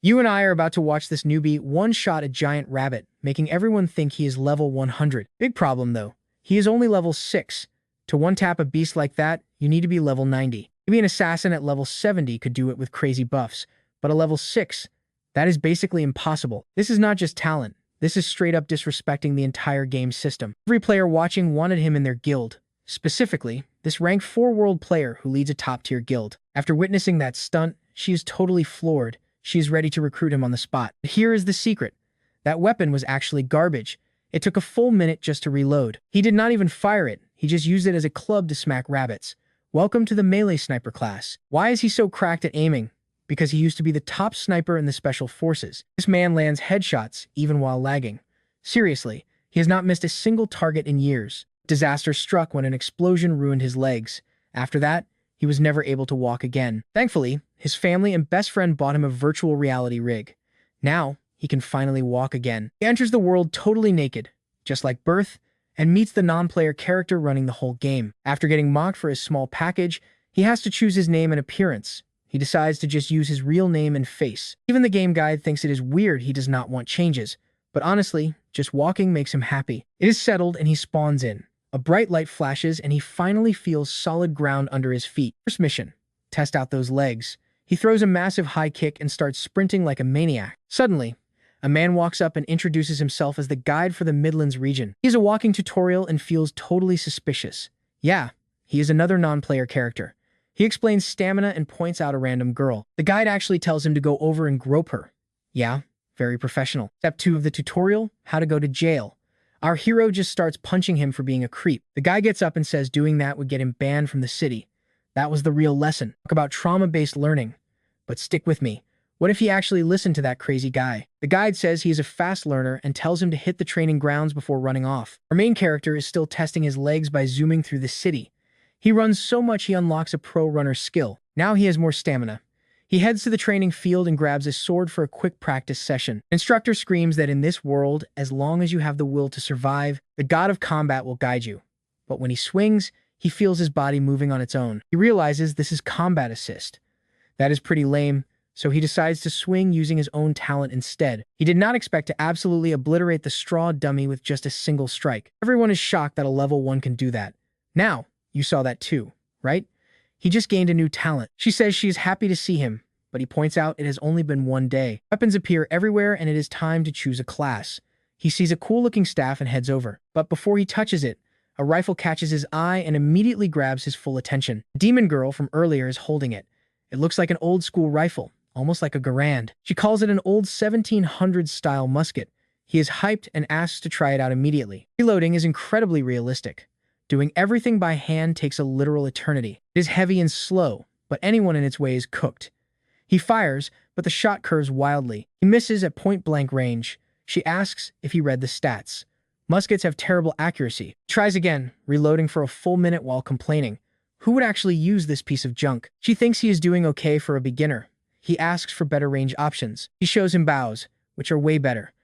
You and I are about to watch this newbie one-shot a giant rabbit, making everyone think he is level 100. Big problem though, he is only level 6. To one-tap a beast like that, you need to be level 90. Maybe an assassin at level 70 could do it with crazy buffs, but a level 6, that is basically impossible. This is not just talent, this is straight up disrespecting the entire game system. Every player watching wanted him in their guild. Specifically, this rank 4 world player who leads a top-tier guild. After witnessing that stunt, she is totally floored. She is ready to recruit him on the spot. But here is the secret. That weapon was actually garbage. It took a full minute just to reload. He did not even fire it. He just used it as a club to smack rabbits. Welcome to the Melee Sniper class. Why is he so cracked at aiming? Because he used to be the top sniper in the Special Forces. This man lands headshots even while lagging. Seriously, he has not missed a single target in years. Disaster struck when an explosion ruined his legs. After that, he was never able to walk again. Thankfully, his family and best friend bought him a virtual reality rig. Now, he can finally walk again. He enters the world totally naked, just like birth, and meets the non-player character running the whole game. After getting mocked for his small package, he has to choose his name and appearance. He decides to just use his real name and face. Even the game guide thinks it is weird he does not want changes, but honestly, just walking makes him happy. It is settled and he spawns in. A bright light flashes and he finally feels solid ground under his feet. First mission, test out those legs. He throws a massive high kick and starts sprinting like a maniac. Suddenly, a man walks up and introduces himself as the guide for the Midlands region. He is a walking tutorial and feels totally suspicious. Yeah, he is another non-player character. He explains stamina and points out a random girl. The guide actually tells him to go over and grope her. Yeah, very professional. Step 2 of the tutorial, how to go to jail. Our hero just starts punching him for being a creep. The guy gets up and says doing that would get him banned from the city. That was the real lesson. Talk about trauma-based learning. But stick with me. What if he actually listened to that crazy guy? The guide says he is a fast learner and tells him to hit the training grounds before running off. Our main character is still testing his legs by zooming through the city. He runs so much he unlocks a pro runner skill. Now he has more stamina. He heads to the training field and grabs a sword for a quick practice session. Instructor screams that in this world, as long as you have the will to survive, the god of combat will guide you. But when he swings, he feels his body moving on its own. He realizes this is combat assist. That is pretty lame, so he decides to swing using his own talent instead. He did not expect to absolutely obliterate the straw dummy with just a single strike. Everyone is shocked that a level 1 can do that. Now, you saw that too, right? He just gained a new talent. She says she is happy to see him, but he points out it has only been one day. Weapons appear everywhere and it is time to choose a class. He sees a cool-looking staff and heads over. But before he touches it, a rifle catches his eye and immediately grabs his full attention. The demon girl from earlier is holding it. It looks like an old-school rifle, almost like a Garand. She calls it an old 1700s-style musket. He is hyped and asks to try it out immediately. Reloading is incredibly realistic. Doing everything by hand takes a literal eternity. It is heavy and slow, but anyone in its way is cooked. He fires, but the shot curves wildly. He misses at point-blank range. She asks if he read the stats. Muskets have terrible accuracy. He tries again, reloading for a full minute while complaining. Who would actually use this piece of junk? She thinks he is doing okay for a beginner. He asks for better range options. He shows him bows, which are way better.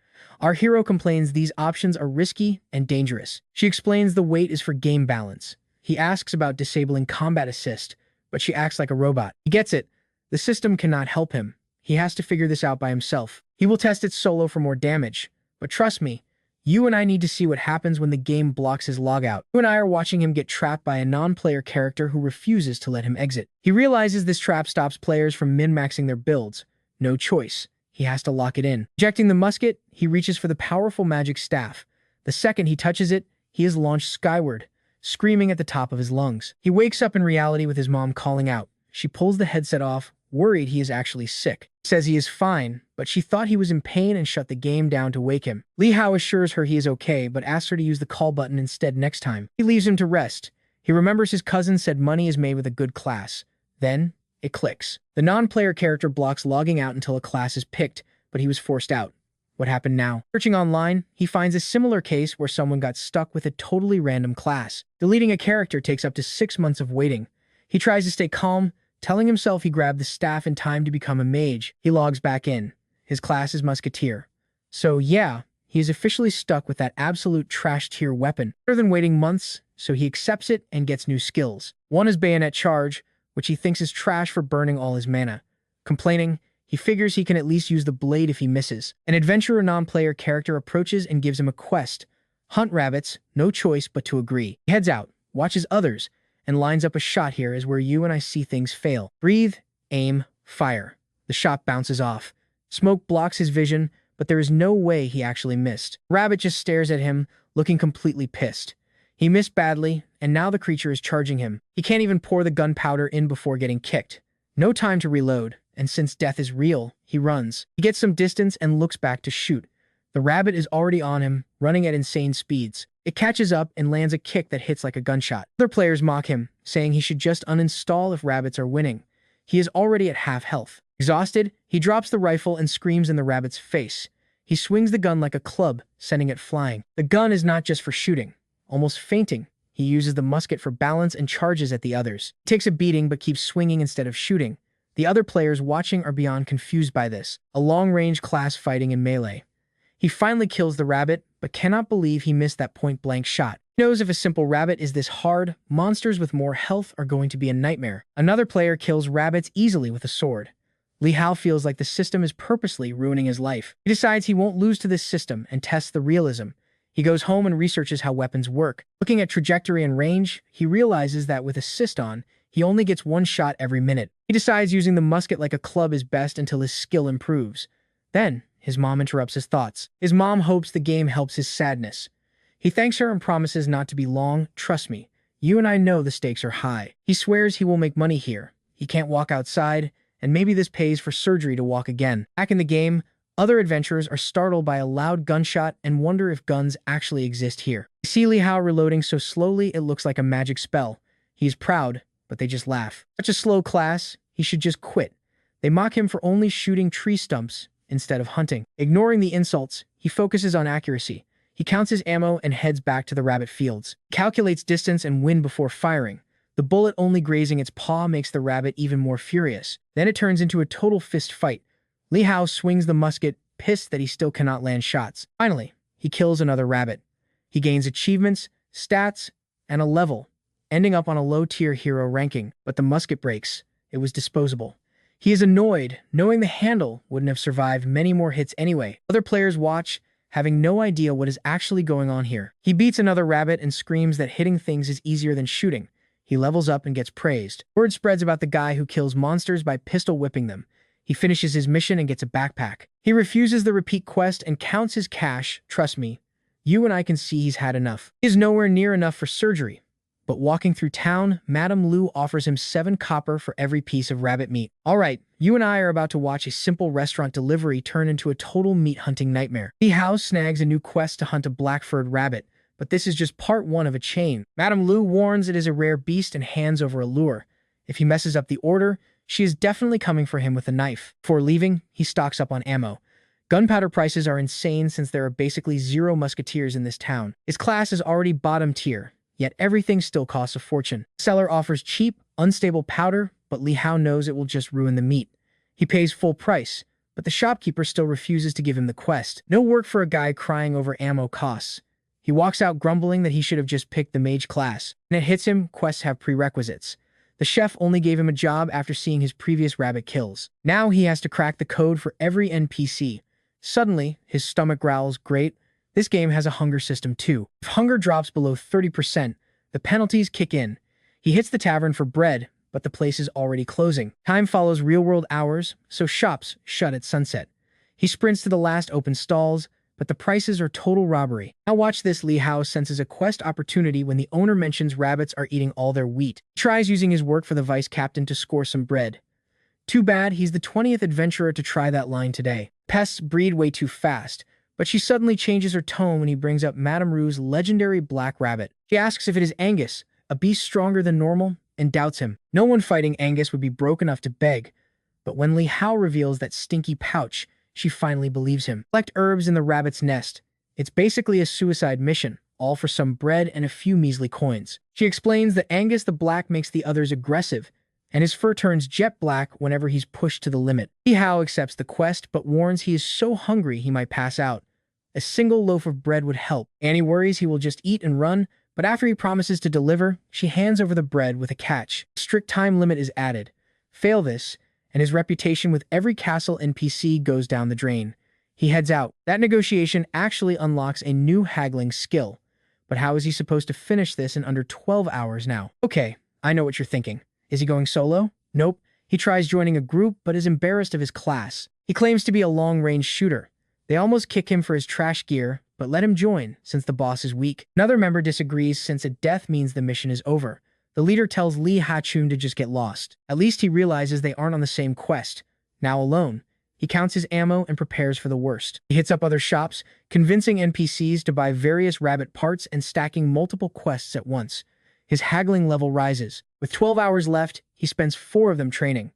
Our hero complains these options are risky and dangerous. She explains the weight is for game balance. He asks about disabling combat assist, but she acts like a robot. He gets it. The system cannot help him. He has to figure this out by himself. He will test it solo for more damage. But trust me, you and I need to see what happens when the game blocks his logout. You and I are watching him get trapped by a non-player character who refuses to let him exit. He realizes this trap stops players from min-maxing their builds. No choice. He has to lock it in. Ejecting the musket, he reaches for the powerful magic staff. The second he touches it, he is launched skyward, screaming at the top of his lungs. He wakes up in reality with his mom calling out. She pulls the headset off, worried he is actually sick. Says he is fine, but she thought he was in pain and shut the game down to wake him. Li Hao assures her he is okay, but asks her to use the call button instead next time. He leaves him to rest. He remembers his cousin said money is made with a good class. Then, it clicks. The non-player character blocks logging out until a class is picked, but he was forced out. What happened now? Searching online, he finds a similar case where someone got stuck with a totally random class. Deleting a character takes up to 6 months of waiting. He tries to stay calm, telling himself he grabbed the staff in time to become a mage. He logs back in. His class is Musketeer. So yeah, he is officially stuck with that absolute trash tier weapon. Better than waiting months, so he accepts it and gets new skills. One is Bayonet Charge, which he thinks is trash for burning all his mana. Complaining, he He figures he can at least use the blade if he misses. An adventurer non-player character approaches and gives him a quest. Hunt rabbits, no choice but to agree. He heads out, watches others, and lines up a shot. Here is where you and I see things fail. Breathe, aim, fire. The shot bounces off. Smoke blocks his vision, but there is no way he actually missed. Rabbit just stares at him, looking completely pissed. He missed badly, and now the creature is charging him. He can't even pour the gunpowder in before getting kicked. No time to reload, and since death is real, he runs. He gets some distance and looks back to shoot. The rabbit is already on him, running at insane speeds. It catches up and lands a kick that hits like a gunshot. Other players mock him, saying he should just uninstall if rabbits are winning. He is already at half health. Exhausted, he drops the rifle and screams in the rabbit's face. He swings the gun like a club, sending it flying. The gun is not just for shooting. Almost fainting, he uses the musket for balance and charges at the others. He takes a beating but keeps swinging instead of shooting. The other players watching are beyond confused by this. A long-range class fighting in melee. He finally kills the rabbit, but cannot believe he missed that point-blank shot. He knows if a simple rabbit is this hard, monsters with more health are going to be a nightmare. Another player kills rabbits easily with a sword. Li Hao feels like the system is purposely ruining his life. He decides he won't lose to this system and tests the realism. He goes home and researches how weapons work. Looking at trajectory and range, he realizes that with assist on, he only gets one shot every minute. He decides using the musket like a club is best until his skill improves. Then, his mom interrupts his thoughts. His mom hopes the game helps his sadness. He thanks her and promises not to be long. Trust me, you and I know the stakes are high. He swears he will make money here. He can't walk outside, and maybe this pays for surgery to walk again. Back in the game, other adventurers are startled by a loud gunshot and wonder if guns actually exist here. They see Li Hao reloading so slowly it looks like a magic spell. He is proud, but they just laugh. Such a slow class, he should just quit. They mock him for only shooting tree stumps instead of hunting. Ignoring the insults, he focuses on accuracy. He counts his ammo and heads back to the rabbit fields. He calculates distance and wind before firing. The bullet only grazing its paw makes the rabbit even more furious. Then it turns into a total fist fight. Li Hao swings the musket, pissed that he still cannot land shots. Finally, he kills another rabbit. He gains achievements, stats, and a level, ending up on a low-tier hero ranking, but the musket breaks. It was disposable. He is annoyed, knowing the handle wouldn't have survived many more hits anyway. Other players watch, having no idea what is actually going on here. He beats another rabbit and screams that hitting things is easier than shooting. He levels up and gets praised. Word spreads about the guy who kills monsters by pistol whipping them. He finishes his mission and gets a backpack. He refuses the repeat quest and counts his cash. Trust me, you and I can see he's had enough. He is nowhere near enough for surgery. But walking through town, Madame Lu offers him 7 copper for every piece of rabbit meat. All right, you and I are about to watch a simple restaurant delivery turn into a total meat hunting nightmare. Li Hao snags a new quest to hunt a black-furred rabbit, but this is just part 1 of a chain. Madame Lu warns it is a rare beast and hands over a lure. If he messes up the order, she is definitely coming for him with a knife. Before leaving, he stocks up on ammo. Gunpowder prices are insane since there are basically 0 musketeers in this town. His class is already bottom tier, yet everything still costs a fortune. The seller offers cheap, unstable powder, but Li Hao knows it will just ruin the meat. He pays full price, but the shopkeeper still refuses to give him the quest. No work for a guy crying over ammo costs. He walks out grumbling that he should have just picked the mage class. And it hits him, quests have prerequisites. The chef only gave him a job after seeing his previous rabbit kills. Now he has to crack the code for every NPC. Suddenly, his stomach growls, great. This game has a hunger system too. If hunger drops below 30%, the penalties kick in. He hits the tavern for bread, but the place is already closing. Time follows real-world hours, so shops shut at sunset. He sprints to the last open stalls, but the prices are total robbery. Now watch this. Li Hao senses a quest opportunity when the owner mentions rabbits are eating all their wheat. He tries using his work for the vice captain to score some bread. Too bad he's the 20th adventurer to try that line today. Pests breed way too fast, but she suddenly changes her tone when he brings up Madame Rue's legendary black rabbit. She asks if it is Angus, a beast stronger than normal, and doubts him. No one fighting Angus would be broke enough to beg, but when Li Hao reveals that stinky pouch, she finally believes him. Collect herbs in the rabbit's nest. It's basically a suicide mission, all for some bread and a few measly coins. She explains that Angus the Black makes the others aggressive, and his fur turns jet black whenever he's pushed to the limit. Li Hao accepts the quest, but warns he is so hungry he might pass out. A single loaf of bread would help. Annie worries he will just eat and run, but after he promises to deliver, she hands over the bread with a catch. A strict time limit is added. Fail this, and his reputation with every castle NPC goes down the drain. He heads out. That negotiation actually unlocks a new haggling skill. But how is he supposed to finish this in under 12 hours now? Okay, I know what you're thinking. Is he going solo? Nope. He tries joining a group, but is embarrassed of his class. He claims to be a long-range shooter. They almost kick him for his trash gear, but let him join, since the boss is weak. Another member disagrees since a death means the mission is over. The leader tells Lee Ha-chun to just get lost. At least he realizes they aren't on the same quest. Now alone, he counts his ammo and prepares for the worst. He hits up other shops, convincing NPCs to buy various rabbit parts and stacking multiple quests at once. His haggling level rises. With 12 hours left, he spends 4 of them training.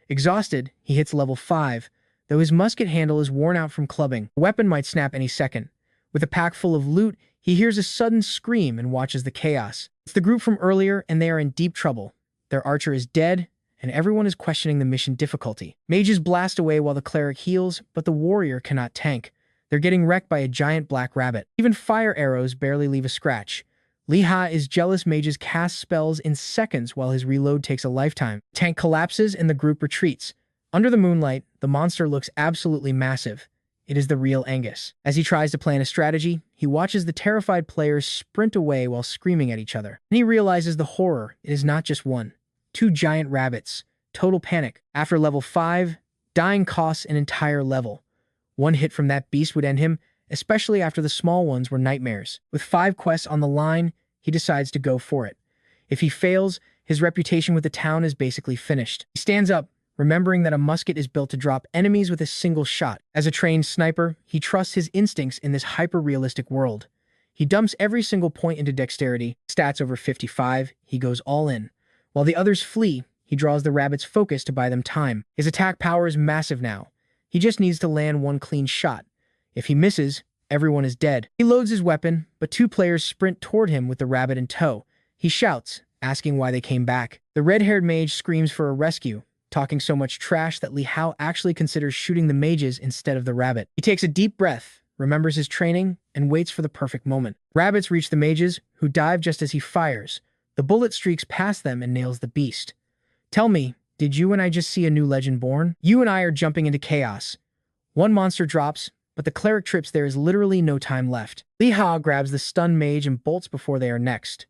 Exhausted, he hits level 5, though his musket handle is worn out from clubbing. The weapon might snap any second. With a pack full of loot, he hears a sudden scream and watches the chaos. It's the group from earlier, and they are in deep trouble. Their archer is dead, and everyone is questioning the mission difficulty. Mages blast away while the cleric heals, but the warrior cannot tank. They're getting wrecked by a giant black rabbit. Even fire arrows barely leave a scratch. Lee Ha is jealous mages cast spells in seconds while his reload takes a lifetime. Tank collapses and the group retreats. Under the moonlight, the monster looks absolutely massive. It is the real Angus. As he tries to plan a strategy, he watches the terrified players sprint away while screaming at each other. And he realizes the horror. It is not just one. 2 giant rabbits. Total panic. After level 5, dying costs an entire level. One hit from that beast would end him, especially after the small ones were nightmares. With 5 quests on the line, he decides to go for it. If he fails, his reputation with the town is basically finished. He stands up, remembering that a musket is built to drop enemies with a single shot. As a trained sniper, he trusts his instincts in this hyper-realistic world. He dumps every single point into dexterity. Stats over 55, he goes all in. While the others flee, he draws the rabbit's focus to buy them time. His attack power is massive now. He just needs to land one clean shot. If he misses, everyone is dead. He loads his weapon, but 2 players sprint toward him with the rabbit in tow. He shouts, asking why they came back. The red-haired mage screams for a rescue, talking so much trash that Li Hao actually considers shooting the mages instead of the rabbit. He takes a deep breath, remembers his training, and waits for the perfect moment. Rabbits reach the mages, who dive just as he fires. The bullet streaks past them and nails the beast. Tell me, did you and I just see a new legend born? You and I are jumping into chaos. One monster drops, but the cleric trips. There is literally no time left. Li Ha grabs the stunned mage and bolts before they are next.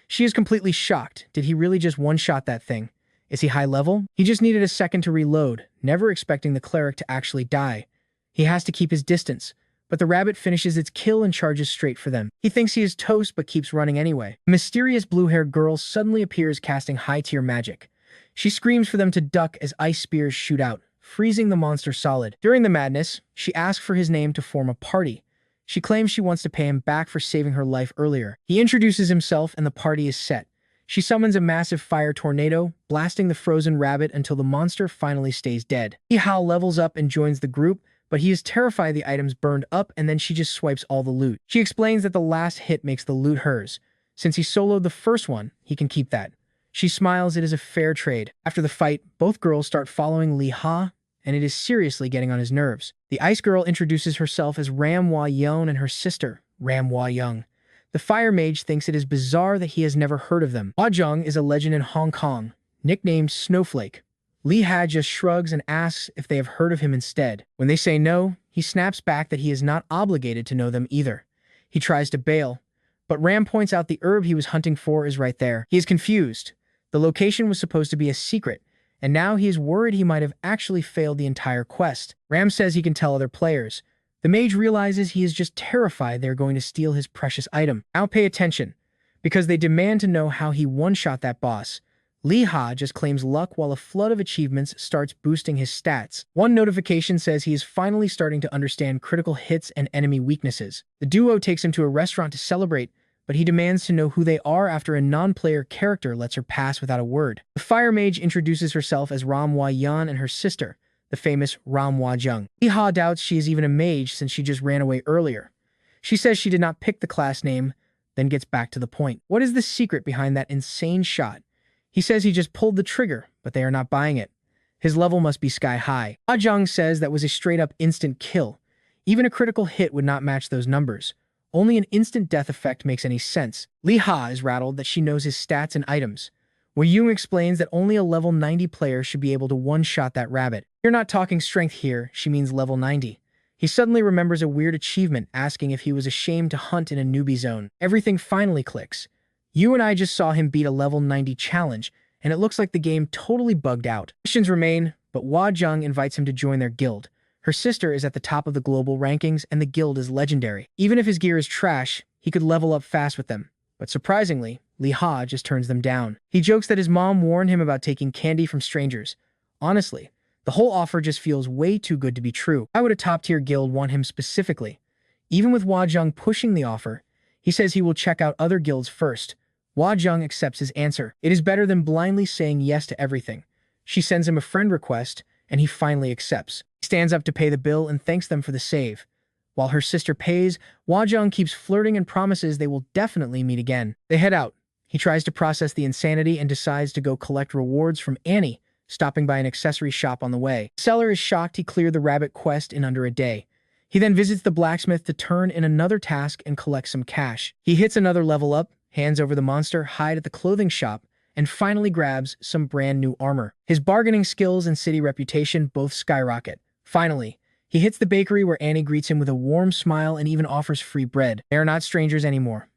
She is completely shocked. Did he really just one-shot that thing? Is he high level? He just needed a second to reload, never expecting the cleric to actually die. He has to keep his distance, but the rabbit finishes its kill and charges straight for them. He thinks he is toast but keeps running anyway. A mysterious blue-haired girl suddenly appears casting high-tier magic. She screams for them to duck as ice spears shoot out, freezing the monster solid. During the madness, she asks for his name to form a party. She claims she wants to pay him back for saving her life earlier. He introduces himself and the party is set. She summons a massive fire tornado, blasting the frozen rabbit until the monster finally stays dead. Li Hao levels up and joins the group, but he is terrified the items burned up and then she just swipes all the loot. She explains that the last hit makes the loot hers. Since he soloed the first one, he can keep that. She smiles. It is a fair trade. After the fight, both girls start following Li Ha, and it is seriously getting on his nerves. The ice girl introduces herself as Ram Hua Young and her sister, Ram Hua Young. The fire mage thinks it is bizarre that he has never heard of them. Hua Jung is a legend in Hong Kong, nicknamed Snowflake. Li Ha just shrugs and asks if they have heard of him instead. When they say no, he snaps back that he is not obligated to know them either. He tries to bail, but Ram points out the herb he was hunting for is right there. He is confused. The location was supposed to be a secret, and now he is worried he might have actually failed the entire quest. Ram says he can tell other players. The mage realizes he is just terrified they're going to steal his precious item. Now pay attention, because they demand to know how he one-shot that boss. Li Ha just claims luck while a flood of achievements starts boosting his stats. One notification says he is finally starting to understand critical hits and enemy weaknesses. The duo takes him to a restaurant to celebrate, but he demands to know who they are after a non-player character lets her pass without a word. The fire mage introduces herself as Ram Hua Yan and her sister, the famous Ram Hua Jung. Li Ha doubts she is even a mage since she just ran away earlier. She says she did not pick the class name, then gets back to the point. What is the secret behind that insane shot? He says he just pulled the trigger, but they are not buying it. His level must be sky high. Hua Jung says that was a straight-up instant kill. Even a critical hit would not match those numbers. Only an instant death effect makes any sense. Li Ha is rattled that she knows his stats and items. Wei Yung explains that only a level 90 player should be able to one-shot that rabbit. You're not talking strength here, she means level 90. He suddenly remembers a weird achievement asking if he was ashamed to hunt in a newbie zone. Everything finally clicks. You and I just saw him beat a level 90 challenge, and it looks like the game totally bugged out. Questions remain, but Hua Zheng invites him to join their guild. Her sister is at the top of the global rankings, and the guild is legendary. Even if his gear is trash, he could level up fast with them. But surprisingly, Li Ha just turns them down. He jokes that his mom warned him about taking candy from strangers. Honestly, the whole offer just feels way too good to be true. Why would a top-tier guild want him specifically? Even with Hua Zheng pushing the offer, he says he will check out other guilds first. Hua Zheng accepts his answer. It is better than blindly saying yes to everything. She sends him a friend request, and he finally accepts. He stands up to pay the bill and thanks them for the save. While her sister pays, Hua Zheng keeps flirting and promises they will definitely meet again. They head out. He tries to process the insanity and decides to go collect rewards from Annie, stopping by an accessory shop on the way. The seller is shocked he cleared the rabbit quest in under a day. He then visits the blacksmith to turn in another task and collect some cash. He hits another level up, hands over the monster hide at the clothing shop, and finally grabs some brand new armor. His bargaining skills and city reputation both skyrocket. Finally, he hits the bakery where Annie greets him with a warm smile and even offers free bread. They are not strangers anymore.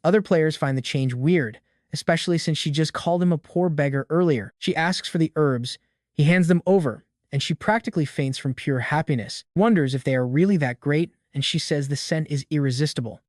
Other players find the change weird, especially since she just called him a poor beggar earlier. She asks for the herbs. He hands them over, and she practically faints from pure happiness. Wonders if they are really that great, and she says the scent is irresistible.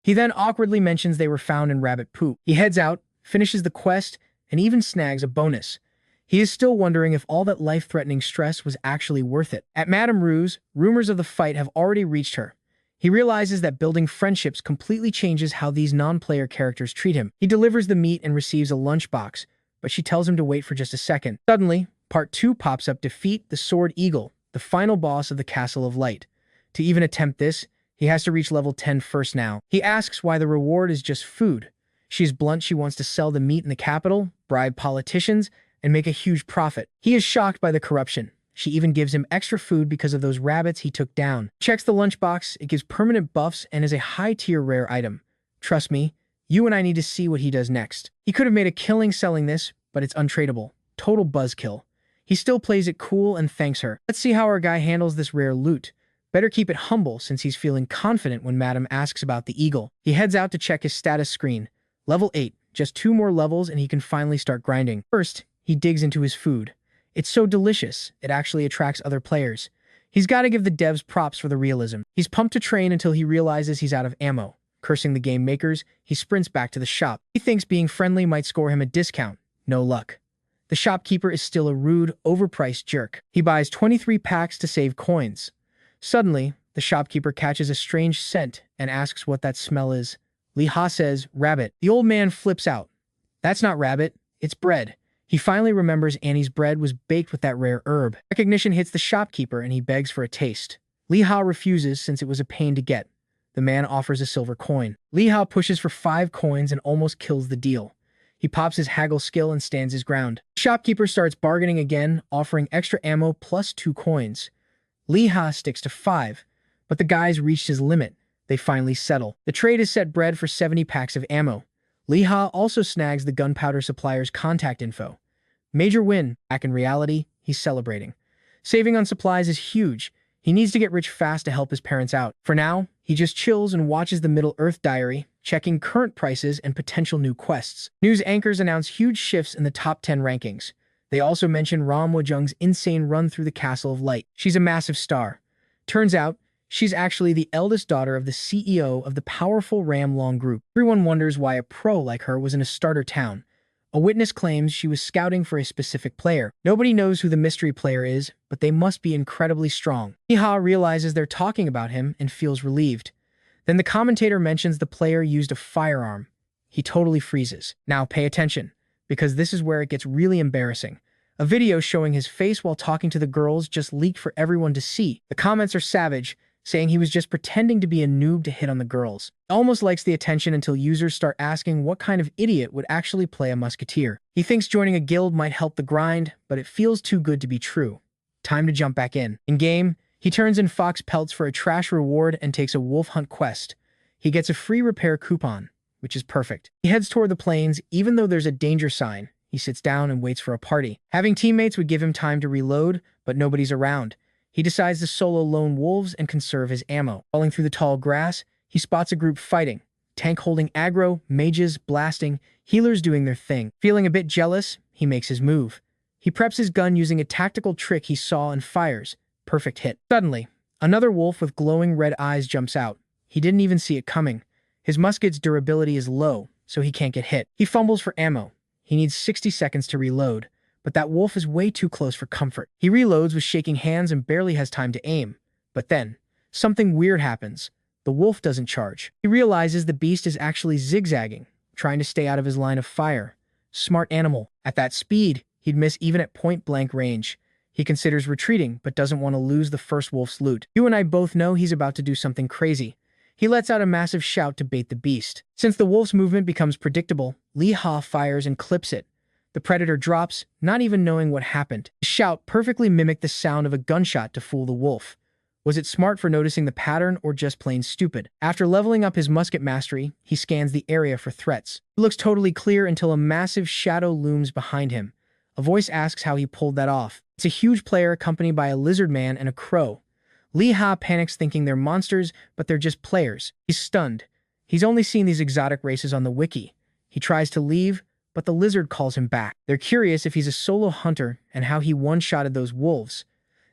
He then awkwardly mentions they were found in rabbit poop. He heads out, finishes the quest, and even snags a bonus. He is still wondering if all that life-threatening stress was actually worth it. At Madame Rue's, rumors of the fight have already reached her. He realizes that building friendships completely changes how these non-player characters treat him. He delivers the meat and receives a lunchbox, but she tells him to wait for just a second. Suddenly, Part 2 pops up: Defeat the Sword Eagle, the final boss of the Castle of Light. To even attempt this, he has to reach level 10 first now. He asks why the reward is just food. She's blunt. She wants to sell the meat in the capital, bribe politicians, and make a huge profit. He is shocked by the corruption. She even gives him extra food because of those rabbits he took down. Checks the lunchbox. It gives permanent buffs and is a high-tier rare item. Trust me, you and I need to see what he does next. He could have made a killing selling this, but it's untradeable. Total buzzkill. He still plays it cool and thanks her. Let's see how our guy handles this rare loot. Better keep it humble since he's feeling confident when Madame asks about the eagle. He heads out to check his status screen. Level 8. Just 2 more levels and he can finally start grinding. First, he digs into his food. It's so delicious, it actually attracts other players. He's got to give the devs props for the realism. He's pumped to train until he realizes he's out of ammo. Cursing the game makers, he sprints back to the shop. He thinks being friendly might score him a discount. No luck. The shopkeeper is still a rude, overpriced jerk. He buys 23 packs to save coins. Suddenly, the shopkeeper catches a strange scent and asks what that smell is. Li Ha says, rabbit. The old man flips out. That's not rabbit, it's bread. He finally remembers Annie's bread was baked with that rare herb. Recognition hits the shopkeeper and he begs for a taste. Li Ha refuses since it was a pain to get. The man offers a silver coin. Li Ha pushes for 5 coins and almost kills the deal. He pops his haggle skill and stands his ground. The shopkeeper starts bargaining again, offering extra ammo plus 2 coins. Li Ha sticks to 5, but the guy's reached his limit. They finally settle. The trade is set bread for 70 packs of ammo. Li Ha also snags the gunpowder supplier's contact info. Major win. Back in reality, he's celebrating. Saving on supplies is huge. He needs to get rich fast to help his parents out. For now, he just chills and watches the Middle-earth diary, checking current prices and potential new quests. News anchors announce huge shifts in the top 10 rankings. They also mention Manhwa Zheng's insane run through the Castle of Light. She's a massive star. Turns out, she's actually the eldest daughter of the CEO of the powerful Ram Long Group. Everyone wonders why a pro like her was in a starter town. A witness claims she was scouting for a specific player. Nobody knows who the mystery player is, but they must be incredibly strong. Li Ha realizes they're talking about him and feels relieved. Then the commentator mentions the player used a firearm. He totally freezes. Now pay attention, because this is where it gets really embarrassing. A video showing his face while talking to the girls just leaked for everyone to see. The comments are savage, saying he was just pretending to be a noob to hit on the girls. He almost likes the attention until users start asking what kind of idiot would actually play a musketeer. He thinks joining a guild might help the grind, but it feels too good to be true. Time to jump back in. In-game, he turns in fox pelts for a trash reward and takes a wolf hunt quest. He gets a free repair coupon, which is perfect. He heads toward the plains, even though there's a danger sign. he sits down and waits for a party. Having teammates would give him time to reload, but nobody's around. He decides to solo lone wolves and conserve his ammo. Falling through the tall grass, he spots a group fighting. Tank holding aggro, mages blasting, healers doing their thing. Feeling a bit jealous, he makes his move. He preps his gun using a tactical trick he saw and fires. Perfect hit. Suddenly, another wolf with glowing red eyes jumps out. He didn't even see it coming. His musket's durability is low, so he can't get hit. He fumbles for ammo. He needs 60 seconds to reload, but that wolf is way too close for comfort. He reloads with shaking hands and barely has time to aim. But then, something weird happens. The wolf doesn't charge. He realizes the beast is actually zigzagging, trying to stay out of his line of fire. Smart animal. At that speed, he'd miss even at point-blank range. He considers retreating, but doesn't want to lose the first wolf's loot. You and I both know he's about to do something crazy. He lets out a massive shout to bait the beast. Since the wolf's movement becomes predictable, Lee Ha fires and clips it. The predator drops, not even knowing what happened. His shout perfectly mimicked the sound of a gunshot to fool the wolf. Was it smart for noticing the pattern or just plain stupid? After leveling up his musket mastery, he scans the area for threats. He looks totally clear until a massive shadow looms behind him. A voice asks how he pulled that off. It's a huge player accompanied by a lizard man and a crow. Lee Ha panics thinking they're monsters, but they're just players. He's stunned. He's only seen these exotic races on the wiki. He tries to leave, but the lizard calls him back. They're curious if he's a solo hunter and how he one-shotted those wolves.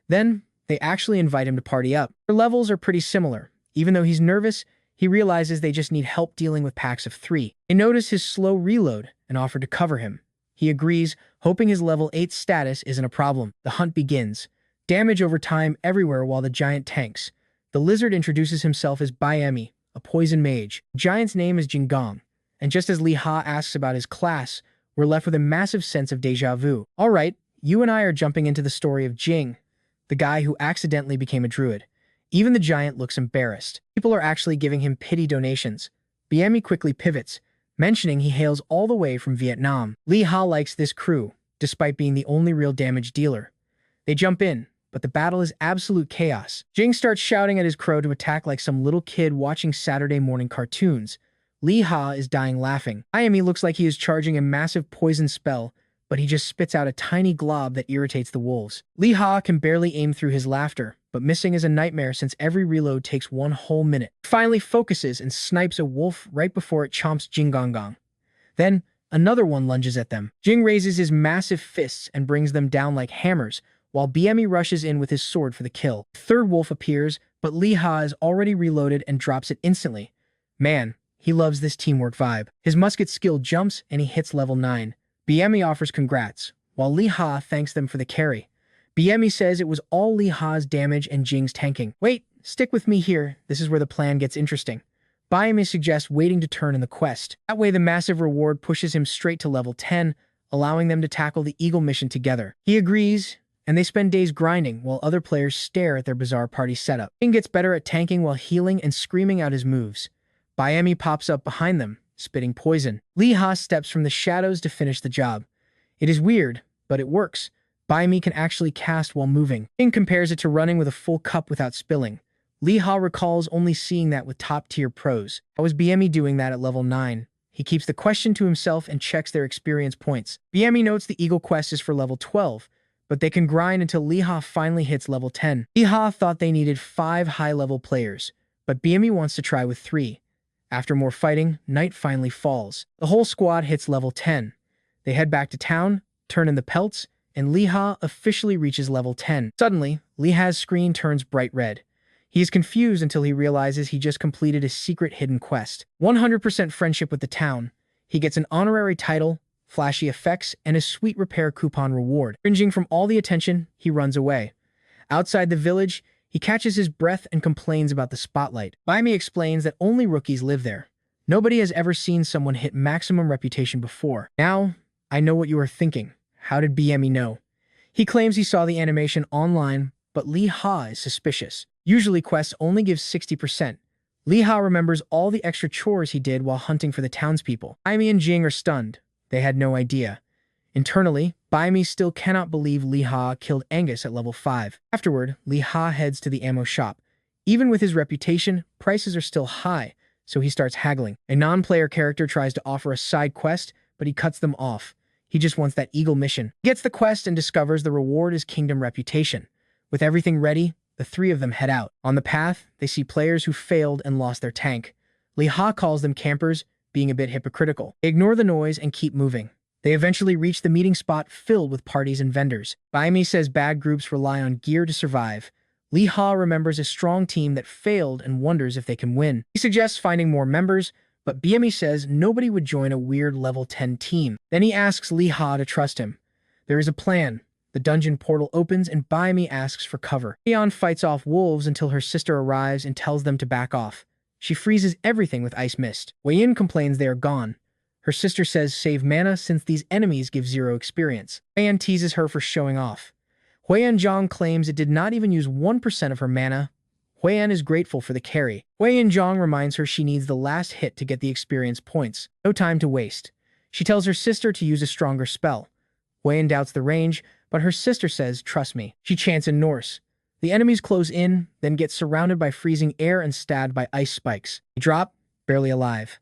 Then, they actually invite him to party up. Their levels are pretty similar. Even though he's nervous, he realizes they just need help dealing with packs of 3. They notice his slow reload and offer to cover him. He agrees, hoping his level 8 status isn't a problem. The hunt begins. Damage over time everywhere while the giant tanks. The lizard introduces himself as Biemi, a poison mage. The giant's name is Jingong. And just as Lee Ha asks about his class, we're left with a massive sense of deja vu. Alright, you and I are jumping into the story of Jing, the guy who accidentally became a druid. Even the giant looks embarrassed. People are actually giving him pity donations. Biemi quickly pivots, mentioning he hails all the way from Vietnam. Lee Ha likes this crew, despite being the only real damage dealer. They jump in, but the battle is absolute chaos. Jing starts shouting at his crow to attack like some little kid watching Saturday morning cartoons. Lee Ha is dying laughing. Biemi looks like he is charging a massive poison spell, but he just spits out a tiny glob that irritates the wolves. Lee Ha can barely aim through his laughter, but missing is a nightmare since every reload takes 1 whole minute. He finally focuses and snipes a wolf right before it chomps Jingongong. Then, another one lunges at them. Jing raises his massive fists and brings them down like hammers, while Biemi rushes in with his sword for the kill. The third wolf appears, but Lee Ha is already reloaded and drops it instantly. Man, he loves this teamwork vibe. His musket skill jumps and he hits level 9. Biemi offers congrats, while Lee Ha thanks them for the carry. Biemi says it was all Lee Ha's damage and Jing's tanking. Wait, stick with me here, this is where the plan gets interesting. Biemi suggests waiting to turn in the quest. That way the massive reward pushes him straight to level 10, allowing them to tackle the Eagle mission together. He agrees, and they spend days grinding while other players stare at their bizarre party setup. Jing gets better at tanking while healing and screaming out his moves. Biemi pops up behind them, spitting poison. Lee Ha steps from the shadows to finish the job. It is weird, but it works. Biemi can actually cast while moving. Jing compares it to running with a full cup without spilling. Lee Ha recalls only seeing that with top-tier pros. How is Biemi doing that at level 9? He keeps the question to himself and checks their experience points. Biemi notes the Eagle quest is for level 12, but they can grind until Lee Ha finally hits level 10. Lee Ha thought they needed 5 high-level players, but Biemi wants to try with 3. After more fighting, night finally falls. The whole squad hits level 10. They head back to town, turn in the pelts, and Lee Ha officially reaches level 10. Suddenly, Lee Ha's screen turns bright red. He is confused until he realizes he just completed a secret hidden quest. 100% friendship with the town. He gets an honorary title, flashy effects, and a sweet repair coupon reward. Cringing from all the attention, he runs away. Outside the village, he catches his breath and complains about the spotlight. Biemi explains that only rookies live there. Nobody has ever seen someone hit maximum reputation before. Now, I know what you are thinking. How did Biemi know? He claims he saw the animation online, but Lee Ha is suspicious. Usually quests only give 60%. Lee Ha remembers all the extra chores he did while hunting for the townspeople. Biemi and Jing are stunned. They had no idea. Internally, Biemi still cannot believe Lee Ha killed Angus at level 5. Afterward, Lee Ha heads to the ammo shop. Even with his reputation, prices are still high, so he starts haggling. A non-player character tries to offer a side quest, but he cuts them off. He just wants that eagle mission. He gets the quest and discovers the reward is kingdom reputation. With everything ready, the three of them head out. On the path, they see players who failed and lost their tank. Lee Ha calls them campers, being a bit hypocritical. They ignore the noise and keep moving. They eventually reach the meeting spot filled with parties and vendors. Baimi says bad groups rely on gear to survive. Lee Ha remembers a strong team that failed and wonders if they can win. He suggests finding more members, but BME says nobody would join a weird level 10 team. Then he asks Lee Ha to trust him. There is a plan. The dungeon portal opens and Baimi asks for cover. Leon fights off wolves until her sister arrives and tells them to back off. She freezes everything with ice mist. Wei-yin complains they are gone. Her sister says save mana since these enemies give 0 experience. Wei-yin teases her for showing off. Huiyan Zhang claims it did not even use 1% of her mana. Huiyan is grateful for the carry. Huiyan Zhang reminds her she needs the last hit to get the experience points. No time to waste. She tells her sister to use a stronger spell. Huiyan doubts the range, but her sister says, trust me. She chants in Norse. The enemies close in, then get surrounded by freezing air and stabbed by ice spikes. They drop, barely alive.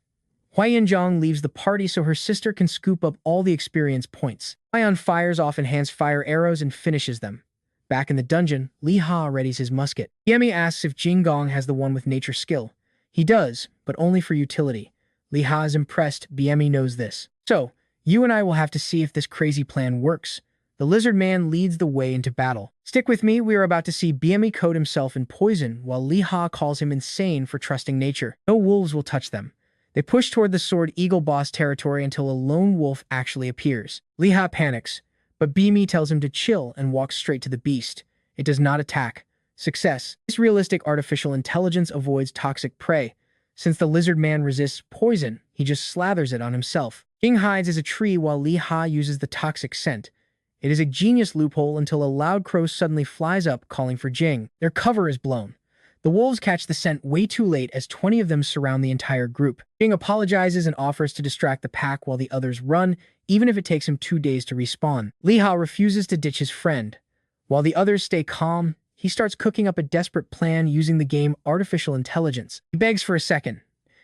Huiyan Zhang leaves the party so her sister can scoop up all the experience points. Huiyan fires off enhanced fire arrows and finishes them. Back in the dungeon, Lee Ha readies his musket. Yemi asks if Jing Gong has the one with nature skill. He does, but only for utility. Lee Ha is impressed. BME knows this. So, you and I will have to see if this crazy plan works. The lizard man leads the way into battle. Stick with me, we are about to see BME coat himself in poison while Lee Ha calls him insane for trusting nature. No wolves will touch them. They push toward the Sword Eagle boss territory until a lone wolf actually appears. Lee Ha panics, but BME tells him to chill and walks straight to the beast. It does not attack. Success. This realistic artificial intelligence avoids toxic prey. Since the lizard man resists poison, he just slathers it on himself. Jing hides as a tree while Lee Ha uses the toxic scent. It is a genius loophole until a loud crow suddenly flies up calling for Jing. Their cover is blown. The wolves catch the scent way too late as 20 of them surround the entire group. Jing apologizes and offers to distract the pack while the others run, even if it takes him 2 days to respawn. Lee Ha refuses to ditch his friend. While the others stay calm, he starts cooking up a desperate plan using the game artificial intelligence. He begs for a second.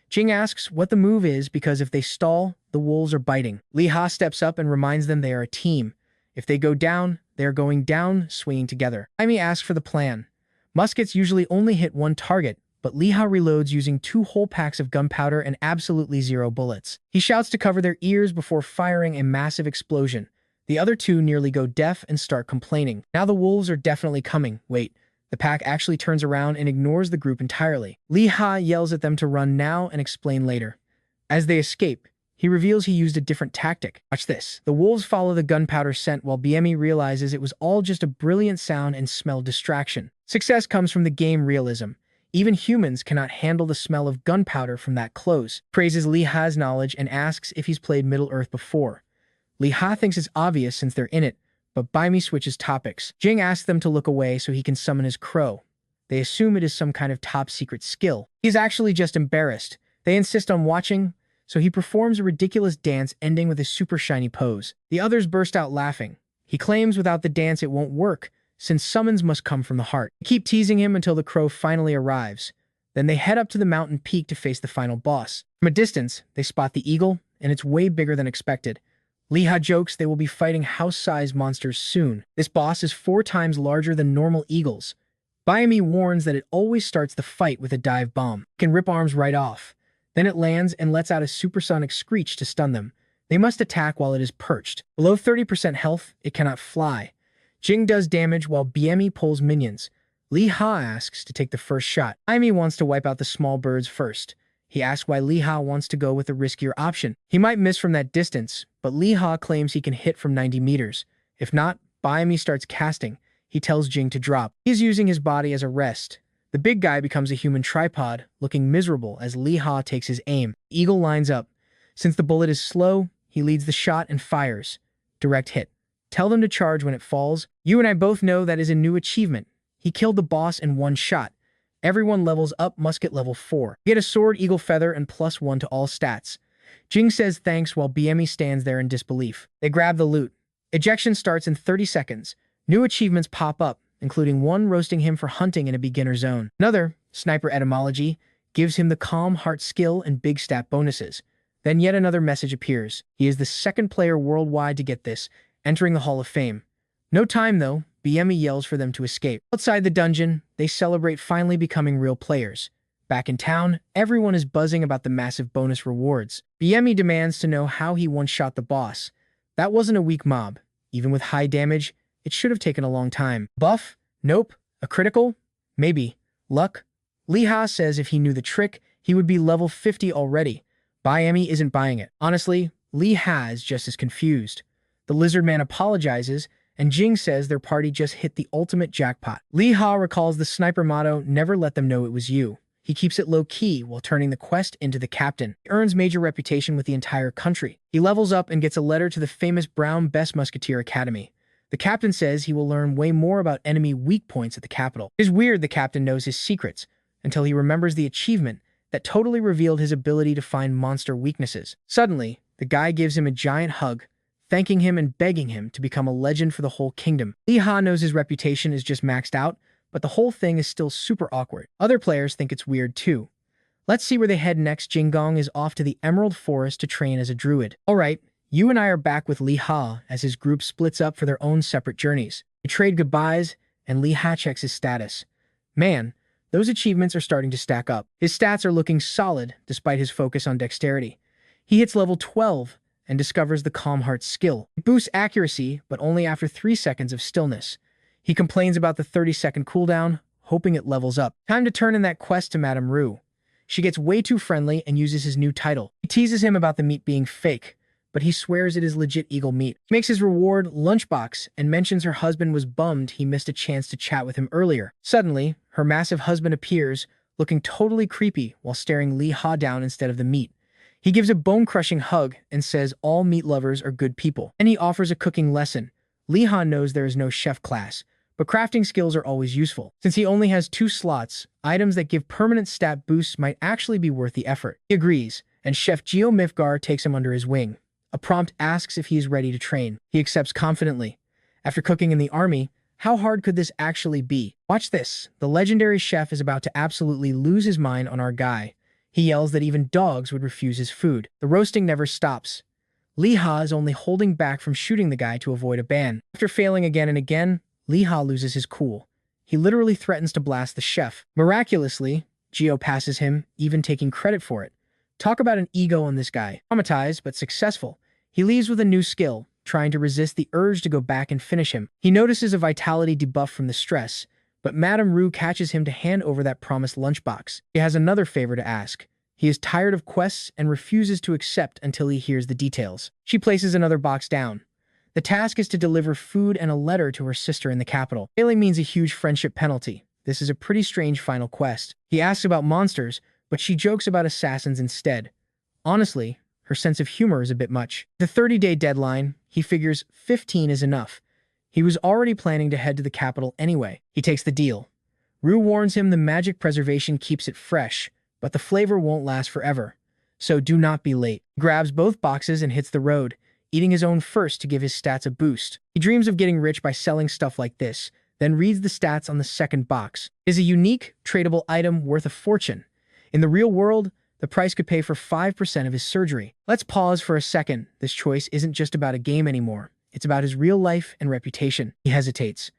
Jing asks what the move is because if they stall, the wolves are biting. Lee Ha steps up and reminds them they are a team. If they go down, they are going down, swinging together. Jaime asks for the plan. Muskets usually only hit one target, but Lee Ha reloads using 2 whole packs of gunpowder and absolutely 0 bullets. He shouts to cover their ears before firing a massive explosion. The other 2 nearly go deaf and start complaining. Now the wolves are definitely coming. Wait, the pack actually turns around and ignores the group entirely. Lee Ha yells at them to run now and explain later. As they escape, he reveals he used a different tactic. Watch this. The wolves follow the gunpowder scent while BME realizes it was all just a brilliant sound and smell distraction. Success comes from the game realism. Even humans cannot handle the smell of gunpowder from that close. Praises Lee Ha's knowledge and asks if he's played Middle-earth before. Lee Ha thinks it's obvious since they're in it, but Baimi switches topics. Jing asks them to look away so he can summon his crow. They assume it is some kind of top-secret skill. He's actually just embarrassed. They insist on watching, so he performs a ridiculous dance ending with a super shiny pose. The others burst out laughing. He claims without the dance it won't work, since summons must come from the heart. They keep teasing him until the crow finally arrives. Then they head up to the mountain peak to face the final boss. From a distance, they spot the eagle, and it's way bigger than expected. Lee Ha jokes they will be fighting house-sized monsters soon. This boss is 4 times larger than normal eagles. Baimi warns that it always starts the fight with a dive bomb. It can rip arms right off. Then it lands and lets out a supersonic screech to stun them. They must attack while it is perched. Below 30% health, it cannot fly. Jing does damage while BME pulls minions. Lee Ha asks to take the first shot. Aimi wants to wipe out the small birds first. He asks why Lee Ha wants to go with a riskier option. He might miss from that distance, but Lee Ha claims he can hit from 90 meters. If not, Baimi starts casting. He tells Jing to drop. He's using his body as a rest. The big guy becomes a human tripod, looking miserable as Lee Ha takes his aim. Eagle lines up. Since the bullet is slow, he leads the shot and fires. Direct hit. Tell them to charge when it falls. You and I both know that is a new achievement. He killed the boss in 1 shot. Everyone levels up musket level 4. Get a sword, eagle feather, and +1 to all stats. Jing says thanks while BME stands there in disbelief. They grab the loot. Ejection starts in 30 seconds. New achievements pop up, including one roasting him for hunting in a beginner zone. Another, sniper etymology, gives him the calm heart skill and big stat bonuses. Then yet another message appears. He is the second player worldwide to get this, entering the Hall of Fame. No time though, BME yells for them to escape. Outside the dungeon, they celebrate finally becoming real players. Back in town, everyone is buzzing about the massive bonus rewards. BME demands to know how he one-shot the boss. That wasn't a weak mob. Even with high damage, it should have taken a long time. Buff? Nope. A critical? Maybe. Luck? Lee Ha says if he knew the trick, he would be level 50 already. BME isn't buying it. Honestly, Lee Ha is just as confused. The lizard man apologizes, and Jing says their party just hit the ultimate jackpot. Lee Ha recalls the sniper motto, never let them know it was you. He keeps it low-key while turning the quest into the captain. He earns major reputation with the entire country. He levels up and gets a letter to the famous Brown Best Musketeer Academy. The captain says he will learn way more about enemy weak points at the capital. It is weird the captain knows his secrets, until he remembers the achievement that totally revealed his ability to find monster weaknesses. Suddenly, the guy gives him a giant hug, thanking him and begging him to become a legend for the whole kingdom. Lee Ha knows his reputation is just maxed out, but the whole thing is still super awkward. Other players think it's weird too. Let's see where they head next. Jinggong is off to the Emerald Forest to train as a druid. Alright, you and I are back with Lee Ha as his group splits up for their own separate journeys. They trade goodbyes, and Lee Ha checks his status. Man, those achievements are starting to stack up. His stats are looking solid despite his focus on dexterity. He hits level 12 and discovers the Calm Heart skill. It boosts accuracy, but only after 3 seconds of stillness. He complains about the 30-second cooldown, hoping it levels up. Time to turn in that quest to Madame Rue. She gets way too friendly and uses his new title. He teases him about the meat being fake, but he swears it is legit eagle meat. He makes his reward lunchbox and mentions her husband was bummed he missed a chance to chat with him earlier. Suddenly, her massive husband appears, looking totally creepy while staring Lee Ha down instead of the meat. He gives a bone-crushing hug and says all meat lovers are good people. And he offers a cooking lesson. Lee Ha knows there is no chef class, but crafting skills are always useful. Since he only has 2 slots, items that give permanent stat boosts might actually be worth the effort. He agrees, and Chef Geo Mifgar takes him under his wing. A prompt asks if he is ready to train. He accepts confidently. After cooking in the army, how hard could this actually be? Watch this. The legendary chef is about to absolutely lose his mind on our guy. He yells that even dogs would refuse his food. The roasting never stops. Lee Ha is only holding back from shooting the guy to avoid a ban. After failing again and again, Lee Ha loses his cool. He literally threatens to blast the chef. Miraculously, Geo passes him, even taking credit for it. Talk about an ego on this guy. Traumatized, but successful, he leaves with a new skill, trying to resist the urge to go back and finish him. He notices a vitality debuff from the stress, but Madame Rue catches him to hand over that promised lunchbox. He has another favor to ask. He is tired of quests and refuses to accept until he hears the details. She places another box down. The task is to deliver food and a letter to her sister in the capital. Failing means a huge friendship penalty. This is a pretty strange final quest. He asks about monsters, but she jokes about assassins instead. Honestly, her sense of humor is a bit much. The 30-day deadline, he figures 15 is enough. He was already planning to head to the capital anyway. He takes the deal. Rue warns him the magic preservation keeps it fresh, but the flavor won't last forever. So do not be late. He grabs both boxes and hits the road, eating his own first to give his stats a boost. He dreams of getting rich by selling stuff like this, then reads the stats on the second box. It is a unique, tradable item worth a fortune. In the real world, the price could pay for 5% of his surgery. Let's pause for a second. This choice isn't just about a game anymore. It's about his real life and reputation. He hesitates.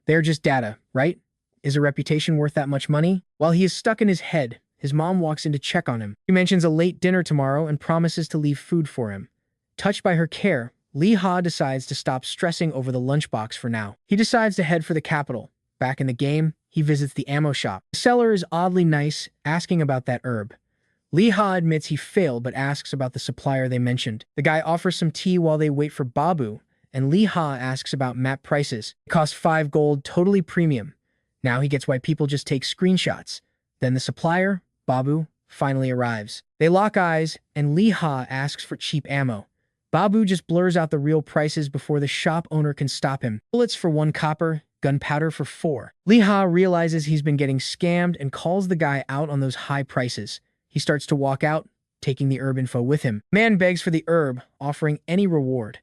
They're just data, right? Is a reputation worth that much money? While he is stuck in his head, his mom walks in to check on him. She mentions a late dinner tomorrow and promises to leave food for him. Touched by her care, Lee Ha decides to stop stressing over the lunchbox for now. He decides to head for the capital. Back in the game, he visits the ammo shop. The seller is oddly nice, asking about that herb. Lee Ha admits he failed but asks about the supplier they mentioned. The guy offers some tea while they wait for Babu, and Lee Ha asks about map prices. It costs 5 gold, totally premium. Now he gets why people just take screenshots. Then the supplier, Babu, finally arrives. They lock eyes, and Lee Ha asks for cheap ammo. Babu just blurs out the real prices before the shop owner can stop him. Bullets for 1 copper, gunpowder for 4. Lee Ha realizes he's been getting scammed and calls the guy out on those high prices. He starts to walk out, taking the herb info with him. Man begs for the herb, offering any reward.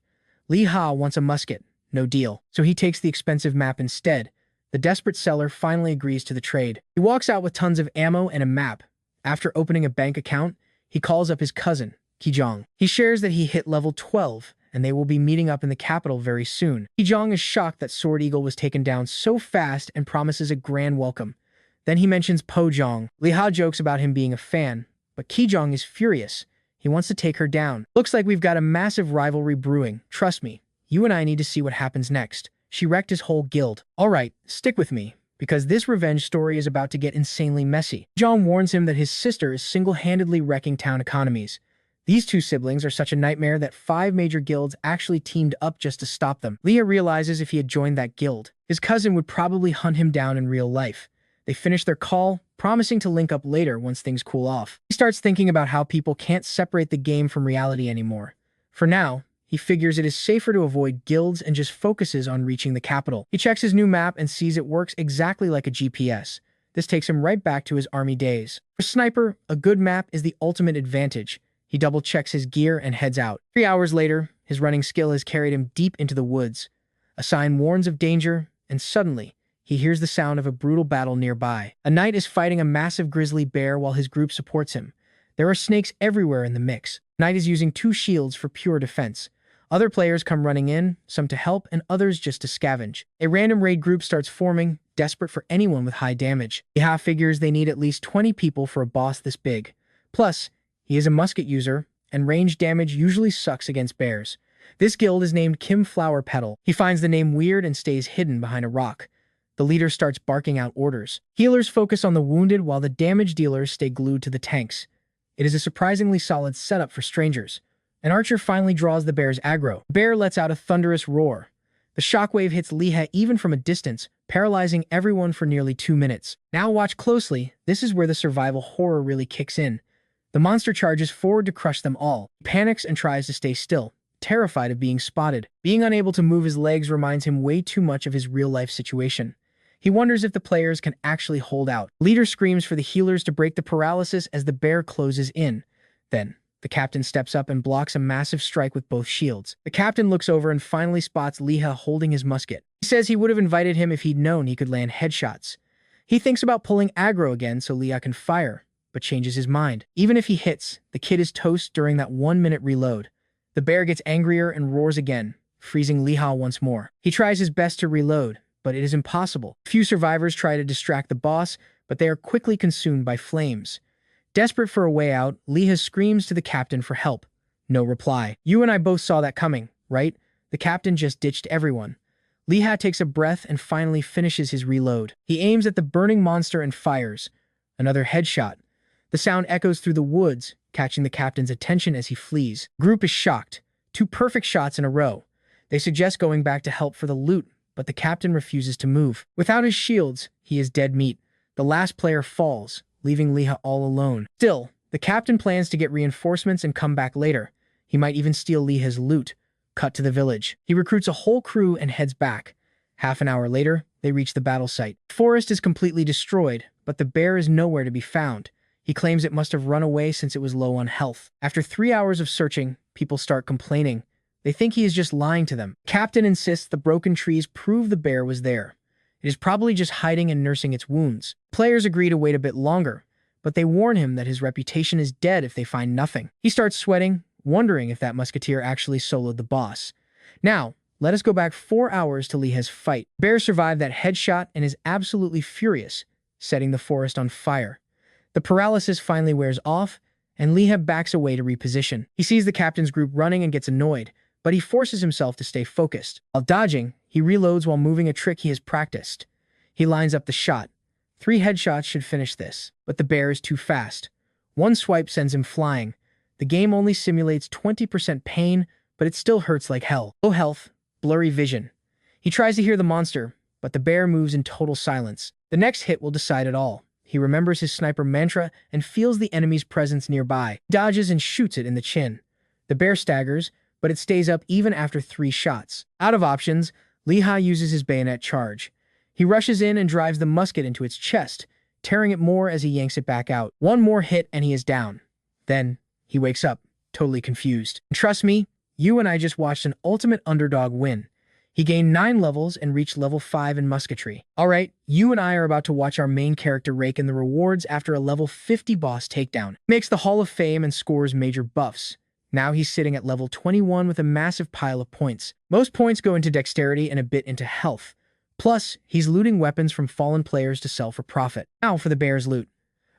Lee Ha wants a musket. No deal. So he takes the expensive map instead. The desperate seller finally agrees to the trade. He walks out with tons of ammo and a map. After opening a bank account, he calls up his cousin, Kijong. He shares that he hit level 12, and they will be meeting up in the capital very soon. Kijong is shocked that Sword Eagle was taken down so fast and promises a grand welcome. Then he mentions Po Jong. Liha jokes about him being a fan, but Kijong is furious. He wants to take her down. Looks like we've got a massive rivalry brewing. Trust me, you and I need to see what happens next. She wrecked his whole guild. Alright, stick with me, because this revenge story is about to get insanely messy. Jong warns him that his sister is single-handedly wrecking town economies. These two siblings are such a nightmare that 5 major guilds actually teamed up just to stop them. Leah realizes if he had joined that guild, his cousin would probably hunt him down in real life. They finish their call, promising to link up later once things cool off. He starts thinking about how people can't separate the game from reality anymore. For now, he figures it is safer to avoid guilds and just focuses on reaching the capital. He checks his new map and sees it works exactly like a GPS. This takes him right back to his army days. For Sniper, a good map is the ultimate advantage. He double-checks his gear and heads out. 3 hours later, his running skill has carried him deep into the woods. A sign warns of danger, and suddenly, he hears the sound of a brutal battle nearby. A knight is fighting a massive grizzly bear while his group supports him. There are snakes everywhere in the mix. Knight is using 2 shields for pure defense. Other players come running in, some to help and others just to scavenge. A random raid group starts forming, desperate for anyone with high damage. Liha figures they need at least 20 people for a boss this big. Plus, he is a musket user, and range damage usually sucks against bears. This guild is named Kim Flower Petal. He finds the name weird and stays hidden behind a rock. The leader starts barking out orders. Healers focus on the wounded while the damage dealers stay glued to the tanks. It is a surprisingly solid setup for strangers. An archer finally draws the bear's aggro. The bear lets out a thunderous roar. The shockwave hits Liha even from a distance, paralyzing everyone for nearly 2 minutes. Now watch closely, this is where the survival horror really kicks in. The monster charges forward to crush them all. He panics and tries to stay still, terrified of being spotted. Being unable to move his legs reminds him way too much of his real-life situation. He wonders if the players can actually hold out. Leader screams for the healers to break the paralysis as the bear closes in. Then, the captain steps up and blocks a massive strike with both shields. The captain looks over and finally spots Liha holding his musket. He says he would have invited him if he'd known he could land headshots. He thinks about pulling aggro again so Liha can fire, but changes his mind. Even if he hits, the kid is toast during that 1-minute reload. The bear gets angrier and roars again, freezing Liha once more. He tries his best to reload, but it is impossible. Few survivors try to distract the boss, but they are quickly consumed by flames. Desperate for a way out, Liha screams to the captain for help. No reply. You and I both saw that coming, right? The captain just ditched everyone. Liha takes a breath and finally finishes his reload. He aims at the burning monster and fires. Another headshot. The sound echoes through the woods, catching the captain's attention as he flees. Group is shocked. 2 perfect shots in a row. They suggest going back to help for the loot, but the captain refuses to move. Without his shields, he is dead meat. The last player falls, leaving Liha all alone. Still, the captain plans to get reinforcements and come back later. He might even steal Liha's loot. Cut to the village. He recruits a whole crew and heads back. Half an hour later, they reach the battle site. The forest is completely destroyed, but the bear is nowhere to be found. He claims it must have run away since it was low on health. After 3 hours of searching, people start complaining. They think he is just lying to them. Captain insists the broken trees prove the bear was there. It is probably just hiding and nursing its wounds. Players agree to wait a bit longer, but they warn him that his reputation is dead if they find nothing. He starts sweating, wondering if that musketeer actually soloed the boss. Now, let us go back 4 hours to Liha's fight. Bear survived that headshot and is absolutely furious, setting the forest on fire. The paralysis finally wears off, and Liha backs away to reposition. He sees the captain's group running and gets annoyed, but he forces himself to stay focused. While dodging, he reloads while moving a trick he has practiced. He lines up the shot. 3 headshots should finish this, but the bear is too fast. 1 swipe sends him flying. The game only simulates 20% pain, but it still hurts like hell. Low health, blurry vision. He tries to hear the monster, but the bear moves in total silence. The next hit will decide it all. He remembers his sniper mantra and feels the enemy's presence nearby. He dodges and shoots it in the chin. The bear staggers, but it stays up even after 3 shots. Out of options, Liha uses his bayonet charge. He rushes in and drives the musket into its chest, tearing it more as he yanks it back out. 1 more hit and he is down. Then, he wakes up, totally confused. And trust me, you and I just watched an ultimate underdog win. He gained 9 levels and reached level 5 in musketry. Alright, you and I are about to watch our main character rake in the rewards after a level 50 boss takedown. He makes the Hall of Fame and scores major buffs. Now he's sitting at level 21 with a massive pile of points. Most points go into dexterity and a bit into health. Plus, he's looting weapons from fallen players to sell for profit. Now for the bear's loot.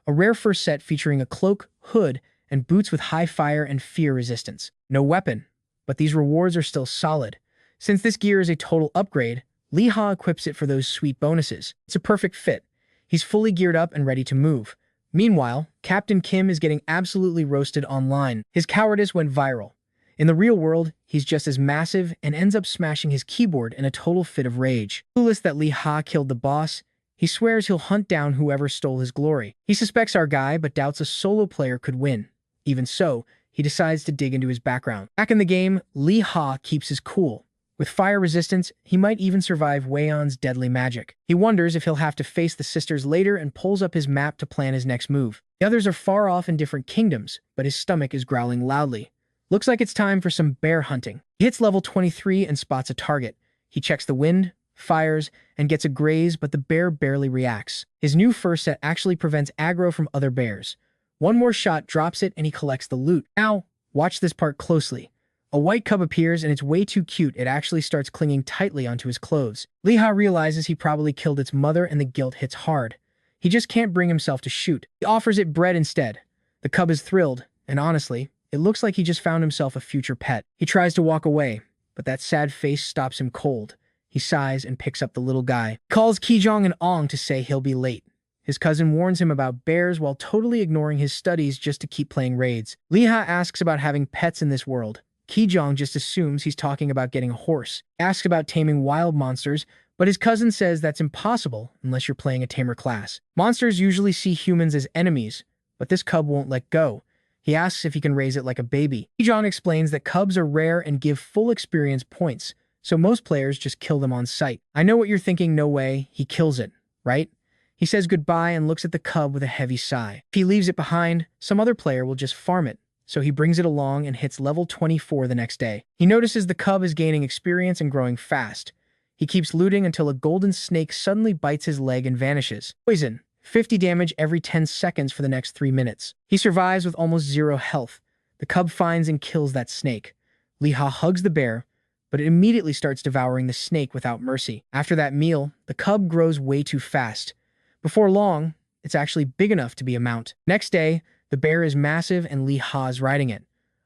A rare first set featuring a cloak, hood, and boots with high fire and fear resistance. No weapon, but these rewards are still solid. Since this gear is a total upgrade, Lee Ha equips it for those sweet bonuses. It's a perfect fit. He's fully geared up and ready to move. Meanwhile, Captain Kim is getting absolutely roasted online. His cowardice went viral. In the real world, he's just as massive and ends up smashing his keyboard in a total fit of rage. Clueless that Lee Ha killed the boss, he swears he'll hunt down whoever stole his glory. He suspects our guy, but doubts a solo player could win. Even so, he decides to dig into his background. Back in the game, Lee Ha keeps his cool. With fire resistance, he might even survive Wei Yun's deadly magic. He wonders if he'll have to face the sisters later and pulls up his map to plan his next move. The others are far off in different kingdoms, but his stomach is growling loudly. Looks like it's time for some bear hunting. He hits level 23 and spots a target. He checks the wind, fires, and gets a graze, but the bear barely reacts. His new first set actually prevents aggro from other bears. One more shot drops it and he collects the loot. Now, watch this part closely. A white cub appears and it's way too cute, it actually starts clinging tightly onto his clothes. Lee Ha realizes he probably killed its mother and the guilt hits hard. He just can't bring himself to shoot. He offers it bread instead. The cub is thrilled, and honestly, it looks like he just found himself a future pet. He tries to walk away, but that sad face stops him cold. He sighs and picks up the little guy. He calls Kijong and Ong to say he'll be late. His cousin warns him about bears while totally ignoring his studies just to keep playing raids. Lee Ha asks about having pets in this world. Kijong just assumes he's talking about getting a horse. He asks about taming wild monsters, but his cousin says that's impossible unless you're playing a tamer class. Monsters usually see humans as enemies, but this cub won't let go. He asks if he can raise it like a baby. Kijong explains that cubs are rare and give full experience points, so most players just kill them on sight. I know what you're thinking, no way, he kills it, right? He says goodbye and looks at the cub with a heavy sigh. If he leaves it behind, some other player will just farm it. So he brings it along and hits level 24 the next day. He notices the cub is gaining experience and growing fast. He keeps looting until a golden snake suddenly bites his leg and vanishes. Poison. 50 damage every 10 seconds for the next 3 minutes. He survives with almost 0 health. The cub finds and kills that snake. Lee Ha hugs the bear, but it immediately starts devouring the snake without mercy. After that meal, the cub grows way too fast. Before long, it's actually big enough to be a mount. Next day, the bear is massive and Lee Ha is riding it.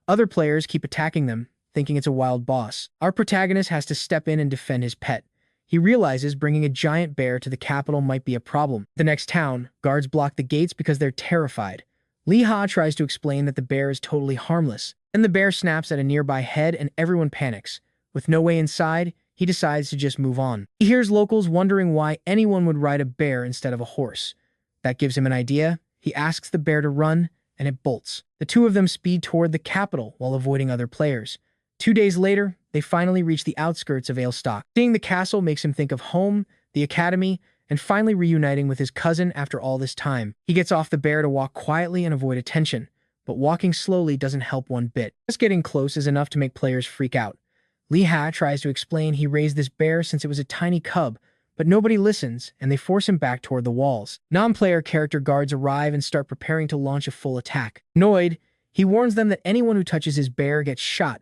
Other players keep attacking them, thinking it's a wild boss. Our protagonist has to step in and defend his pet. He realizes bringing a giant bear to the capital might be a problem. The next town, guards block the gates because they're terrified. Lee Ha tries to explain that the bear is totally harmless. Then the bear snaps at a nearby head and everyone panics. With no way inside, he decides to just move on. He hears locals wondering why anyone would ride a bear instead of a horse. That gives him an idea. He asks the bear to run, and it bolts. The two of them speed toward the capital while avoiding other players. 2 days later, they finally reach the outskirts of Ailstock. Seeing the castle makes him think of home, the academy, and finally reuniting with his cousin after all this time. He gets off the bear to walk quietly and avoid attention, but walking slowly doesn't help one bit. Just getting close is enough to make players freak out. Lee Ha tries to explain he raised this bear since it was a tiny cub, but nobody listens, and they force him back toward the walls. Non-player character guards arrive and start preparing to launch a full attack. Annoyed, he warns them that anyone who touches his bear gets shot.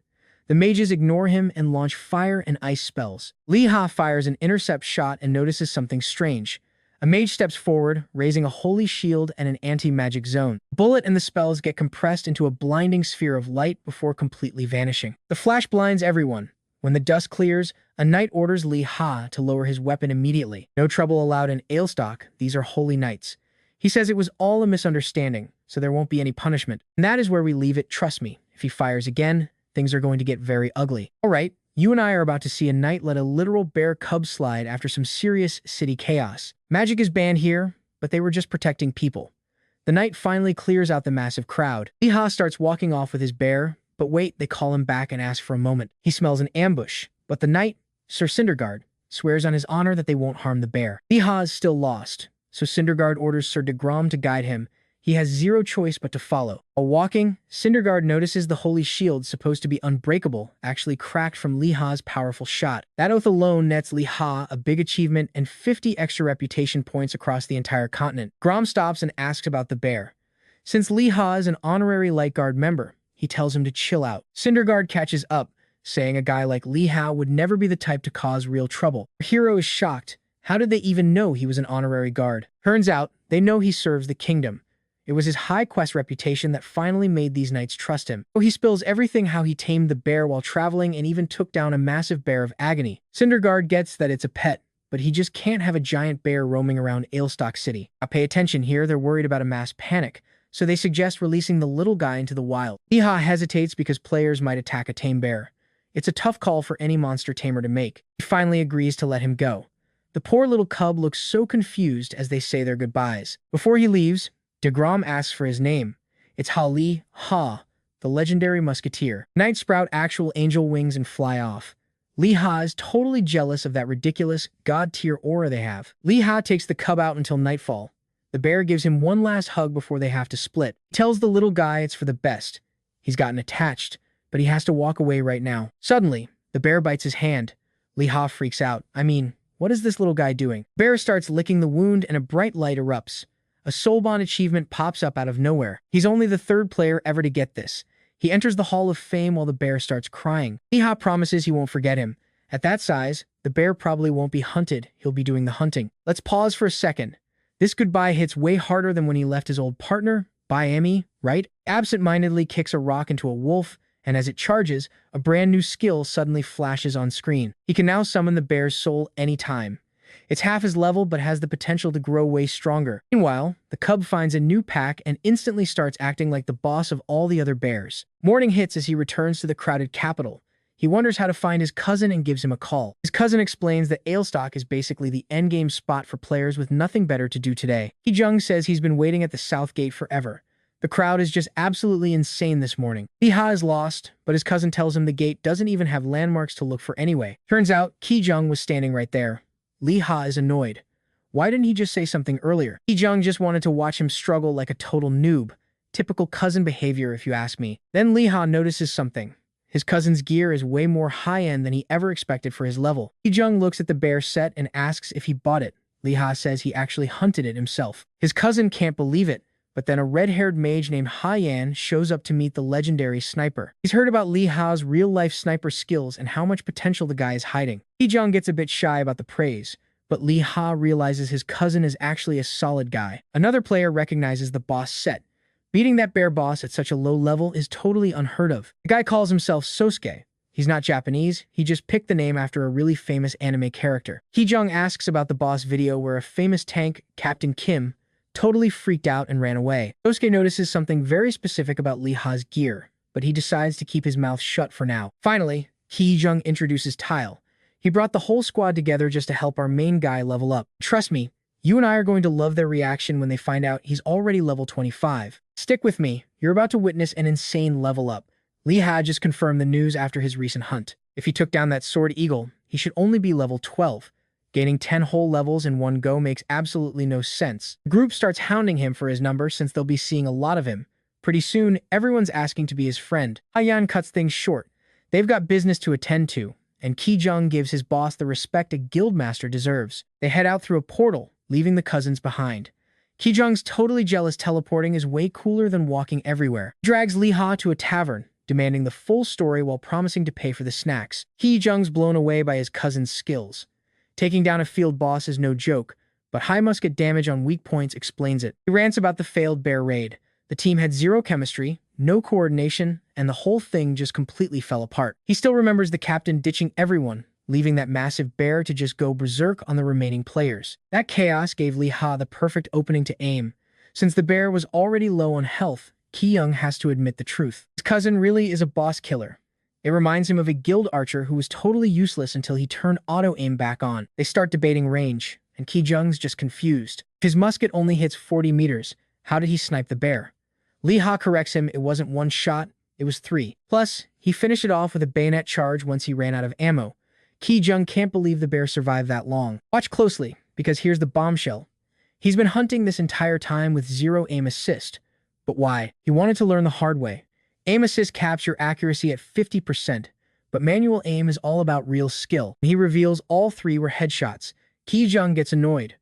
The mages ignore him and launch fire and ice spells. Lee Ha fires an intercept shot and notices something strange. A mage steps forward, raising a holy shield and an anti-magic zone. The bullet and the spells get compressed into a blinding sphere of light before completely vanishing. The flash blinds everyone. When the dust clears, a knight orders Lee Ha to lower his weapon immediately. No trouble allowed in Ailstock, these are holy knights. He says it was all a misunderstanding, so there won't be any punishment. And that is where we leave it, trust me. If he fires again, things are going to get very ugly. Alright, you and I are about to see a knight let a literal bear cub slide after some serious city chaos. Magic is banned here, but they were just protecting people. The knight finally clears out the massive crowd. Lee Ha starts walking off with his bear, but wait, they call him back and ask for a moment. He smells an ambush, but the knight, Sir Cindergaard, swears on his honor that they won't harm the bear. Lee Ha is still lost, so Cindergaard orders Sir DeGrom to guide him. He has zero choice but to follow. While walking, Cindergaard notices the holy shield, supposed to be unbreakable, actually cracked from Lee Ha's powerful shot. That oath alone nets Lee Ha a big achievement and 50 extra reputation points across the entire continent. Grom stops and asks about the bear. Since Lee Ha is an honorary Light Guard member, he tells him to chill out. Cinderguard catches up, saying a guy like Li Hao would never be the type to cause real trouble. Our hero is shocked. How did they even know he was an honorary guard? Turns out, they know he serves the kingdom. It was his high quest reputation that finally made these knights trust him. So he spills everything how he tamed the bear while traveling and even took down a massive bear of agony. Cinderguard gets that it's a pet, but he just can't have a giant bear roaming around Ailstock City. Now pay attention here, they're worried about a mass panic, so they suggest releasing the little guy into the wild. Li Hao hesitates because players might attack a tame bear. It's a tough call for any monster tamer to make. He finally agrees to let him go. The poor little cub looks so confused as they say their goodbyes. Before he leaves, DeGrom asks for his name. It's Li Ha, the legendary musketeer. Knights sprout actual angel wings and fly off. Li Ha is totally jealous of that ridiculous god-tier aura they have. Li Ha takes the cub out until nightfall. The bear gives him one last hug before they have to split. He tells the little guy it's for the best. He's gotten attached, but he has to walk away right now. Suddenly, the bear bites his hand. Li Ha freaks out. I mean, what is this little guy doing? Bear starts licking the wound and a bright light erupts. A Soulbond achievement pops up out of nowhere. He's only the third player ever to get this. He enters the Hall of Fame while the bear starts crying. Li Ha promises he won't forget him. At that size, the bear probably won't be hunted, he'll be doing the hunting. Let's pause for a second. This goodbye hits way harder than when he left his old partner, Miami, right? Absent-mindedly kicks a rock into a wolf, and as it charges, a brand new skill suddenly flashes on screen. He can now summon the bear's soul anytime. It's half his level, but has the potential to grow way stronger. Meanwhile, the cub finds a new pack and instantly starts acting like the boss of all the other bears. Morning hits as he returns to the crowded capital. He wonders how to find his cousin and gives him a call. His cousin explains that Ailstock is basically the endgame spot for players with nothing better to do today. Jung says he's been waiting at the south gate forever. The crowd is just absolutely insane this morning. Li Ha is lost, but his cousin tells him the gate doesn't even have landmarks to look for anyway. Turns out, Jung was standing right there. Li Ha is annoyed. Why didn't he just say something earlier? Jung just wanted to watch him struggle like a total noob. Typical cousin behavior, if you ask me. Then Li Ha notices something. His cousin's gear is way more high-end than he ever expected for his level. Jung looks at the bear set and asks if he bought it. Li Ha says he actually hunted it himself. His cousin can't believe it, but then a red-haired mage named Haiyan shows up to meet the legendary sniper. He's heard about Li Ha's real-life sniper skills and how much potential the guy is hiding. Jung gets a bit shy about the praise, but Li Ha realizes his cousin is actually a solid guy. Another player recognizes the boss set. Beating that bear boss at such a low level is totally unheard of. The guy calls himself Sosuke. He's not Japanese, he just picked the name after a really famous anime character. Jung asks about the boss video where a famous tank, Captain Kim, totally freaked out and ran away. Sosuke notices something very specific about Li Ha's gear, but he decides to keep his mouth shut for now. Finally, Jung introduces Tile. He brought the whole squad together just to help our main guy level up. Trust me, you and I are going to love their reaction when they find out he's already level 25. Stick with me, you're about to witness an insane level up. Li Ha just confirmed the news after his recent hunt. If he took down that sword eagle, he should only be level 12. Gaining 10 whole levels in one go makes absolutely no sense. The group starts hounding him for his number since they'll be seeing a lot of him. Pretty soon, everyone's asking to be his friend. Haiyan cuts things short. They've got business to attend to, and Jung gives his boss the respect a guildmaster deserves. They head out through a portal, leaving the cousins behind. Jung's totally jealous teleporting is way cooler than walking everywhere. He drags Li Ha to a tavern, demanding the full story while promising to pay for the snacks. Jung's blown away by his cousin's skills. Taking down a field boss is no joke, but high musket damage on weak points explains it. He rants about the failed bear raid. The team had zero chemistry, no coordination, and the whole thing just completely fell apart. He still remembers the captain ditching everyone, leaving that massive bear to just go berserk on the remaining players. That chaos gave Li Ha the perfect opening to aim. Since the bear was already low on health, Jung has to admit the truth. His cousin really is a boss killer. It reminds him of a guild archer who was totally useless until he turned auto-aim back on. They start debating range, and Jung's just confused. If his musket only hits 40 meters, how did he snipe the bear? Li Ha corrects him, it wasn't one shot, it was 3. Plus, he finished it off with a bayonet charge once he ran out of ammo. Jung can't believe the bear survived that long. Watch closely, because here's the bombshell. He's been hunting this entire time with zero aim assist. But why? He wanted to learn the hard way. Aim assist caps your accuracy at 50%, but manual aim is all about real skill. He reveals all 3 were headshots. Jung gets annoyed.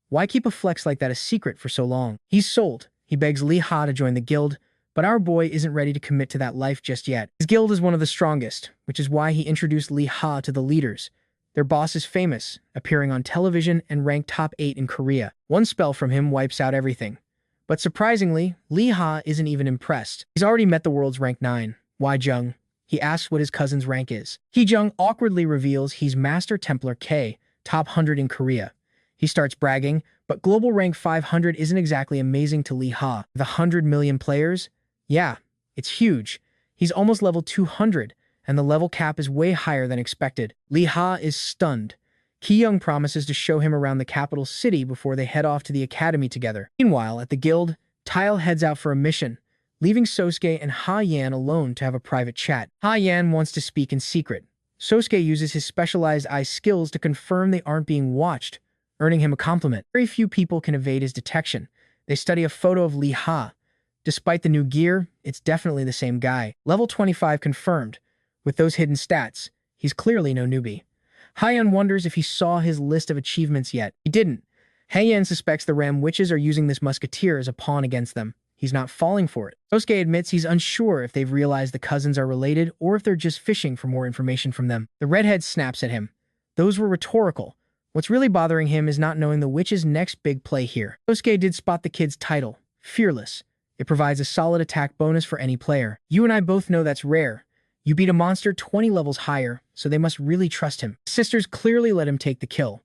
Why keep a flex like that a secret for so long? He's sold. He begs Li Ha to join the guild, but our boy isn't ready to commit to that life just yet. His guild is one of the strongest, which is why he introduced Lee Ha to the leaders. Their boss is famous, appearing on television and ranked top 8 in Korea. One spell from him wipes out everything. But surprisingly, Lee Ha isn't even impressed. He's already met the world's rank 9, Wai Jung. He asks what his cousin's rank is. Hee Jung awkwardly reveals he's Master Templar K, top 100 in Korea. He starts bragging, but global rank 500 isn't exactly amazing to Lee Ha. The 100 million players? Yeah, it's huge. He's almost level 200, and the level cap is way higher than expected. Lee Ha is stunned. Ki Young promises to show him around the capital city before they head off to the academy together. Meanwhile, at the guild, Tile heads out for a mission, leaving Sosuke and Ha Yan alone to have a private chat. Ha Yan wants to speak in secret. Sosuke uses his specialized eye skills to confirm they aren't being watched, earning him a compliment. Very few people can evade his detection. They study a photo of Lee Ha. Despite the new gear, it's definitely the same guy. Level 25 confirmed. With those hidden stats, he's clearly no newbie. Haiyan wonders if he saw his list of achievements yet. He didn't. Haiyan suspects the Ram Witches are using this musketeer as a pawn against them. He's not falling for it. Sosuke admits he's unsure if they've realized the cousins are related or if they're just fishing for more information from them. The redhead snaps at him. Those were rhetorical. What's really bothering him is not knowing the witch's next big play here. Sosuke did spot the kid's title, Fearless. It provides a solid attack bonus for any player. You and I both know that's rare. You beat a monster 20 levels higher, so they must really trust him. His sisters clearly let him take the kill.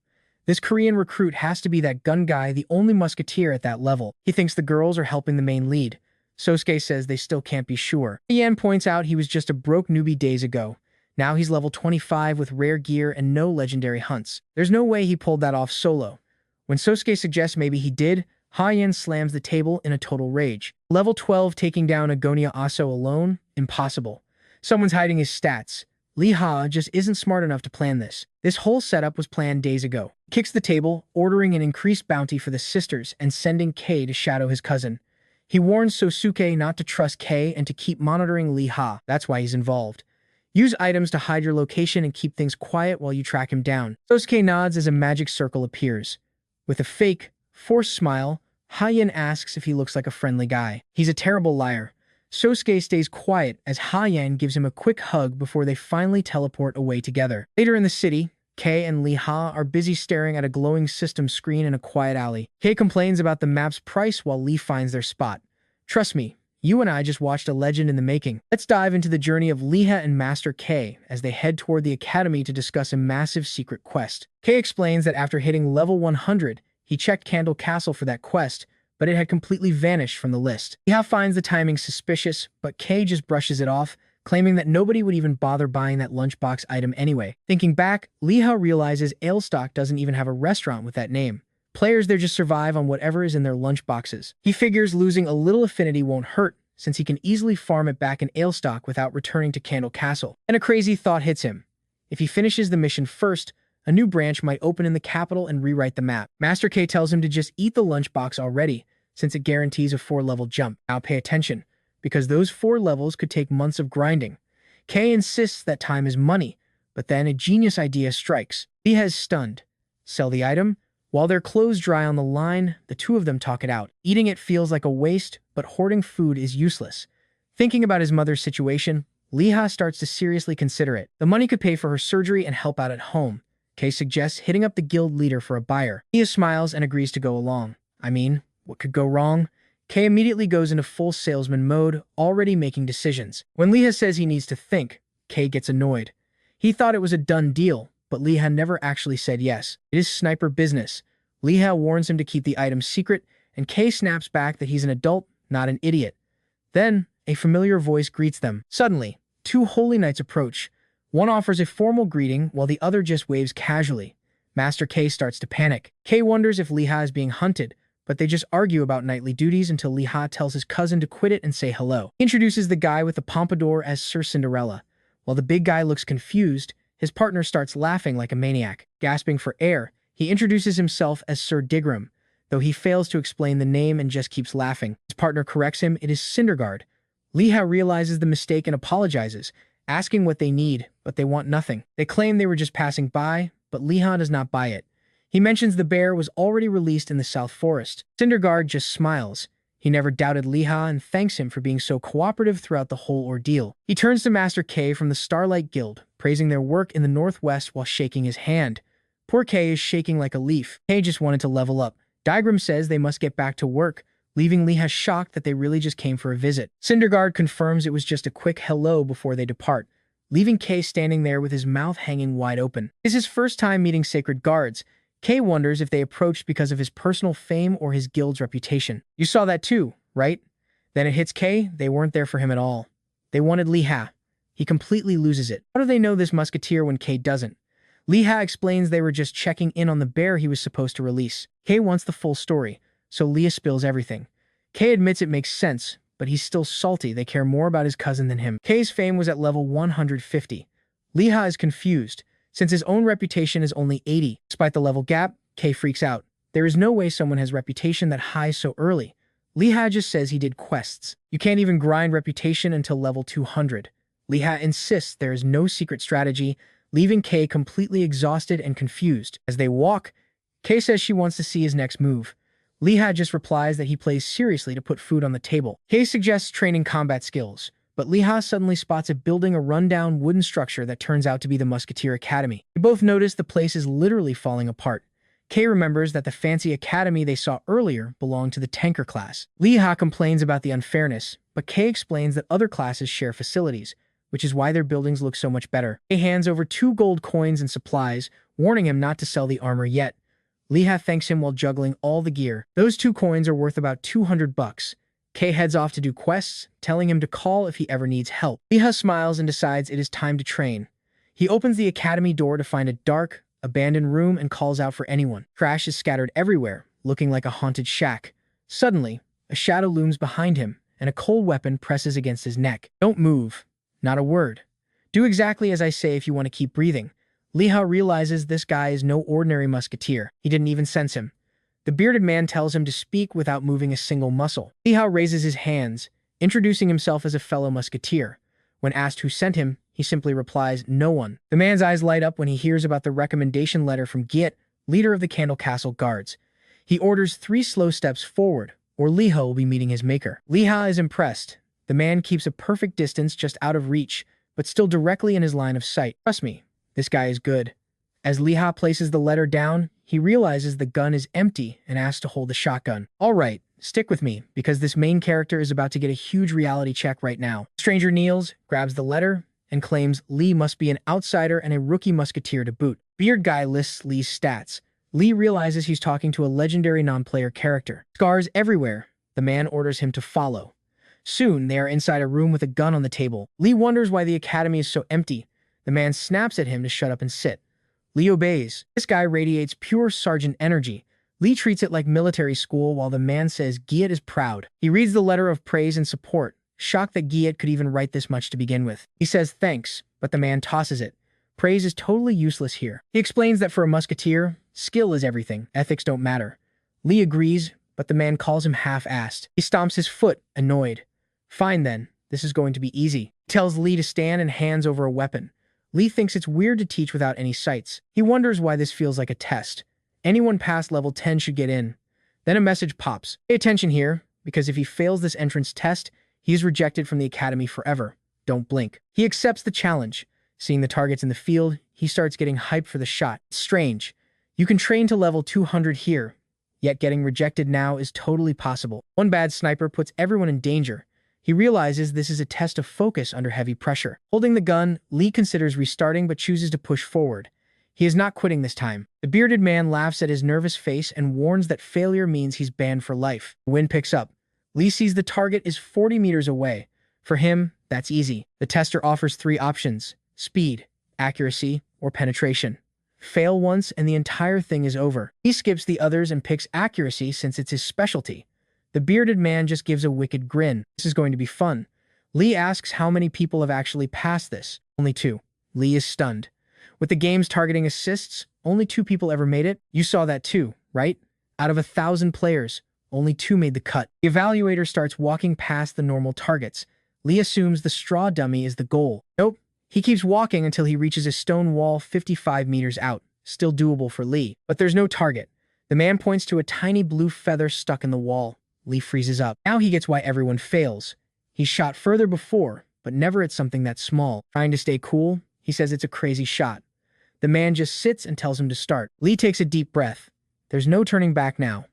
This Korean recruit has to be that gun guy, the only musketeer at that level. He thinks the girls are helping the main lead. Sosuke says they still can't be sure. Yan points out he was just a broke newbie days ago. Now he's level 25 with rare gear and no legendary hunts. There's no way he pulled that off solo. When Sosuke suggests maybe he did, Ha-Yan slams the table in a total rage. Level 12 taking down Agonia Aso alone? Impossible. Someone's hiding his stats. Lee Ha just isn't smart enough to plan this. This whole setup was planned days ago. Kicks the table, ordering an increased bounty for the sisters and sending Kei to shadow his cousin. He warns Sosuke not to trust Kei and to keep monitoring Lee Ha. That's why he's involved. Use items to hide your location and keep things quiet while you track him down. Sosuke nods as a magic circle appears. With a fake, forced smile, Ha-Yan asks if he looks like a friendly guy. He's a terrible liar. Sosuke stays quiet as Ha-Yan gives him a quick hug before they finally teleport away together. Later in the city, Kei and Lee Ha are busy staring at a glowing system screen in a quiet alley. Kei complains about the map's price while Lee finds their spot. Trust me, you and I just watched a legend in the making. Let's dive into the journey of Leeha and Master Kei as they head toward the academy to discuss a massive secret quest. Kei explains that after hitting level 100, he checked Candle Castle for that quest, but it had completely vanished from the list. Leeha finds the timing suspicious, but Kei just brushes it off, claiming that nobody would even bother buying that lunchbox item anyway. Thinking back, Leeha realizes Ailstock doesn't even have a restaurant with that name. Players there just survive on whatever is in their lunchboxes. He figures losing a little affinity won't hurt, since he can easily farm it back in Ailstock without returning to Candle Castle. And a crazy thought hits him. If he finishes the mission first, a new branch might open in the capital and rewrite the map. Master K tells him to just eat the lunchbox already, since it guarantees a 4-level jump. Now pay attention, because those 4 levels could take months of grinding. K insists that time is money, but then a genius idea strikes. Lee is stunned. Sell the item? While their clothes dry on the line, the two of them talk it out. Eating it feels like a waste, but hoarding food is useless. Thinking about his mother's situation, Leeha starts to seriously consider it. The money could pay for her surgery and help out at home. Kei suggests hitting up the guild leader for a buyer. Leeha smiles and agrees to go along. I mean, what could go wrong? Kei immediately goes into full salesman mode, already making decisions. When Leeha says he needs to think, Kei gets annoyed. He thought it was a done deal, but Leeha never actually said yes. It is sniper business. Leeha warns him to keep the item secret, and Kei snaps back that he's an adult, not an idiot. Then, a familiar voice greets them. Suddenly, 2 holy knights approach. One offers a formal greeting, while the other just waves casually. Master Kei starts to panic. Kei wonders if Leeha is being hunted, but they just argue about knightly duties until Leeha tells his cousin to quit it and say hello. He introduces the guy with the pompadour as Sir Cinderella. While the big guy looks confused, his partner starts laughing like a maniac. Gasping for air, he introduces himself as Sir Digram, though he fails to explain the name and just keeps laughing. His partner corrects him, it is Cinderguard. Leeha realizes the mistake and apologizes, asking what they need, but they want nothing. They claim they were just passing by, but Leeha does not buy it. He mentions the bear was already released in the South Forest. Cinderguard just smiles. He never doubted Liha and thanks him for being so cooperative throughout the whole ordeal. He turns to Master K from the Starlight Guild, praising their work in the Northwest while shaking his hand. Poor K is shaking like a leaf. K just wanted to level up. Diagram says they must get back to work, leaving Liha shocked that they really just came for a visit. Cindergaard confirms it was just a quick hello before they depart, leaving K standing there with his mouth hanging wide open. It is his first time meeting Sacred Guards. K wonders if they approached because of his personal fame or his guild's reputation. You saw that too, right? Then it hits K, they weren't there for him at all. They wanted Liha. He completely loses it. How do they know this musketeer when K doesn't? Liha explains they were just checking in on the bear he was supposed to release. K wants the full story, so Leah spills everything. K admits it makes sense, but he's still salty. They care more about his cousin than him. K's fame was at level 150. Liha is confused, since his own reputation is only 80. Despite the level gap, K freaks out. There is no way someone has reputation that high so early. Liha just says he did quests. You can't even grind reputation until level 200. Liha insists there is no secret strategy, leaving K completely exhausted and confused. As they walk, K says she wants to see his next move. Liha just replies that he plays seriously to put food on the table. K suggests training combat skills, but Liha suddenly spots it building a rundown wooden structure that turns out to be the Musketeer Academy. They both notice the place is literally falling apart. K remembers that the fancy academy they saw earlier belonged to the tanker class. Liha complains about the unfairness, but K explains that other classes share facilities, which is why their buildings look so much better. K hands over 2 gold coins and supplies, warning him not to sell the armor yet. Liha thanks him while juggling all the gear. Those 2 coins are worth about 200 bucks. K heads off to do quests, telling him to call if he ever needs help. Liha smiles and decides it is time to train. He opens the academy door to find a dark, abandoned room and calls out for anyone. Trash is scattered everywhere, looking like a haunted shack. Suddenly, a shadow looms behind him, and a cold weapon presses against his neck. Don't move. Not a word. Do exactly as I say if you want to keep breathing. Liha realizes this guy is no ordinary musketeer. He didn't even sense him. The bearded man tells him to speak without moving a single muscle. Liha raises his hands, introducing himself as a fellow musketeer. When asked who sent him, he simply replies, no one. The man's eyes light up when he hears about the recommendation letter from Giet, leader of the Candle Castle Guards. He orders 3 slow steps forward, or Liha will be meeting his maker. Liha is impressed. The man keeps a perfect distance just out of reach, but still directly in his line of sight. Trust me, this guy is good. As Liha places the letter down, he realizes the gun is empty and asks to hold the shotgun. All right, stick with me, because this main character is about to get a huge reality check right now. Stranger kneels, grabs the letter, and claims Lee must be an outsider and a rookie musketeer to boot. Beard Guy lists Lee's stats. Lee realizes he's talking to a legendary non-player character. Scars everywhere. The man orders him to follow. Soon, they are inside a room with a gun on the table. Lee wonders why the academy is so empty. The man snaps at him to shut up and sit. Lee obeys. This guy radiates pure sergeant energy. Lee treats it like military school while the man says Giet is proud. He reads the letter of praise and support, shocked that Giet could even write this much to begin with. He says thanks, but the man tosses it. Praise is totally useless here. He explains that for a musketeer, skill is everything. Ethics don't matter. Lee agrees, but the man calls him half-assed. He stomps his foot, annoyed. Fine then, this is going to be easy. He tells Lee to stand and hands over a weapon. Lee thinks it's weird to teach without any sights. He wonders why this feels like a test. Anyone past level 10 should get in. Then a message pops. Pay attention here, because if he fails this entrance test, he is rejected from the academy forever. Don't blink. He accepts the challenge. Seeing the targets in the field, he starts getting hyped for the shot. It's strange. You can train to level 200 here, yet getting rejected now is totally possible. One bad sniper puts everyone in danger. He realizes this is a test of focus under heavy pressure. Holding the gun, Lee considers restarting but chooses to push forward. He is not quitting this time. The bearded man laughs at his nervous face and warns that failure means he's banned for life. The wind picks up. Lee sees the target is 40 meters away. For him, that's easy. The tester offers 3 options: speed, accuracy, or penetration. Fail once and the entire thing is over. He skips the others and picks accuracy since it's his specialty. The bearded man just gives a wicked grin. This is going to be fun. Lee asks how many people have actually passed this. Only 2. Lee is stunned. With the game's targeting assists, only 2 people ever made it. You saw that too, right? Out of 1,000 players, only 2 made the cut. The evaluator starts walking past the normal targets. Lee assumes the straw dummy is the goal. Nope. He keeps walking until he reaches a stone wall 55 meters out. Still doable for Lee. But there's no target. The man points to a tiny blue feather stuck in the wall. Lee freezes up. Now he gets why everyone fails. He's shot further before, but never at something that small. Trying to stay cool, he says it's a crazy shot. The man just sits and tells him to start. Lee takes a deep breath. There's no turning back now.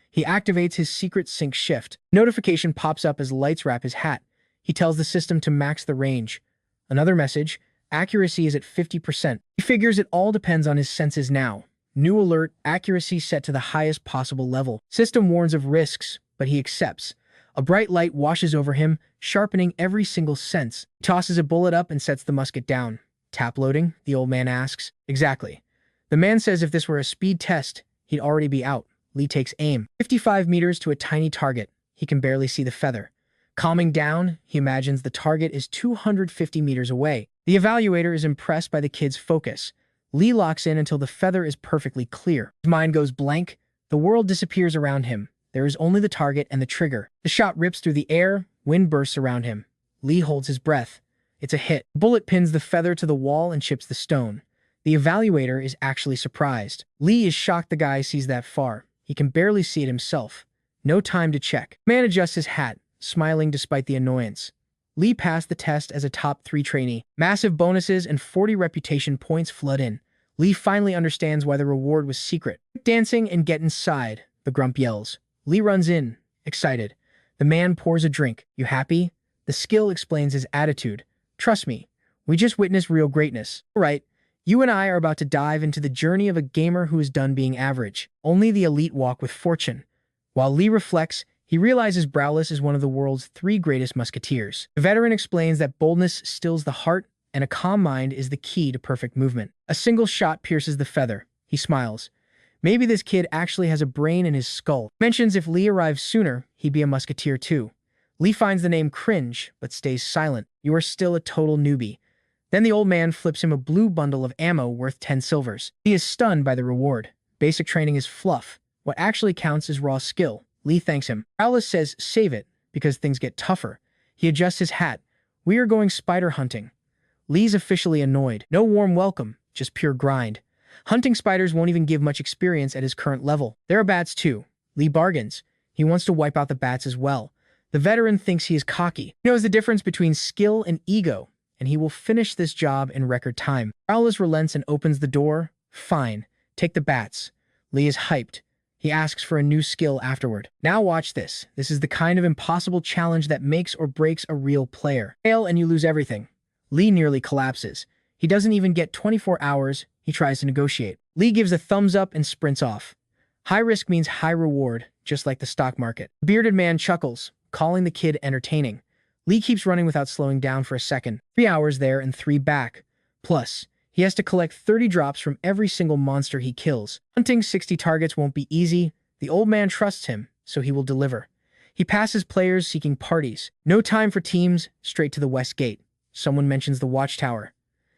He activates his secret sync shift. Notification pops up as lights wrap his hat. He tells the system to max the range. Another message, accuracy is at 50%. He figures it all depends on his senses now. New alert, accuracy set to the highest possible level. System warns of risks, but he accepts. A bright light washes over him, sharpening every single sense. He tosses a bullet up and sets the musket down. Tap loading? The old man asks. Exactly. The man says if this were a speed test, he'd already be out. Lee takes aim. 55 meters to a tiny target. He can barely see the feather. Calming down, he imagines the target is 250 meters away. The evaluator is impressed by the kid's focus. Lee locks in until the feather is perfectly clear. His mind goes blank. The world disappears around him. There is only the target and the trigger. The shot rips through the air. Wind bursts around him. Lee holds his breath. It's a hit. The bullet pins the feather to the wall and chips the stone. The evaluator is actually surprised. Lee is shocked the guy sees that far. He can barely see it himself. No time to check. The man adjusts his hat, smiling despite the annoyance. Lee passed the test as a top 3 trainee. Massive bonuses and 40 reputation points flood in. Lee finally understands why the reward was secret. Dancing and get inside, the grump yells. Lee runs in, excited. The man pours a drink. You happy? The skill explains his attitude. Trust me, we just witnessed real greatness. All right, you and I are about to dive into the journey of a gamer who is done being average. Only the elite walk with fortune. While Lee reflects, he realizes Browless is one of the world's 3 greatest musketeers. The veteran explains that boldness stills the heart, and a calm mind is the key to perfect movement. A single shot pierces the feather. He smiles. Maybe this kid actually has a brain in his skull. Mentions if Lee arrived sooner, he'd be a musketeer too. Lee finds the name cringe, but stays silent. You are still a total newbie. Then the old man flips him a blue bundle of ammo worth 10 silvers. He is stunned by the reward. Basic training is fluff. What actually counts is raw skill. Lee thanks him. Alice says save it, because things get tougher. He adjusts his hat. We are going spider hunting. Lee's officially annoyed. No warm welcome, just pure grind. Hunting spiders won't even give much experience at his current level. There are bats too. Lee bargains. He wants to wipe out the bats as well. The veteran thinks he is cocky. He knows the difference between skill and ego, and he will finish this job in record time. Alice relents and opens the door. Fine, take the bats. Lee is hyped. He asks for a new skill afterward. Now watch this. This is the kind of impossible challenge that makes or breaks a real player. Fail and you lose everything. Lee nearly collapses. He doesn't even get 24 hours. He tries to negotiate. Lee gives a thumbs up and sprints off. High risk means high reward, just like the stock market. The bearded man chuckles, calling the kid entertaining. Lee keeps running without slowing down for a second. 3 hours there and 3 back. Plus, he has to collect 30 drops from every single monster he kills. Hunting 60 targets won't be easy. The old man trusts him, so he will deliver. He passes players seeking parties. No time for teams, straight to the west gate. Someone mentions the watchtower.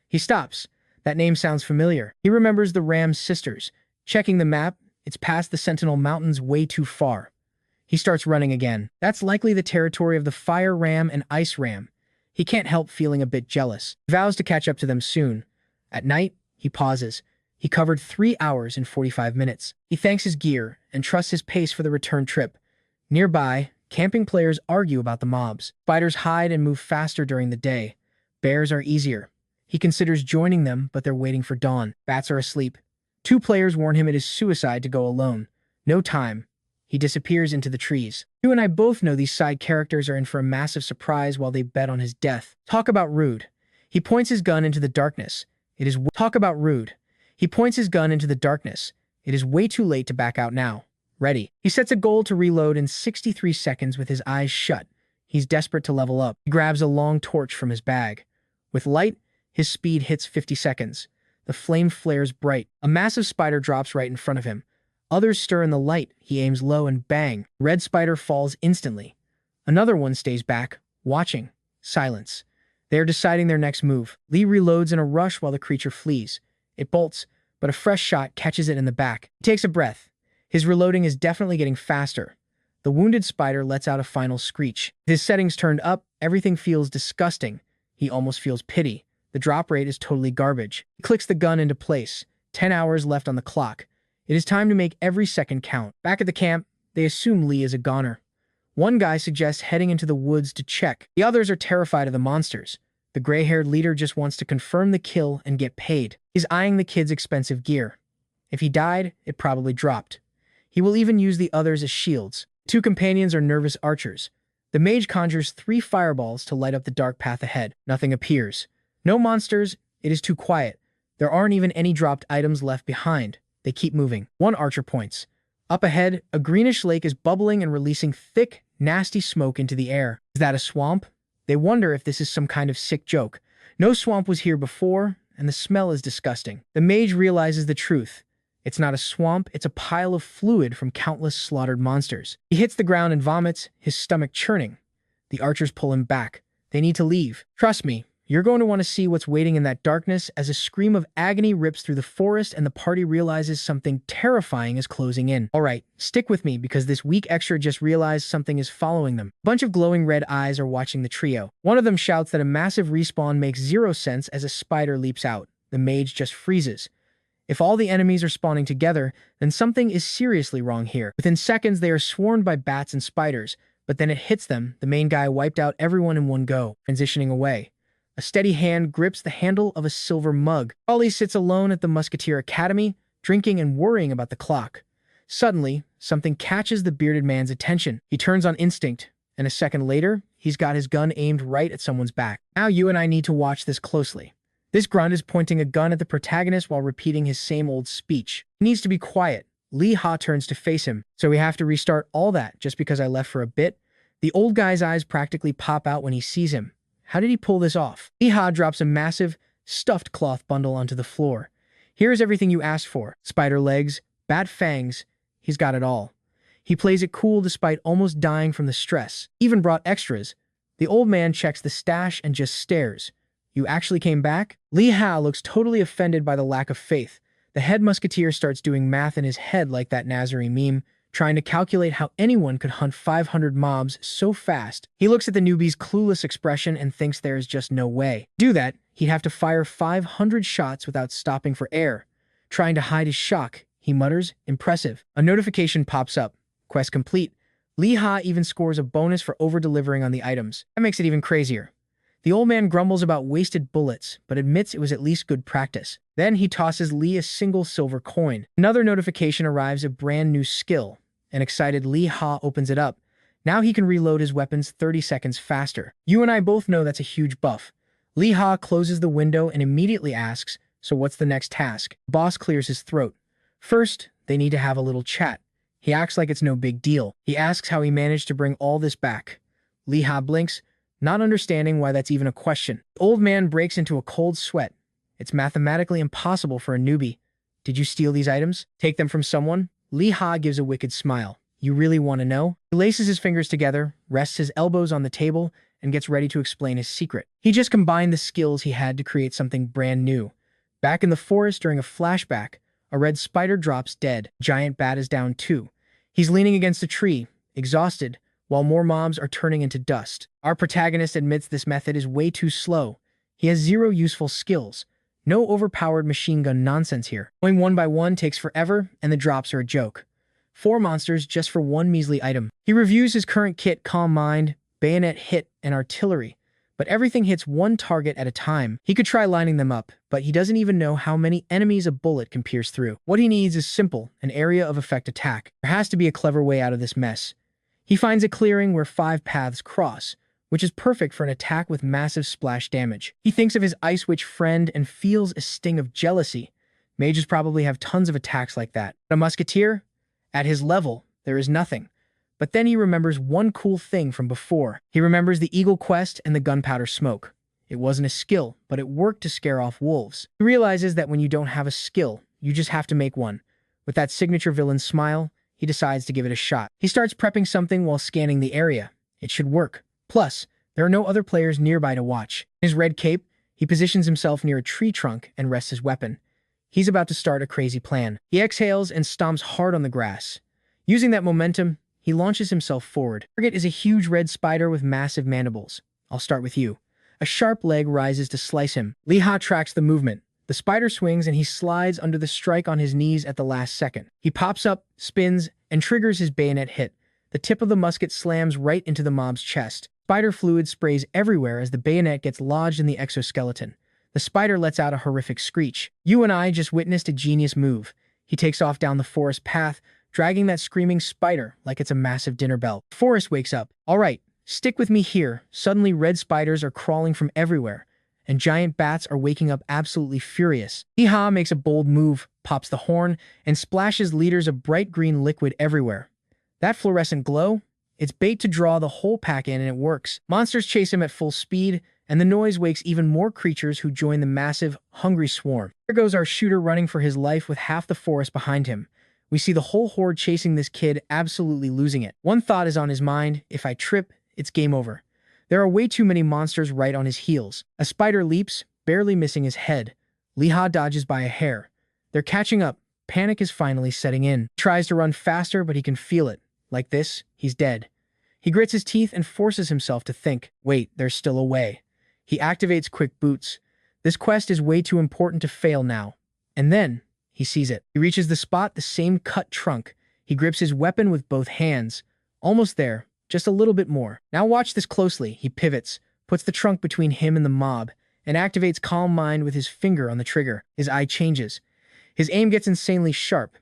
He stops. That name sounds familiar. He remembers the Ram's sisters. Checking the map, it's past the Sentinel Mountains way too far. He starts running again. That's likely the territory of the Fire Ram and Ice Ram. He can't help feeling a bit jealous. He vows to catch up to them soon. At night, he pauses. He covered 3 hours and 45 minutes. He thanks his gear and trusts his pace for the return trip. Nearby, camping players argue about the mobs. Spiders hide and move faster during the day. Bears are easier. He considers joining them, but they're waiting for dawn. Bats are asleep. 2 players warn him it is suicide to go alone. No time. He disappears into the trees. You and I both know these side characters are in for a massive surprise while they bet on his death. Talk about rude. He points his gun into the darkness. Talk about rude. He points his gun into the darkness. It is way too late to back out now. Ready. He sets a goal to reload in 63 seconds with his eyes shut. He's desperate to level up. He grabs a long torch from his bag. With light, his speed hits 50 seconds. The flame flares bright. A massive spider drops right in front of him. Others stir in the light. He aims low and bang. Red spider falls instantly. Another one stays back, watching. Silence. They are deciding their next move. Lee reloads in a rush while the creature flees. It bolts, but a fresh shot catches it in the back. He takes a breath. His reloading is definitely getting faster. The wounded spider lets out a final screech. With his settings turned up, everything feels disgusting. He almost feels pity. The drop rate is totally garbage. He clicks the gun into place. 10 hours left on the clock. It is time to make every second count. Back at the camp, they assume Lee is a goner. One guy suggests heading into the woods to check. The others are terrified of the monsters. The gray-haired leader just wants to confirm the kill and get paid. He's eyeing the kid's expensive gear. If he died, it probably dropped. He will even use the others as shields. Two companions are nervous archers. The mage conjures 3 fireballs to light up the dark path ahead. Nothing appears. No monsters. It is too quiet. There aren't even any dropped items left behind. They keep moving. One archer points. Up ahead, a greenish lake is bubbling and releasing thick, nasty smoke into the air. Is that a swamp? They wonder if this is some kind of sick joke. No swamp was here before, and the smell is disgusting. The mage realizes the truth. It's not a swamp, it's a pile of fluid from countless slaughtered monsters. He hits the ground and vomits, his stomach churning. The archers pull him back. They need to leave. Trust me, you're going to want to see what's waiting in that darkness as a scream of agony rips through the forest and the party realizes something terrifying is closing in. Alright, stick with me because this weak extra just realized something is following them. A bunch of glowing red eyes are watching the trio. One of them shouts that a massive respawn makes 0 sense as a spider leaps out. The mage just freezes. If all the enemies are spawning together, then something is seriously wrong here. Within seconds, they are swarmed by bats and spiders, but then it hits them. The main guy wiped out everyone in one go, transitioning away. A steady hand grips the handle of a silver mug. Ollie sits alone at the Musketeer Academy, drinking and worrying about the clock. Suddenly, something catches the bearded man's attention. He turns on instinct, and a second later, he's got his gun aimed right at someone's back. Now you and I need to watch this closely. This grunt is pointing a gun at the protagonist while repeating his same old speech. He needs to be quiet. Lee Ha turns to face him, so we have to restart all that just because I left for a bit. The old guy's eyes practically pop out when he sees him. How did he pull this off? Lee Ha drops a massive, stuffed cloth bundle onto the floor. Here's everything you asked for. Spider legs, bat fangs, he's got it all. He plays it cool despite almost dying from the stress. Even brought extras. The old man checks the stash and just stares. You actually came back? Lee Ha looks totally offended by the lack of faith. The head musketeer starts doing math in his head like that Nazari meme, trying to calculate how anyone could hunt 500 mobs so fast. He looks at the newbie's clueless expression and thinks there is just no way. To do that, he'd have to fire 500 shots without stopping for air. Trying to hide his shock, he mutters, impressive. A notification pops up. Quest complete. Lee Ha even scores a bonus for over-delivering on the items. That makes it even crazier. The old man grumbles about wasted bullets, but admits it was at least good practice. Then he tosses Lee a single silver coin. Another notification arrives, a brand new skill. An excited Lee Ha opens it up. Now he can reload his weapons 30 seconds faster. You and I both know that's a huge buff. Lee Ha closes the window and immediately asks, so what's the next task? The boss clears his throat. First, they need to have a little chat. He acts like it's no big deal. He asks how he managed to bring all this back. Lee Ha blinks, not understanding why that's even a question. The old man breaks into a cold sweat. It's mathematically impossible for a newbie. Did you steal these items? Take them from someone? Lee Ha gives a wicked smile. You really want to know? He laces his fingers together, rests his elbows on the table, and gets ready to explain his secret. He just combined the skills he had to create something brand new. Back in the forest during a flashback, a red spider drops dead. Giant bat is down too. He's leaning against a tree, exhausted, while more mobs are turning into dust. Our protagonist admits this method is way too slow. He has 0 useful skills. No overpowered machine gun nonsense here. Going one by one takes forever, and the drops are a joke. 4 monsters just for 1 measly item. He reviews his current kit, Calm Mind, Bayonet Hit, and Artillery, but everything hits 1 target at a time. He could try lining them up, but he doesn't even know how many enemies a bullet can pierce through. What he needs is simple, an area of effect attack. There has to be a clever way out of this mess. He finds a clearing where 5 paths cross, which is perfect for an attack with massive splash damage. He thinks of his Ice Witch friend and feels a sting of jealousy. Mages probably have tons of attacks like that. But a musketeer? At his level, there is nothing. But then he remembers one cool thing from before. He remembers the Eagle Quest and the gunpowder smoke. It wasn't a skill, but it worked to scare off wolves. He realizes that when you don't have a skill, you just have to make one. With that signature villain smile, he decides to give it a shot. He starts prepping something while scanning the area. It should work. Plus, there are no other players nearby to watch. In his red cape, he positions himself near a tree trunk and rests his weapon. He's about to start a crazy plan. He exhales and stomps hard on the grass. Using that momentum, he launches himself forward. The target is a huge red spider with massive mandibles. I'll start with you. A sharp leg rises to slice him. Lee Ha tracks the movement. The spider swings and he slides under the strike on his knees at the last second. He pops up, spins, and triggers his bayonet hit. The tip of the musket slams right into the mob's chest. Spider fluid sprays everywhere as the bayonet gets lodged in the exoskeleton. The spider lets out a horrific screech. You and I just witnessed a genius move. He takes off down the forest path, dragging that screaming spider like it's a massive dinner bell. Forrest wakes up. All right, stick with me here. Suddenly red spiders are crawling from everywhere, and giant bats are waking up absolutely furious. Lee-Ha makes a bold move, pops the horn, and splashes liters of bright green liquid everywhere. That fluorescent glow? It's bait to draw the whole pack in, and it works. Monsters chase him at full speed, and the noise wakes even more creatures who join the massive, hungry swarm. There goes our shooter running for his life with half the forest behind him. We see the whole horde chasing this kid, absolutely losing it. One thought is on his mind: if I trip, it's game over. There are way too many monsters right on his heels. A spider leaps, barely missing his head. Lee-Ha dodges by a hair. They're catching up. Panic is finally setting in. He tries to run faster, but he can feel it. Like this, he's dead. He grits his teeth and forces himself to think. Wait, there's still a way. He activates quick boots. This quest is way too important to fail now. And then, he sees it. He reaches the spot, the same cut trunk. He grips his weapon with both hands. Almost there, just a little bit more. Now watch this closely. He pivots, puts the trunk between him and the mob, and activates Calm Mind with his finger on the trigger. His eye changes. His aim gets insanely sharp.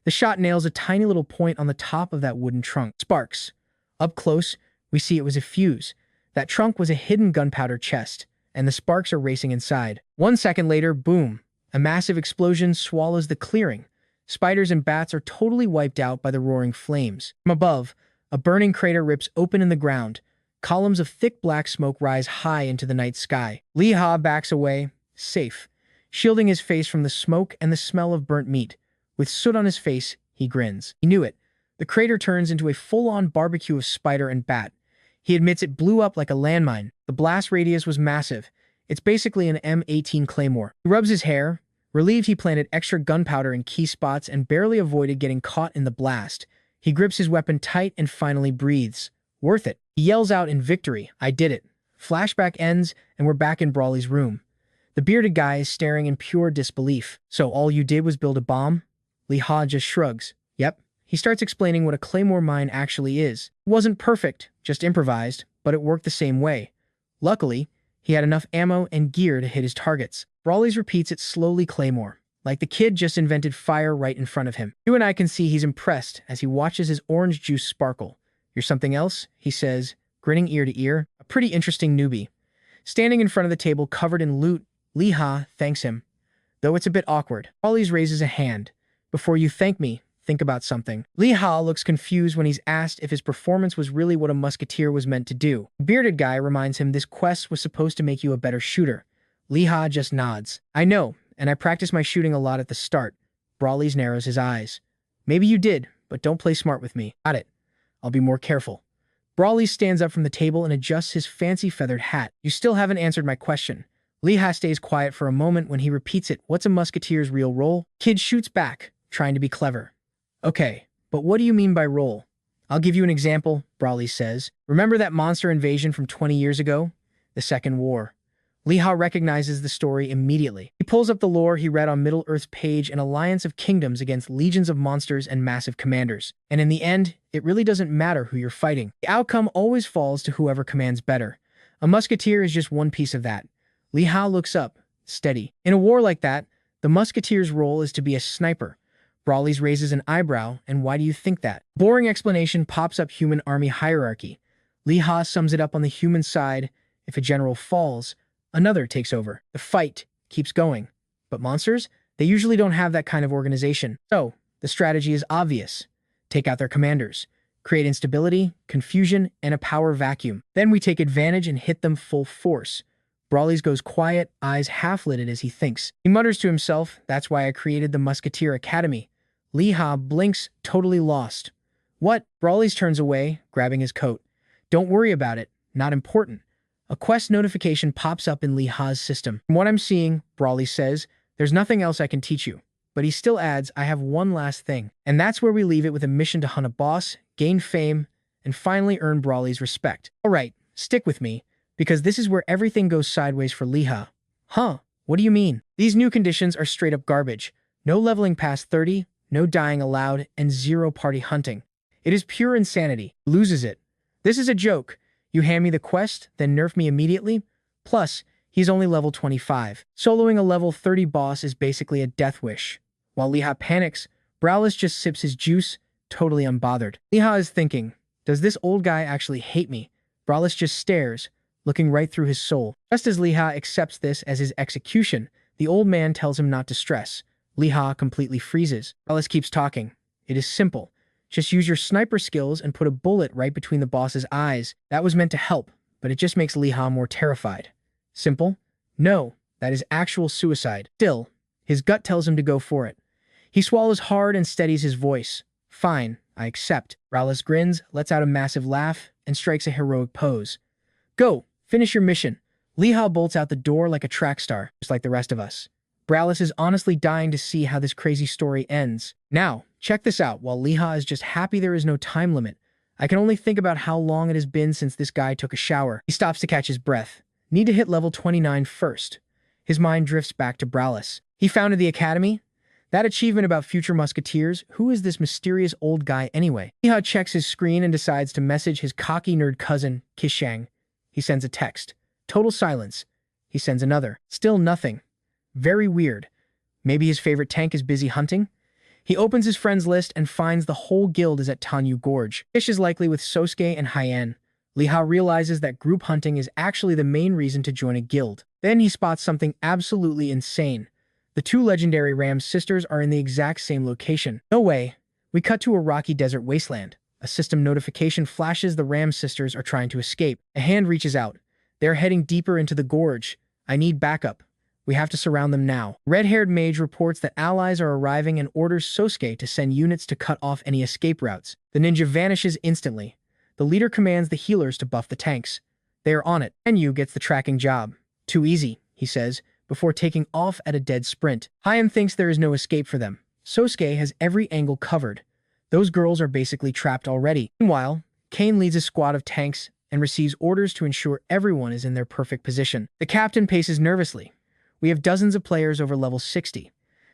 The shot nails a tiny little point on the top of that wooden trunk. Sparks. Up close, we see it was a fuse. That trunk was a hidden gunpowder chest, and the sparks are racing inside. 1 second later, boom. A massive explosion swallows the clearing. Spiders and bats are totally wiped out by the roaring flames. From above, a burning crater rips open in the ground. Columns of thick black smoke rise high into the night sky. Lee-Ha backs away, safe, shielding his face from the smoke and the smell of burnt meat. With soot on his face, he grins. He knew it. The crater turns into a full-on barbecue of spider and bat. He admits it blew up like a landmine. The blast radius was massive. It's basically an M18 claymore. He rubs his hair, relieved he planted extra gunpowder in key spots and barely avoided getting caught in the blast. He grips his weapon tight and finally breathes. Worth it. He yells out in victory, I did it. Flashback ends, and we're back in Brawley's room. The bearded guy is staring in pure disbelief. So all you did was build a bomb? Lee-Ha just shrugs. Yep. He starts explaining what a claymore mine actually is. It wasn't perfect, just improvised, but it worked the same way. Luckily, he had enough ammo and gear to hit his targets. Brawley's repeats it slowly, claymore, like the kid just invented fire right in front of him. You and I can see he's impressed as he watches his orange juice sparkle. You're something else, he says, grinning ear to ear. A pretty interesting newbie. Standing in front of the table covered in loot, Lee-Ha thanks him. Though it's a bit awkward. Brawley's raises a hand. Before you thank me, think about something. Lee-Ha looks confused when he's asked if his performance was really what a musketeer was meant to do. The bearded guy reminds him this quest was supposed to make you a better shooter. Lee-Ha just nods. I know, and I practiced my shooting a lot at the start. Brawley's narrows his eyes. Maybe you did, but don't play smart with me. Got it. I'll be more careful. Brawley stands up from the table and adjusts his fancy feathered hat. You still haven't answered my question. Lee-Ha stays quiet for a moment when he repeats it. What's a musketeer's real role? Kid shoots back, trying to be clever. Okay, but what do you mean by role? I'll give you an example, Brawley says. Remember that monster invasion from 20 years ago? The Second War. Lee-Ha recognizes the story immediately. He pulls up the lore he read on Middle-earth's page, an alliance of kingdoms against legions of monsters and massive commanders. And in the end, it really doesn't matter who you're fighting. The outcome always falls to whoever commands better. A musketeer is just one piece of that. Lee-Ha looks up, steady. In a war like that, the musketeer's role is to be a sniper. Brawley's raises an eyebrow, and why do you think that? Boring explanation pops up human army hierarchy. Lee-Ha sums it up on the human side. If a general falls, another takes over. The fight keeps going. But monsters? They usually don't have that kind of organization. So, the strategy is obvious. Take out their commanders. Create instability, confusion, and a power vacuum. Then we take advantage and hit them full force. Brawley's goes quiet, eyes half-lidded as he thinks. He mutters to himself, that's why I created the Musketeer Academy. Lee-Ha blinks, totally lost. What? Brawley's turns away, grabbing his coat. Don't worry about it. Not important. A quest notification pops up in Lee-Ha's system. From what I'm seeing, Brawley says, there's nothing else I can teach you. But he still adds, I have one last thing. And that's where we leave it with a mission to hunt a boss, gain fame, and finally earn Brawley's respect. Alright, stick with me, because this is where everything goes sideways for Lee-Ha. Huh, what do you mean? These new conditions are straight up garbage. No leveling past 30, no dying allowed, and zero party hunting. It is pure insanity. Loses it. This is a joke. You hand me the quest, then nerf me immediately? Plus, he's only level 25. Soloing a level 30 boss is basically a death wish. While Liha panics, Browless just sips his juice, totally unbothered. Liha is thinking, does this old guy actually hate me? Browless just stares, looking right through his soul. Just as Liha accepts this as his execution, the old man tells him not to stress. Liha completely freezes. Browless keeps talking. It is simple. Just use your sniper skills and put a bullet right between the boss's eyes. That was meant to help, but it just makes Liha more terrified. Simple? No, that is actual suicide. Still, his gut tells him to go for it. He swallows hard and steadies his voice. Fine, I accept. Browless grins, lets out a massive laugh, and strikes a heroic pose. Go, finish your mission. Liha bolts out the door like a track star, just like the rest of us. Browless is honestly dying to see how this crazy story ends. Now, check this out. While Liha is just happy there is no time limit, I can only think about how long it has been since this guy took a shower. He stops to catch his breath. Need to hit level 29 first. His mind drifts back to Browless. He founded the academy? That achievement about future musketeers? Who is this mysterious old guy anyway? Liha checks his screen and decides to message his cocky nerd cousin, Kishang. He sends a text. Total silence. He sends another. Still nothing. Very weird. Maybe his favorite tank is busy hunting? He opens his friends list and finds the whole guild is at Tanyu Gorge. Fish is likely with Sosuke and Hyen. Liha realizes that group hunting is actually the main reason to join a guild. Then he spots something absolutely insane. The two legendary Ram sisters are in the exact same location. No way. We cut to a rocky desert wasteland. A system notification flashes the Ram sisters are trying to escape. A hand reaches out. They are heading deeper into the gorge. I need backup. We have to surround them now. Red-haired mage reports that allies are arriving and orders Sosuke to send units to cut off any escape routes. The ninja vanishes instantly. The leader commands the healers to buff the tanks. They are on it. Enyu gets the tracking job. Too easy, he says, before taking off at a dead sprint. Hyen thinks there is no escape for them. Sosuke has every angle covered. Those girls are basically trapped already. Meanwhile, Kane leads a squad of tanks and receives orders to ensure everyone is in their perfect position. The captain paces nervously. We have dozens of players over level 60.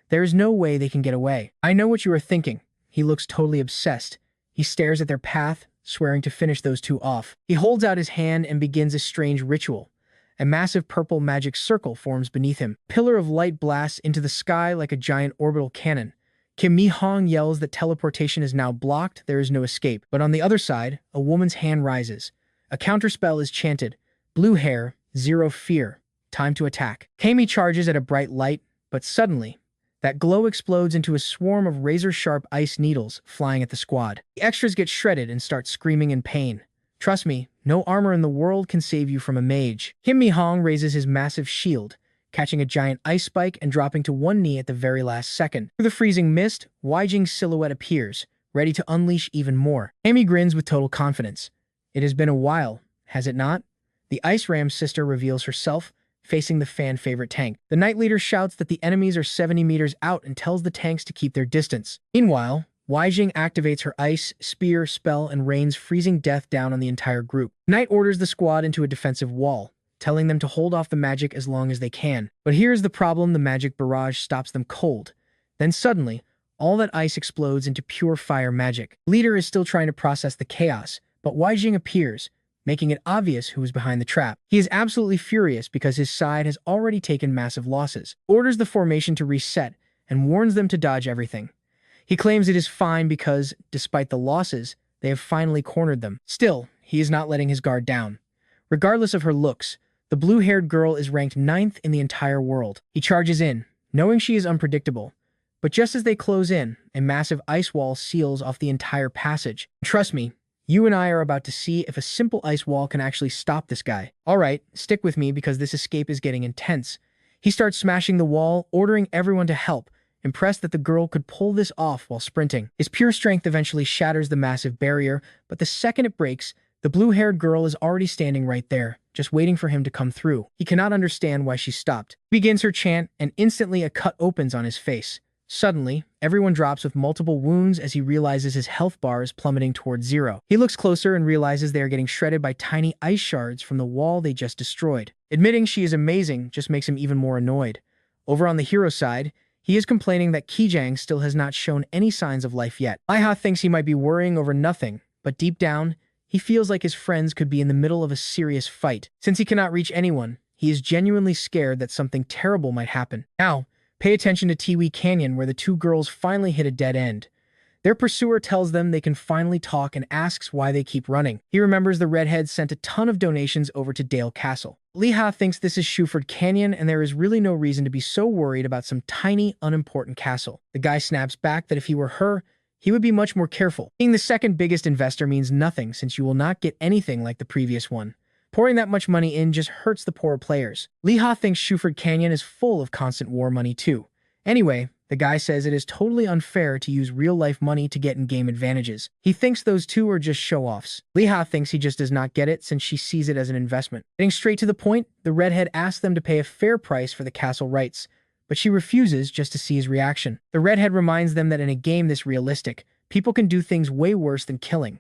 There is no way they can get away. I know what you are thinking. He looks totally obsessed. He stares at their path, swearing to finish those two off. He holds out his hand and begins a strange ritual. A massive purple magic circle forms beneath him. A pillar of light blasts into the sky like a giant orbital cannon. Kim Mi-hong yells that teleportation is now blocked, there is no escape. But on the other side, a woman's hand rises. A counterspell is chanted. Blue hair, zero fear. Time to attack. Kami charges at a bright light, but suddenly, that glow explodes into a swarm of razor-sharp ice needles flying at the squad. The extras get shredded and start screaming in pain. Trust me, no armor in the world can save you from a mage. Kim Mi-hong raises his massive shield, catching a giant ice spike and dropping to one knee at the very last second. Through the freezing mist, Weijing's silhouette appears, ready to unleash even more. Amy grins with total confidence. It has been a while, has it not? The Ice Ram sister reveals herself, facing the fan-favorite tank. The Knight Leader shouts that the enemies are 70 meters out and tells the tanks to keep their distance. Meanwhile, Weijing activates her ice, spear, spell, and rains freezing death down on the entire group. Knight orders the squad into a defensive wall, telling them to hold off the magic as long as they can. But here's the problem, the magic barrage stops them cold. Then suddenly, all that ice explodes into pure fire magic. Leader is still trying to process the chaos, but Weijing appears, making it obvious who is behind the trap. He is absolutely furious because his side has already taken massive losses, orders the formation to reset, and warns them to dodge everything. He claims it is fine because, despite the losses, they have finally cornered them. Still, he is not letting his guard down. Regardless of her looks, the blue-haired girl is ranked 9th in the entire world. He charges in, knowing she is unpredictable. But just as they close in, a massive ice wall seals off the entire passage. Trust me, you and I are about to see if a simple ice wall can actually stop this guy. Alright, stick with me because this escape is getting intense. He starts smashing the wall, ordering everyone to help, impressed that the girl could pull this off while sprinting. His pure strength eventually shatters the massive barrier, but the second it breaks, the blue-haired girl is already standing right there, just waiting for him to come through. He cannot understand why she stopped. He begins her chant, and instantly a cut opens on his face. Suddenly, everyone drops with multiple wounds as he realizes his health bar is plummeting towards zero. He looks closer and realizes they are getting shredded by tiny ice shards from the wall they just destroyed. Admitting she is amazing just makes him even more annoyed. Over on the hero side, He is complaining that Kijang still has not shown any signs of life yet. Lee Ha thinks he might be worrying over nothing, but deep down, he feels like his friends could be in the middle of a serious fight. Since he cannot reach anyone, he is genuinely scared that something terrible might happen. Now, pay attention to Tiwi Canyon where the two girls finally hit a dead end. Their pursuer tells them they can finally talk and asks why they keep running. He remembers the redhead sent a ton of donations over to Dale Castle. Lee Ha thinks this is Shuford Canyon and there is really no reason to be so worried about some tiny, unimportant castle. The guy snaps back that if he were her, he would be much more careful. Being the second biggest investor means nothing since you will not get anything like the previous one. Pouring that much money in just hurts the poorer players. Lee Ha thinks Shuford Canyon is full of constant war money too. Anyway, the guy says it is totally unfair to use real-life money to get in-game advantages. He thinks those two are just show-offs. Lee Ha thinks he just does not get it since she sees it as an investment. Getting straight to the point, the redhead asks them to pay a fair price for the castle rights, but she refuses just to see his reaction. The redhead reminds them that in a game this realistic, people can do things way worse than killing.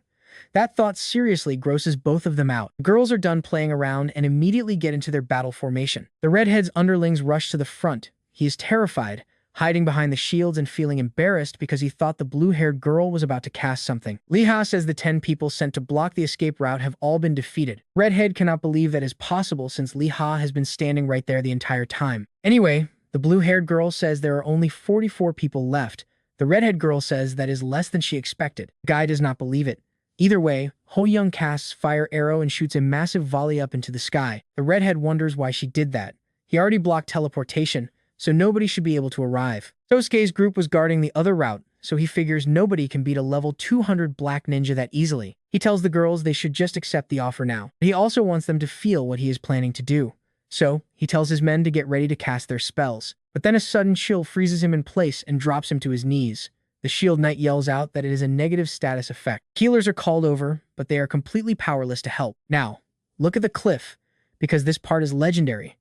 That thought seriously grosses both of them out. The girls are done playing around and immediately get into their battle formation. The redhead's underlings rush to the front. He is terrified, hiding behind the shields and feeling embarrassed because he thought the blue-haired girl was about to cast something. Lee Ha says the 10 people sent to block the escape route have all been defeated. Redhead cannot believe that is possible since Lee Ha has been standing right there the entire time. Anyway, the blue-haired girl says there are only 44 people left. The redhead girl says that is less than she expected. The guy does not believe it. Either way, Ho Young casts Fire Arrow and shoots a massive volley up into the sky. The redhead wonders why she did that. He already blocked teleportation, so nobody should be able to arrive. Sosuke's group was guarding the other route, so he figures nobody can beat a level 200 black ninja that easily. He tells the girls they should just accept the offer now. He also wants them to feel what he is planning to do. So, he tells his men to get ready to cast their spells. But then a sudden chill freezes him in place and drops him to his knees. The Shield Knight yells out that it is a negative status effect. Healers are called over, but they are completely powerless to help. Now, look at the cliff, because this part is legendary.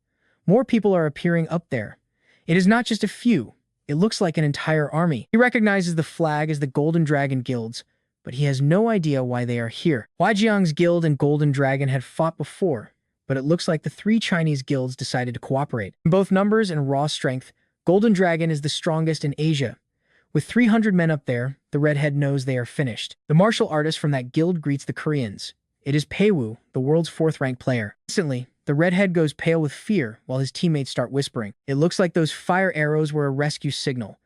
More people are appearing up there. It is not just a few. It looks like an entire army. He recognizes the flag as the Golden Dragon Guilds, but he has no idea why they are here. Huajiang's guild and Golden Dragon had fought before, but it looks like the 3 Chinese guilds decided to cooperate. In both numbers and raw strength, Golden Dragon is the strongest in Asia. With 300 men up there, the redhead knows they are finished. The martial artist from that guild greets the Koreans. It is Peiwu, the world's 4th-ranked player. Instantly, the redhead goes pale with fear while his teammates start whispering. It looks like those fire arrows were a rescue signal.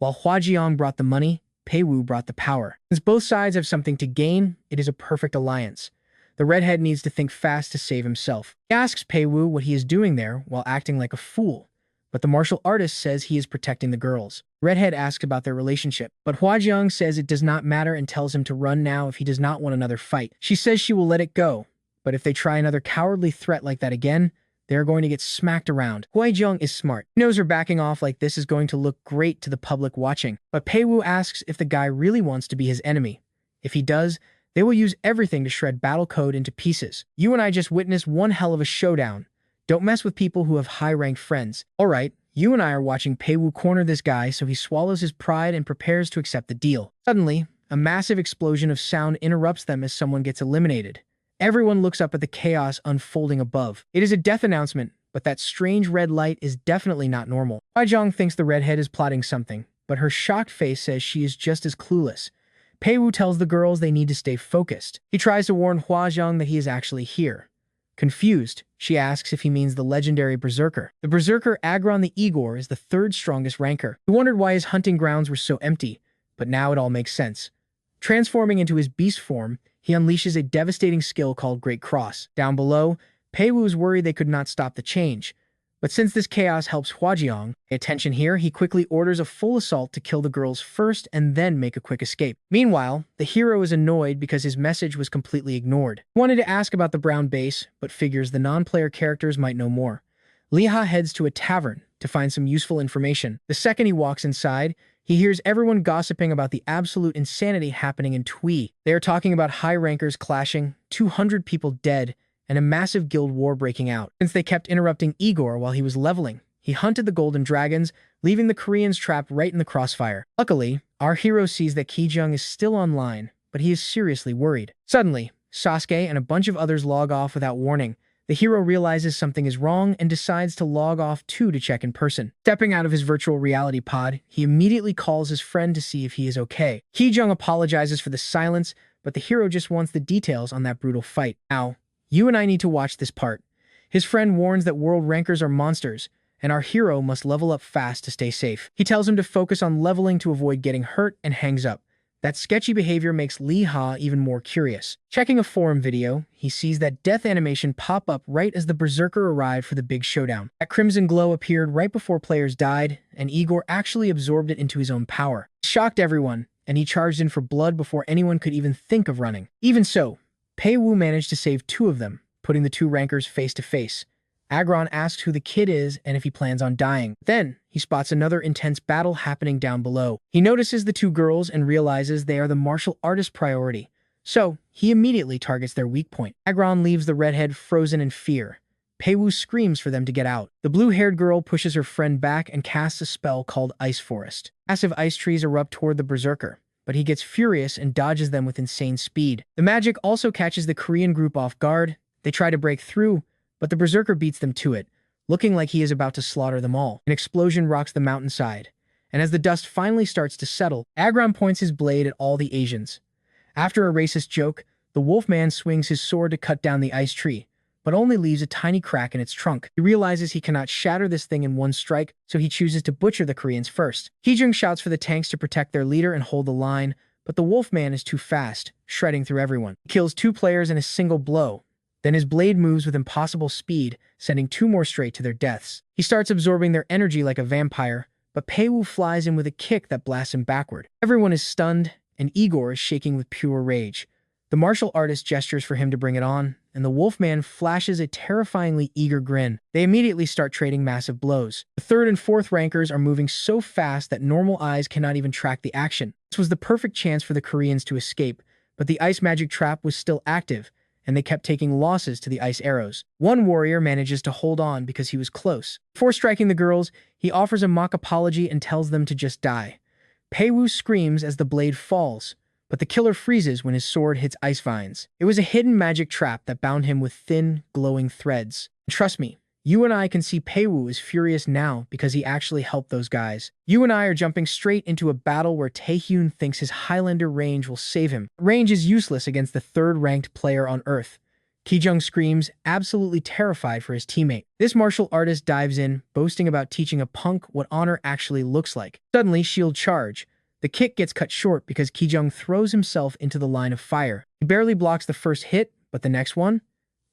While Huajiang brought the money, Peiwu brought the power. Since both sides have something to gain, it is a perfect alliance. The redhead needs to think fast to save himself. He asks Peiwu what he is doing there while acting like a fool, but the martial artist says he is protecting the girls. Redhead asks about their relationship, but Huajiang says it does not matter and tells him to run now if he does not want another fight. She says she will let it go, but if they try another cowardly threat like that again, they are going to get smacked around. Huajiang is smart. He knows her backing off like this is going to look great to the public watching, but Peiwu asks if the guy really wants to be his enemy. If he does, they will use everything to shred Battle Code into pieces. You and I just witnessed one hell of a showdown. Don't mess with people who have high-ranked friends. Alright, you and I are watching Peiwu corner this guy so he swallows his pride and prepares to accept the deal. Suddenly, a massive explosion of sound interrupts them as someone gets eliminated. Everyone looks up at the chaos unfolding above. It is a death announcement, but that strange red light is definitely not normal. Huajiang thinks the redhead is plotting something, but her shocked face says she is just as clueless. Peiwu tells the girls they need to stay focused. He tries to warn Huajiang that he is actually here. Confused, she asks if he means the legendary Berserker. The Berserker Agron the Igor is the 3rd strongest ranker. He wondered why his hunting grounds were so empty, but now it all makes sense. Transforming into his beast form, he unleashes a devastating skill called Great Cross. Down below, Peiwu is worried they could not stop the change. But since this chaos helps Huajiang, pay attention here, he quickly orders a full assault to kill the girls first and then make a quick escape. Meanwhile, the hero is annoyed because his message was completely ignored. He wanted to ask about the brown base, but figures the non-player characters might know more. Lee Ha heads to a tavern to find some useful information. The second he walks inside, he hears everyone gossiping about the absolute insanity happening in Tui. They are talking about high rankers clashing, 200 people dead, and a massive guild war breaking out. Since they kept interrupting Igor while he was leveling, he hunted the golden dragons, leaving the Koreans trapped right in the crossfire. Luckily, our hero sees that Kijang is still online, but he is seriously worried. Suddenly, Sasuke and a bunch of others log off without warning. The hero realizes something is wrong and decides to log off too to check in person. Stepping out of his virtual reality pod, he immediately calls his friend to see if he is okay. Ki-jung apologizes for the silence, but the hero just wants the details on that brutal fight. Now, you and I need to watch this part. His friend warns that world rankers are monsters, and our hero must level up fast to stay safe. He tells him to focus on leveling to avoid getting hurt and hangs up. That sketchy behavior makes Lee Ha even more curious. Checking a forum video, he sees that death animation pop up right as the Berserker arrived for the big showdown. That crimson glow appeared right before players died, and Igor actually absorbed it into his own power. It shocked everyone, and he charged in for blood before anyone could even think of running. Even so, Pei Wu managed to save two of them, putting the two rankers face to face. Agron asks who the kid is and if he plans on dying. Then, he spots another intense battle happening down below. He notices the two girls and realizes they are the martial artist priority. So, he immediately targets their weak point. Agron leaves the redhead frozen in fear. Pei Wu screams for them to get out. The blue-haired girl pushes her friend back and casts a spell called Ice Forest. Massive ice trees erupt toward the Berserker, but he gets furious and dodges them with insane speed. The magic also catches the Korean group off guard. They try to break through, but the Berserker beats them to it, looking like he is about to slaughter them all. An explosion rocks the mountainside, and as the dust finally starts to settle, Agron points his blade at all the Asians. After a racist joke, the Wolfman swings his sword to cut down the ice tree, but only leaves a tiny crack in its trunk. He realizes he cannot shatter this thing in one strike, so he chooses to butcher the Koreans first. Ki-jung shouts for the tanks to protect their leader and hold the line, but the Wolfman is too fast, shredding through everyone. He kills two players in a single blow. Then his blade moves with impossible speed, sending two more straight to their deaths. He starts absorbing their energy like a vampire, but Pei Wu flies in with a kick that blasts him backward. Everyone is stunned, and Igor is shaking with pure rage. The martial artist gestures for him to bring it on, and the Wolfman flashes a terrifyingly eager grin. They immediately start trading massive blows. The third and fourth rankers are moving so fast that normal eyes cannot even track the action. This was the perfect chance for the Koreans to escape, but the ice magic trap was still active, and they kept taking losses to the ice arrows. One warrior manages to hold on because he was close. Before striking the girls, he offers a mock apology and tells them to just die. Pei Wu screams as the blade falls, but the killer freezes when his sword hits ice vines. It was a hidden magic trap that bound him with thin, glowing threads. Trust me, you and I can see Pei Wu is furious now because he actually helped those guys. You and I are jumping straight into a battle where Taehyun thinks his Highlander range will save him. Range is useless against the third-ranked player on Earth. Ki-jung screams, absolutely terrified for his teammate. This martial artist dives in, boasting about teaching a punk what honor actually looks like. Suddenly, shield charge. The kick gets cut short because Ki-jung throws himself into the line of fire. He barely blocks the first hit, but the next one?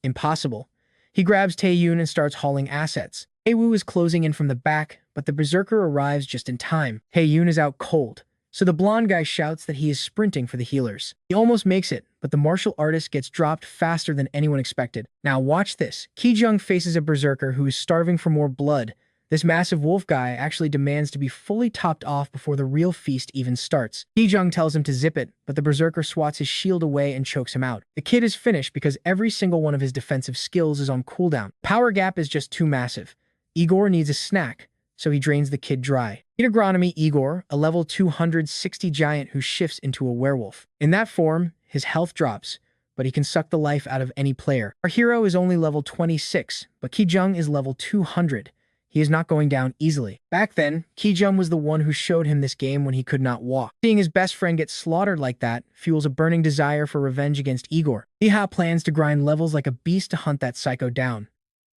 Impossible. He grabs Taehyun and starts hauling assets. Pei Wu is closing in from the back, but the Berserker arrives just in time. Taehyun is out cold, so the blonde guy shouts that he is sprinting for the healers. He almost makes it, but the martial artist gets dropped faster than anyone expected. Now watch this. Ki-jung faces a Berserker who is starving for more blood. This massive wolf guy actually demands to be fully topped off before the real feast even starts. Ki-jung tells him to zip it, but the Berserker swats his shield away and chokes him out. The kid is finished because every single one of his defensive skills is on cooldown. Power gap is just too massive. Igor needs a snack, so he drains the kid dry. Meet agronomy Igor, a level 260 giant who shifts into a werewolf. In that form, his health drops, but he can suck the life out of any player. Our hero is only level 26, but Ki-jung is level 200. He is not going down easily. Back then, Ki-jung was the one who showed him this game when he could not walk. Seeing his best friend get slaughtered like that fuels a burning desire for revenge against Igor. Lee-ha plans to grind levels like a beast to hunt that psycho down.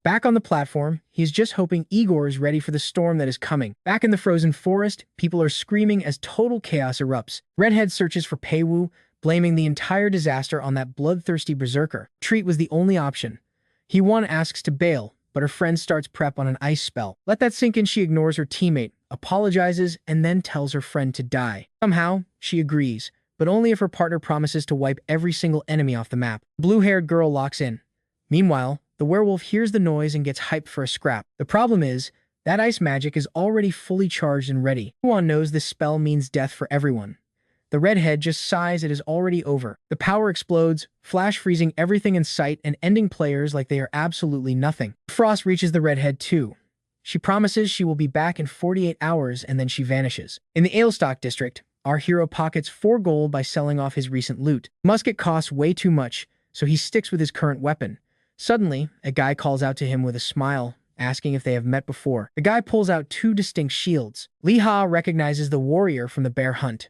Back on the platform, he is just hoping Igor is ready for the storm that is coming. Back in the frozen forest, people are screaming as total chaos erupts. Redhead searches for Pei Wu, blaming the entire disaster on that bloodthirsty Berserker. Retreat was the only option. He-won asks to bail, but her friend starts prep on an ice spell. Let that sink in. She ignores her teammate, apologizes, and then tells her friend to die. Somehow, she agrees, but only if her partner promises to wipe every single enemy off the map. The blue-haired girl locks in. Meanwhile, the werewolf hears the noise and gets hyped for a scrap. The problem is, that ice magic is already fully charged and ready. Everyone knows this spell means death for everyone. The redhead just sighs it is already over. The power explodes, flash freezing everything in sight and ending players like they are absolutely nothing. Frost reaches the redhead too. She promises she will be back in 48 hours and then she vanishes. In the Alestock district, our hero pockets 4 gold by selling off his recent loot. Musket costs way too much, so he sticks with his current weapon. Suddenly, a guy calls out to him with a smile, asking if they have met before. The guy pulls out two distinct shields. Lee Ha recognizes the warrior from the bear hunt.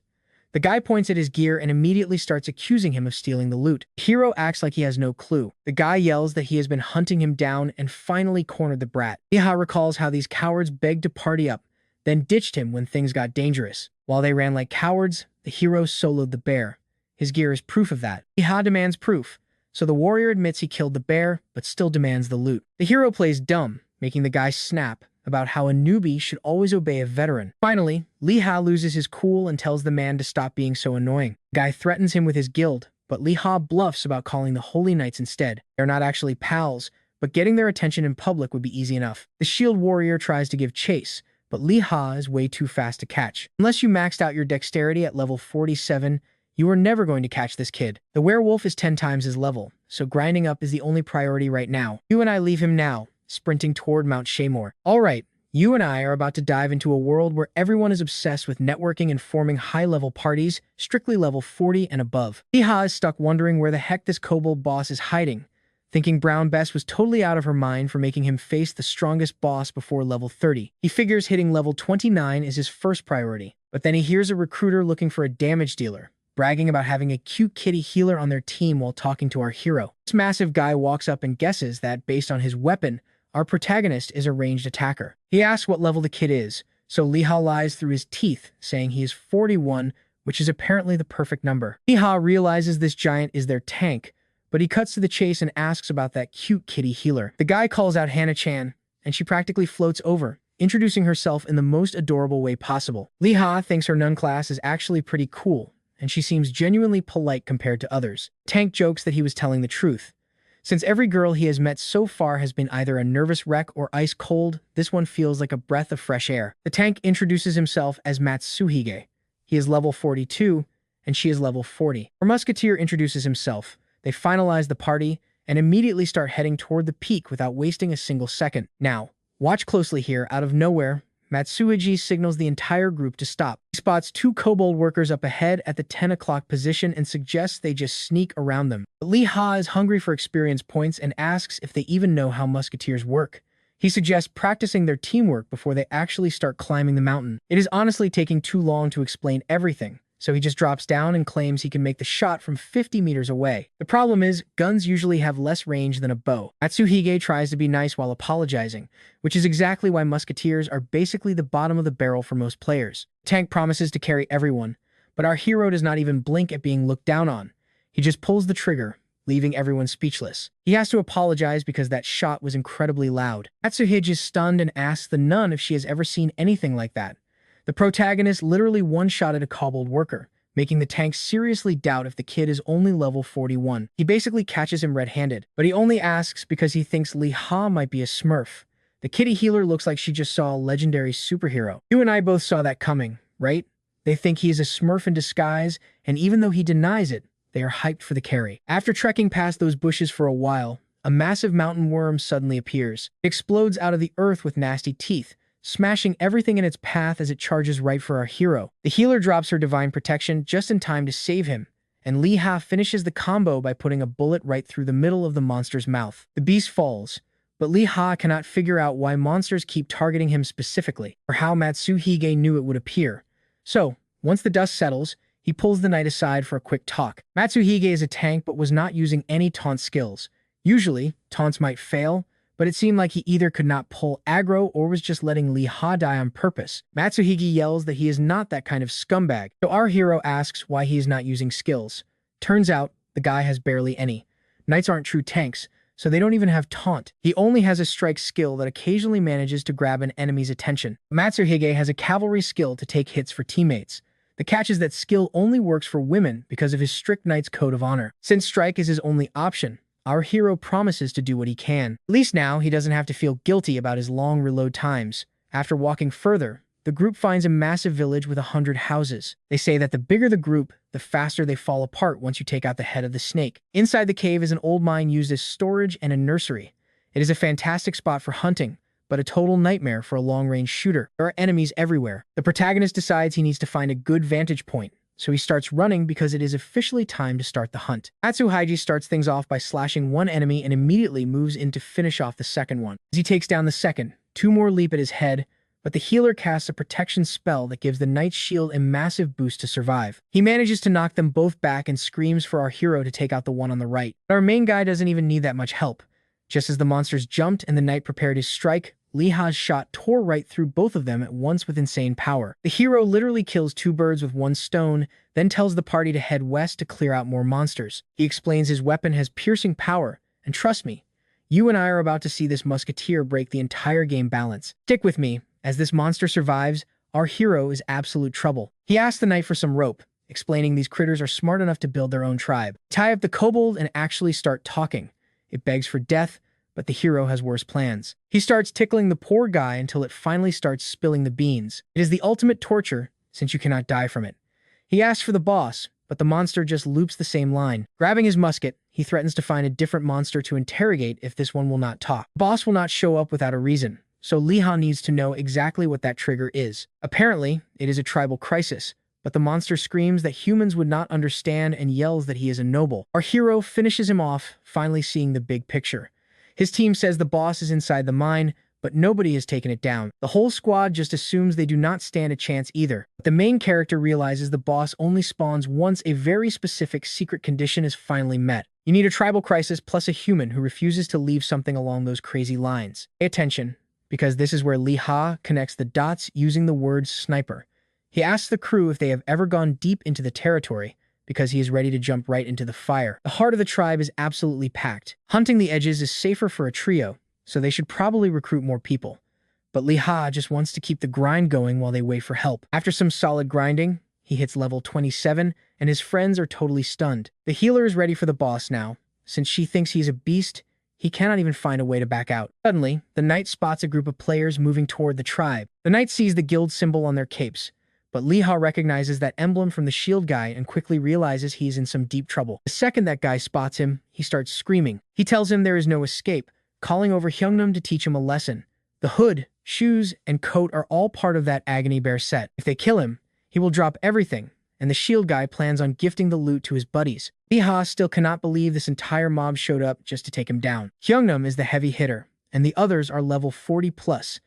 The guy points at his gear and immediately starts accusing him of stealing the loot. The hero acts like he has no clue. The guy yells that he has been hunting him down and finally cornered the brat. Lee Ha recalls how these cowards begged to party up, then ditched him when things got dangerous. While they ran like cowards, the hero soloed the bear. His gear is proof of that. Lee Ha demands proof, so the warrior admits he killed the bear, but still demands the loot. The hero plays dumb, making the guy snap about how a newbie should always obey a veteran. Finally, Lee Ha loses his cool and tells the man to stop being so annoying. The guy threatens him with his guild, but Lee Ha bluffs about calling the Holy Knights instead. They're not actually pals, but getting their attention in public would be easy enough. The shield warrior tries to give chase, but Lee Ha is way too fast to catch. Unless you maxed out your dexterity at level 47, you are never going to catch this kid. The werewolf is 10 times his level, so grinding up is the only priority right now. You and I leave him now, sprinting toward Mount Shaymore. Alright, you and I are about to dive into a world where everyone is obsessed with networking and forming high-level parties, strictly level 40 and above. Lee Ha is stuck wondering where the heck this kobold boss is hiding, thinking Brown Bess was totally out of her mind for making him face the strongest boss before level 30. He figures hitting level 29 is his first priority, but then he hears a recruiter looking for a damage dealer, bragging about having a cute kitty healer on their team while talking to our hero. This massive guy walks up and guesses that, based on his weapon, our protagonist is a ranged attacker. He asks what level the kid is, so Lee Ha lies through his teeth, saying he is 41, which is apparently the perfect number. Lee Ha realizes this giant is their tank, but he cuts to the chase and asks about that cute kitty healer. The guy calls out Hannah-chan, and she practically floats over, introducing herself in the most adorable way possible. Lee Ha thinks her nun class is actually pretty cool, and she seems genuinely polite compared to others. Tank jokes that he was telling the truth. Since every girl he has met so far has been either a nervous wreck or ice cold, this one feels like a breath of fresh air. The tank introduces himself as Matsuhige. He is level 42, and she is level 40. Our musketeer introduces himself. They finalize the party and immediately start heading toward the peak without wasting a single second. Now, watch closely here. Out of nowhere, Matsuhige signals the entire group to stop. He spots two kobold workers up ahead at the 10 o'clock position and suggests they just sneak around them. But Lee Ha is hungry for experience points and asks if they even know how musketeers work. He suggests practicing their teamwork before they actually start climbing the mountain. It is honestly taking too long to explain everything, so he just drops down and claims he can make the shot from 50 meters away. The problem is, guns usually have less range than a bow. Matsuhige tries to be nice while apologizing, which is exactly why musketeers are basically the bottom of the barrel for most players. Tank promises to carry everyone, but our hero does not even blink at being looked down on. He just pulls the trigger, leaving everyone speechless. He has to apologize because that shot was incredibly loud. Matsuhige is stunned and asks the nun if she has ever seen anything like that. The protagonist literally one-shotted a kobold worker, making the tank seriously doubt if the kid is only level 41. He basically catches him red-handed, but he only asks because he thinks Lee Ha might be a smurf. The kitty healer looks like she just saw a legendary superhero. You and I both saw that coming, right? They think he is a smurf in disguise, and even though he denies it, they are hyped for the carry. After trekking past those bushes for a while, a massive mountain worm suddenly appears. It explodes out of the earth with nasty teeth, smashing everything in its path as it charges right for our hero. The healer drops her divine protection just in time to save him, and Lee Ha finishes the combo by putting a bullet right through the middle of the monster's mouth. The beast falls, but Lee Ha cannot figure out why monsters keep targeting him specifically, or how Matsuhige knew it would appear. So, once the dust settles, he pulls the knight aside for a quick talk. Matsuhige is a tank but was not using any taunt skills. Usually, taunts might fail, but it seemed like he either could not pull aggro or was just letting Lee Ha die on purpose. Matsuhige yells that he is not that kind of scumbag, so our hero asks why he is not using skills. Turns out, the guy has barely any. Knights aren't true tanks, so they don't even have taunt. He only has a strike skill that occasionally manages to grab an enemy's attention. Matsuhige has a cavalry skill to take hits for teammates. The catch is that skill only works for women because of his strict knight's code of honor. Since strike is his only option, our hero promises to do what he can. At least now, he doesn't have to feel guilty about his long reload times. After walking further, the group finds a massive village with 100 houses. They say that the bigger the group, the faster they fall apart once you take out the head of the snake. Inside the cave is an old mine used as storage and a nursery. It is a fantastic spot for hunting, but a total nightmare for a long-range shooter. There are enemies everywhere. The protagonist decides he needs to find a good vantage point, so he starts running because it is officially time to start the hunt. Atsuhaiji starts things off by slashing one enemy and immediately moves in to finish off the second one. As he takes down the second, two more leap at his head, but the healer casts a protection spell that gives the knight's shield a massive boost to survive. He manages to knock them both back and screams for our hero to take out the one on the right. But our main guy doesn't even need that much help. Just as the monsters jumped and the knight prepared his strike, Lee Ha's shot tore right through both of them at once with insane power. The hero literally kills two birds with one stone, then tells the party to head west to clear out more monsters. He explains his weapon has piercing power, and trust me, you and I are about to see this musketeer break the entire game balance. Stick with me. As this monster survives, our hero is absolute trouble. He asks the knight for some rope, explaining these critters are smart enough to build their own tribe. Tie up the kobold and actually start talking. It begs for death, but the hero has worse plans. He starts tickling the poor guy until it finally starts spilling the beans. It is the ultimate torture, since you cannot die from it. He asks for the boss, but the monster just loops the same line. Grabbing his musket, he threatens to find a different monster to interrogate if this one will not talk. The boss will not show up without a reason, so Lee Ha needs to know exactly what that trigger is. Apparently, it is a tribal crisis, but the monster screams that humans would not understand and yells that he is a noble. Our hero finishes him off, finally seeing the big picture. His team says the boss is inside the mine, but nobody has taken it down. The whole squad just assumes they do not stand a chance either. The main character realizes the boss only spawns once a very specific secret condition is finally met. You need a tribal crisis plus a human who refuses to leave something along those crazy lines. Pay attention, because this is where Lee Ha connects the dots using the word sniper. He asks the crew if they have ever gone deep into the territory, because he is ready to jump right into the fire. The heart of the tribe is absolutely packed. Hunting the edges is safer for a trio, so they should probably recruit more people. But Lee Ha just wants to keep the grind going while they wait for help. After some solid grinding, he hits level 27, and his friends are totally stunned. The healer is ready for the boss now. Since she thinks he's a beast, he cannot even find a way to back out. Suddenly, the knight spots a group of players moving toward the tribe. The knight sees the guild symbol on their capes, but Lee Ha recognizes that emblem from the shield guy and quickly realizes he's in some deep trouble. The second that guy spots him, he starts screaming. He tells him there is no escape, calling over Hyungnam to teach him a lesson. The hood, shoes, and coat are all part of that Agony Bear set. If they kill him, he will drop everything, and the shield guy plans on gifting the loot to his buddies. Lee Ha still cannot believe this entire mob showed up just to take him down. Hyungnam is the heavy hitter, and the others are level 40 plus.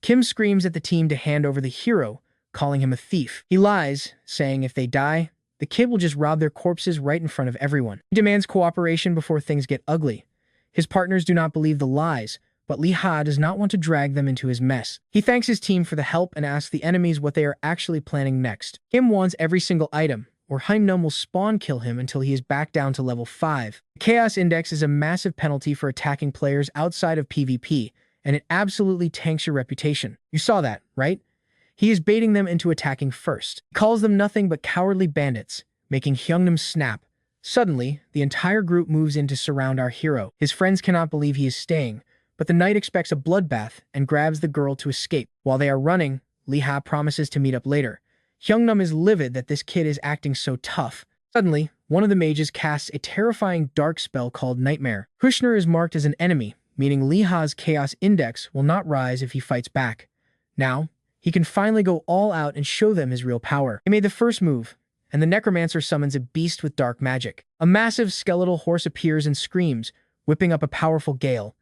Kim screams at the team to hand over the hero, calling him a thief. He lies, saying if they die, the kid will just rob their corpses right in front of everyone. He demands cooperation before things get ugly. His partners do not believe the lies, but Lee Ha does not want to drag them into his mess. He thanks his team for the help and asks the enemies what they are actually planning next. Kim wants every single item, or Hyungnam will spawn kill him until he is back down to level 5. The Chaos Index is a massive penalty for attacking players outside of PvP, and it absolutely tanks your reputation. You saw that, right? He is baiting them into attacking first. He calls them nothing but cowardly bandits, making Hyungnam snap. Suddenly, the entire group moves in to surround our hero. His friends cannot believe he is staying, but the knight expects a bloodbath and grabs the girl to escape. While they are running, Lee Ha promises to meet up later. Hyungnam is livid that this kid is acting so tough. Suddenly, one of the mages casts a terrifying dark spell called Nightmare. Kushner is marked as an enemy, meaning Lee Ha's Chaos Index will not rise if he fights back. Now, he can finally go all out and show them his real power. He made the first move, and the necromancer summons a beast with dark magic. A massive skeletal horse appears and screams, whipping up a powerful gale.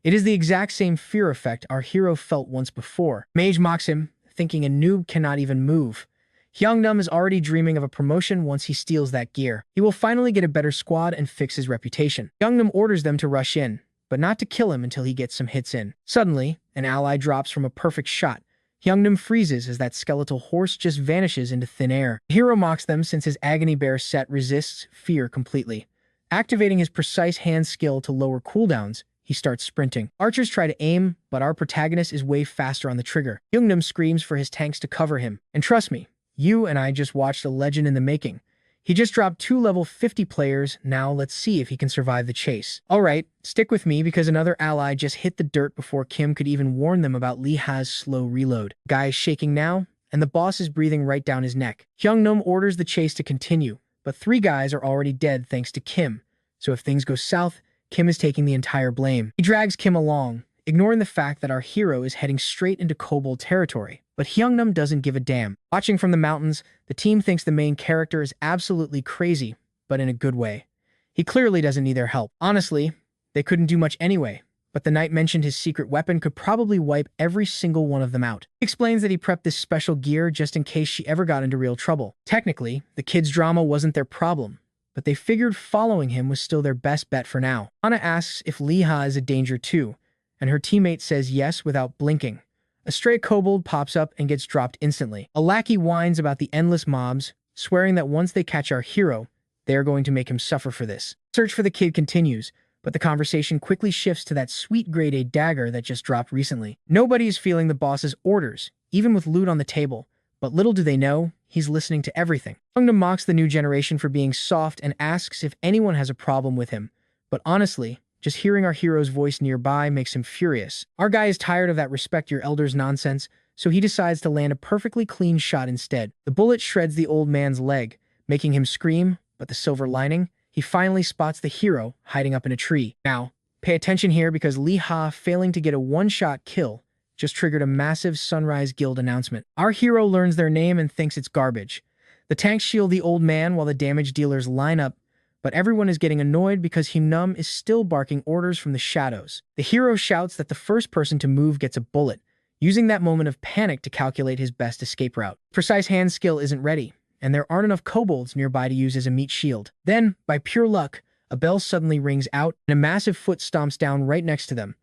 It is the exact same fear effect our hero felt once before. Mage mocks him, thinking a noob cannot even move. Hyungnam is already dreaming of a promotion once he steals that gear. He will finally get a better squad and fix his reputation. Hyungnam orders them to rush in, but not to kill him until he gets some hits in. Suddenly, an ally drops from a perfect shot. Hyungnam freezes as that skeletal horse just vanishes into thin air. The hero mocks them since his Agony Bear set resists fear completely. Activating his precise hand skill to lower cooldowns, he starts sprinting. Archers try to aim, but our protagonist is way faster on the trigger. Hyungnam screams for his tanks to cover him. And trust me, you and I just watched a legend in the making. He just dropped 2 level 50 players, now let's see if he can survive the chase. Alright, stick with me because another ally just hit the dirt before Kim could even warn them about Lee Ha's slow reload. Guy is shaking now, and the boss is breathing right down his neck. Hyungnam orders the chase to continue, but 3 guys are already dead thanks to Kim, so if things go south, Kim is taking the entire blame. He drags Kim along, ignoring the fact that our hero is heading straight into kobold territory. But Hyungnam doesn't give a damn. Watching from the mountains, the team thinks the main character is absolutely crazy, but in a good way. He clearly doesn't need their help. Honestly, they couldn't do much anyway, but the knight mentioned his secret weapon could probably wipe every single one of them out. He explains that he prepped this special gear just in case she ever got into real trouble. Technically, the kids' drama wasn't their problem, but they figured following him was still their best bet for now. Anna asks if Lee-ha is a danger too, and her teammate says yes without blinking. A stray kobold pops up and gets dropped instantly. A lackey whines about the endless mobs, swearing that once they catch our hero, they are going to make him suffer for this. Search for the kid continues, but the conversation quickly shifts to that sweet grade A dagger that just dropped recently. Nobody is feeling the boss's orders, even with loot on the table, but little do they know, he's listening to everything. Hyungnam mocks the new generation for being soft and asks if anyone has a problem with him, but honestly, just hearing our hero's voice nearby makes him furious. Our guy is tired of that respect your elders nonsense, so he decides to land a perfectly clean shot instead. The bullet shreds the old man's leg, making him scream, but the silver lining? He finally spots the hero hiding up in a tree. Now, pay attention here because Lee-ha failing to get a one-shot kill just triggered a massive Sunrise Guild announcement. Our hero learns their name and thinks it's garbage. The tanks shield the old man while the damage dealers line up, but everyone is getting annoyed because Hyungnam is still barking orders from the shadows. The hero shouts that the first person to move gets a bullet, using that moment of panic to calculate his best escape route. Precise hand skill isn't ready, and there aren't enough kobolds nearby to use as a meat shield. Then, by pure luck, a bell suddenly rings out and a massive foot stomps down right next to them.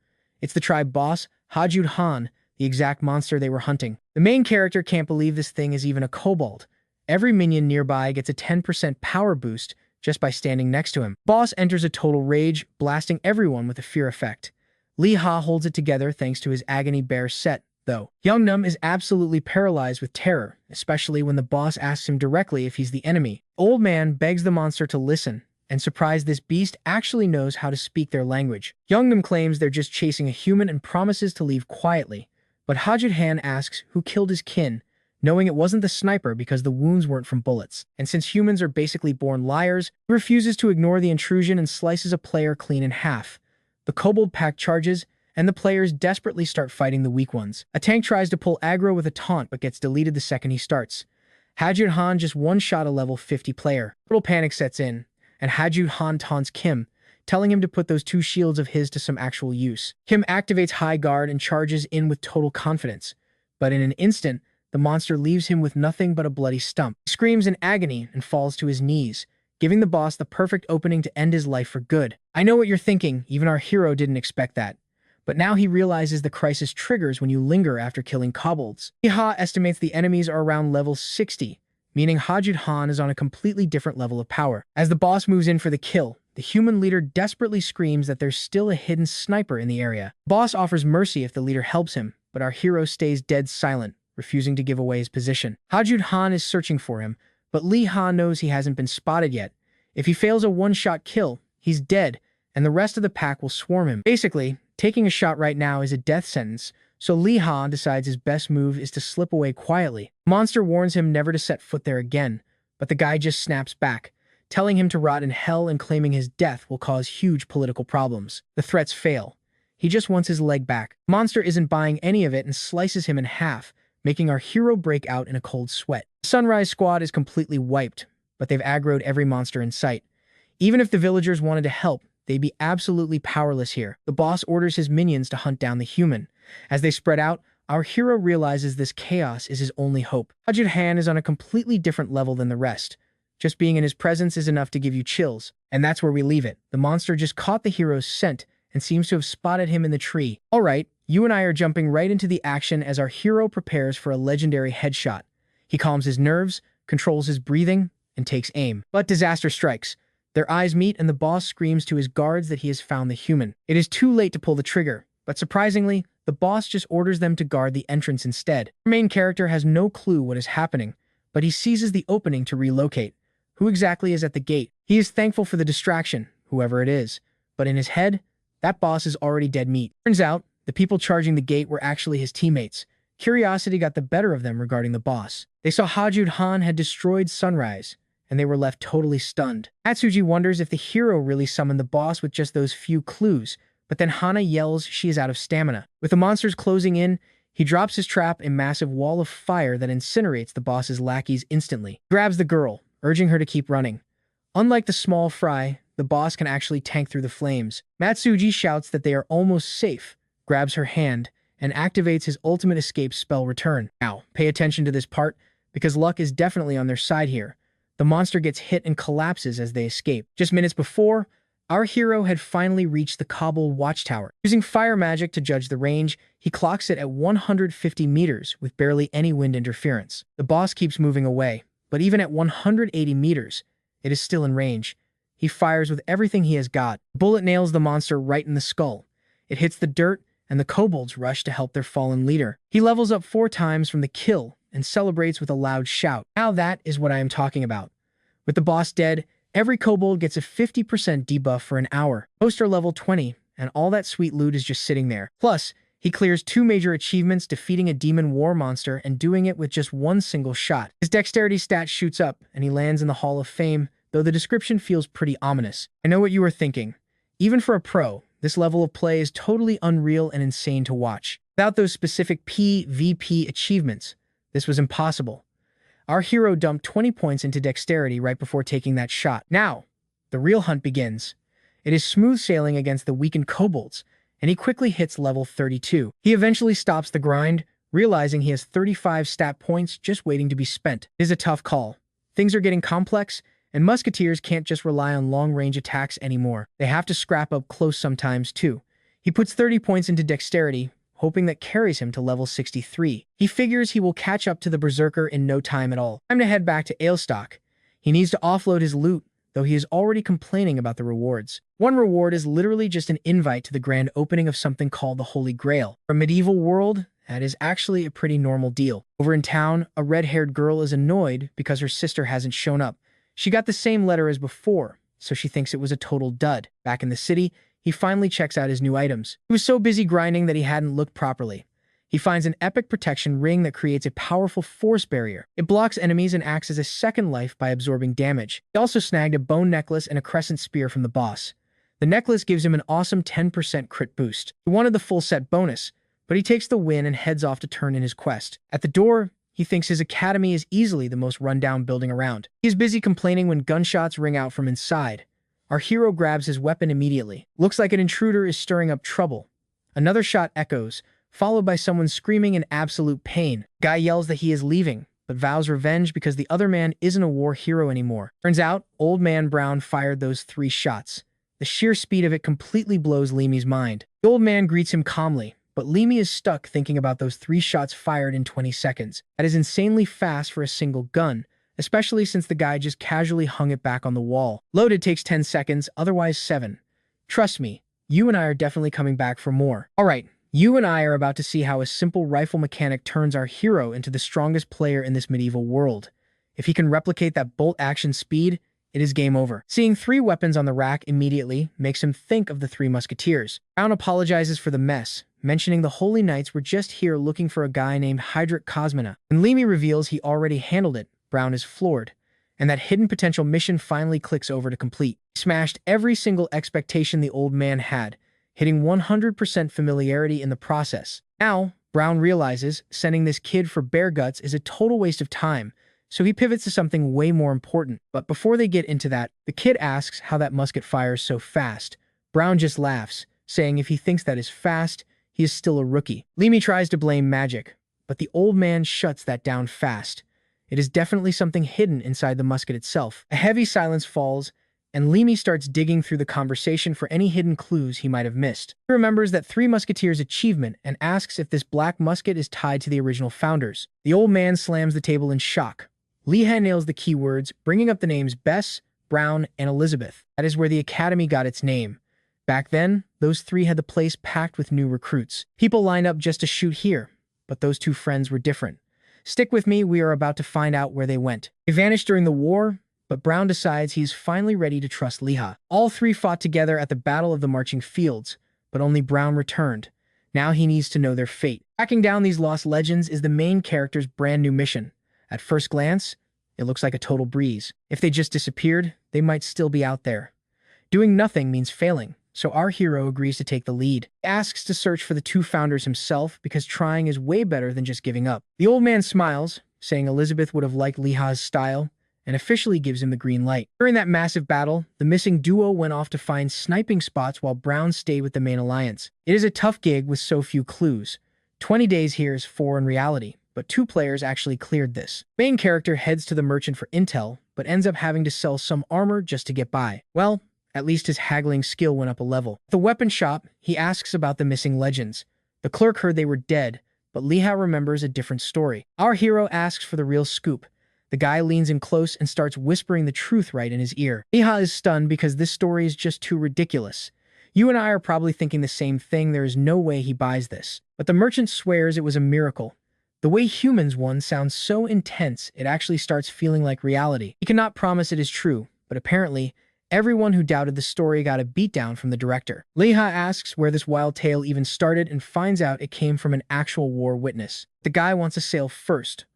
It's the tribe boss, Hajud Han, the exact monster they were hunting. The main character can't believe this thing is even a kobold. Every minion nearby gets a 10% power boost just by standing next to him. Boss enters a total rage, blasting everyone with a fear effect. Lee-ha holds it together thanks to his agony bear set, though. Hyungnam is absolutely paralyzed with terror, especially when the boss asks him directly if he's the enemy. Old man begs the monster to listen, and surprised this beast actually knows how to speak their language. Hyungnam claims they're just chasing a human and promises to leave quietly, but Hajud Han asks who killed his kin, knowing it wasn't the sniper because the wounds weren't from bullets. And since humans are basically born liars, he refuses to ignore the intrusion and slices a player clean in half. The kobold pack charges, and the players desperately start fighting the weak ones. A tank tries to pull aggro with a taunt but gets deleted the second he starts. Hajud Han just one-shot a level 50 player. Total panic sets in, and Hajud Han taunts Kim, telling him to put those two shields of his to some actual use. Kim activates High Guard and charges in with total confidence, but in an instant, the monster leaves him with nothing but a bloody stump. He screams in agony and falls to his knees, giving the boss the perfect opening to end his life for good. I know what you're thinking, even our hero didn't expect that. But now he realizes the crisis triggers when you linger after killing kobolds. Lee-ha estimates the enemies are around level 60, meaning Hajud Han is on a completely different level of power. As the boss moves in for the kill, the human leader desperately screams that there's still a hidden sniper in the area. The boss offers mercy if the leader helps him, but our hero stays dead silent, refusing to give away his position. Hajud Han is searching for him, but Lee-ha knows he hasn't been spotted yet. If he fails a one-shot kill, he's dead, and the rest of the pack will swarm him. Basically, taking a shot right now is a death sentence, so Lee-ha decides his best move is to slip away quietly. The monster warns him never to set foot there again, but the guy just snaps back, telling him to rot in hell and claiming his death will cause huge political problems. The threats fail. He just wants his leg back. The monster isn't buying any of it and slices him in half, making our hero break out in a cold sweat. The Sunrise Squad is completely wiped, but they've aggroed every monster in sight. Even if the villagers wanted to help, they'd be absolutely powerless here. The boss orders his minions to hunt down the human. As they spread out, our hero realizes this chaos is his only hope. Hajud Han is on a completely different level than the rest. Just being in his presence is enough to give you chills, and that's where we leave it. The monster just caught the hero's scent and seems to have spotted him in the tree. All right, you and I are jumping right into the action as our hero prepares for a legendary headshot. He calms his nerves, controls his breathing, and takes aim. But disaster strikes. Their eyes meet and the boss screams to his guards that he has found the human. It is too late to pull the trigger, but surprisingly, the boss just orders them to guard the entrance instead. Our main character has no clue what is happening, but he seizes the opening to relocate. Who exactly is at the gate? He is thankful for the distraction, whoever it is, but in his head, that boss is already dead meat. Turns out, the people charging the gate were actually his teammates. Curiosity got the better of them regarding the boss. They saw Hajud Han had destroyed Sunrise, and they were left totally stunned. Atsuji wonders if the hero really summoned the boss with just those few clues, but then Hana yells she is out of stamina. With the monsters closing in, he drops his trap, a massive wall of fire that incinerates the boss's lackeys instantly. He grabs the girl, urging her to keep running. Unlike the small fry, the boss can actually tank through the flames. Matsuji shouts that they are almost safe, grabs her hand, and activates his ultimate escape spell Return. Now, pay attention to this part, because luck is definitely on their side here. The monster gets hit and collapses as they escape. Just minutes before, our hero had finally reached the cobbled watchtower. Using fire magic to judge the range, he clocks it at 150 meters with barely any wind interference. The boss keeps moving away, but even at 180 meters, it is still in range. He fires with everything he has got. The bullet nails the monster right in the skull. It hits the dirt, and the kobolds rush to help their fallen leader. He levels up 4 times from the kill and celebrates with a loud shout. Now that is what I am talking about. With the boss dead, every kobold gets a 50% debuff for an hour. Most are level 20, and all that sweet loot is just sitting there. Plus, he clears 2 major achievements, defeating a demon war monster and doing it with just 1 single shot. His dexterity stat shoots up, and he lands in the Hall of Fame, though the description feels pretty ominous. I know what you are thinking. Even for a pro, this level of play is totally unreal and insane to watch. Without those specific PvP achievements, this was impossible. Our hero dumped 20 points into dexterity right before taking that shot. Now, the real hunt begins. It is smooth sailing against the weakened kobolds, and he quickly hits level 32. He eventually stops the grind, realizing he has 35 stat points just waiting to be spent. It is a tough call. Things are getting complex, and musketeers can't just rely on long-range attacks anymore. They have to scrap up close sometimes too. He puts 30 points into dexterity, hoping that carries him to level 63. He figures he will catch up to the berserker in no time at all. Time to head back to Ailstock. He needs to offload his loot, though he is already complaining about the rewards. One reward is literally just an invite to the grand opening of something called the Holy Grail. For a medieval world, that is actually a pretty normal deal. Over in town, a red-haired girl is annoyed because her sister hasn't shown up. She got the same letter as before, so she thinks it was a total dud. Back in the city, he finally checks out his new items. He was so busy grinding that he hadn't looked properly. He finds an epic protection ring that creates a powerful force barrier. It blocks enemies and acts as a second life by absorbing damage. He also snagged a bone necklace and a crescent spear from the boss. The necklace gives him an awesome 10% crit boost. He wanted the full set bonus, but he takes the win and heads off to turn in his quest. At the door, he thinks his academy is easily the most run-down building around. He is busy complaining when gunshots ring out from inside. Our hero grabs his weapon immediately. Looks like an intruder is stirring up trouble. Another shot echoes, followed by someone screaming in absolute pain. Guy yells that he is leaving, but vows revenge because the other man isn't a war hero anymore. Turns out, Old Man Brown fired those 3 shots. The sheer speed of it completely blows Leamy's mind. The old man greets him calmly, but Leamy is stuck thinking about those 3 shots fired in 20 seconds. That is insanely fast for a single gun, especially since the guy just casually hung it back on the wall. Loaded takes 10 seconds, otherwise 7. Trust me, you and I are definitely coming back for more. Alright, you and I are about to see how a simple rifle mechanic turns our hero into the strongest player in this medieval world. If he can replicate that bolt action speed, it is game over. Seeing 3 weapons on the rack immediately makes him think of the 3 musketeers. Brown apologizes for the mess, mentioning the Holy Knights were just here looking for a guy named Hydric Cosmina. When Leamy reveals he already handled it, Brown is floored, and that hidden potential mission finally clicks over to complete. He smashed every single expectation the old man had, hitting 100% familiarity in the process. Now, Brown realizes sending this kid for bare guts is a total waste of time, so he pivots to something way more important. But before they get into that, the kid asks how that musket fires so fast. Brown just laughs, saying if he thinks that is fast, he is still a rookie. Leamy tries to blame magic, but the old man shuts that down fast. It is definitely something hidden inside the musket itself. A heavy silence falls, and Leamy starts digging through the conversation for any hidden clues he might have missed. He remembers that 3 Musketeers achievement and asks if this black musket is tied to the original founders. The old man slams the table in shock. Lehan nails the keywords, bringing up the names Bess, Brown, and Elizabeth. That is where the academy got its name. Back then, those 3 had the place packed with new recruits. People lined up just to shoot here, but those 2 friends were different. Stick with me, we are about to find out where they went. They vanished during the war, but Brown decides he's finally ready to trust Leha. All 3 fought together at the Battle of the Marching Fields, but only Brown returned. Now he needs to know their fate. Tracking down these lost legends is the main character's brand new mission. At first glance, it looks like a total breeze. If they just disappeared, they might still be out there. Doing nothing means failing, so our hero agrees to take the lead. He asks to search for the two founders himself because trying is way better than just giving up. The old man smiles, saying Elizabeth would have liked Liha's style, and officially gives him the green light. During that massive battle, the missing duo went off to find sniping spots while Brown stayed with the main alliance. It is a tough gig with so few clues. 20 days here is 4 in reality, but 2 players actually cleared this. Main character heads to the merchant for intel, but ends up having to sell some armor just to get by. Well, at least his haggling skill went up a level. At the weapon shop, he asks about the missing legends. The clerk heard they were dead, but Liha remembers a different story. Our hero asks for the real scoop. The guy leans in close and starts whispering the truth right in his ear. Liha is stunned because this story is just too ridiculous. You and I are probably thinking the same thing. There is no way he buys this. But the merchant swears it was a miracle. The way humans won sounds so intense, it actually starts feeling like reality. He cannot promise it is true, but apparently, everyone who doubted the story got a beatdown from the director. Liha asks where this wild tale even started and finds out it came from an actual war witness. The guy wants a sale first,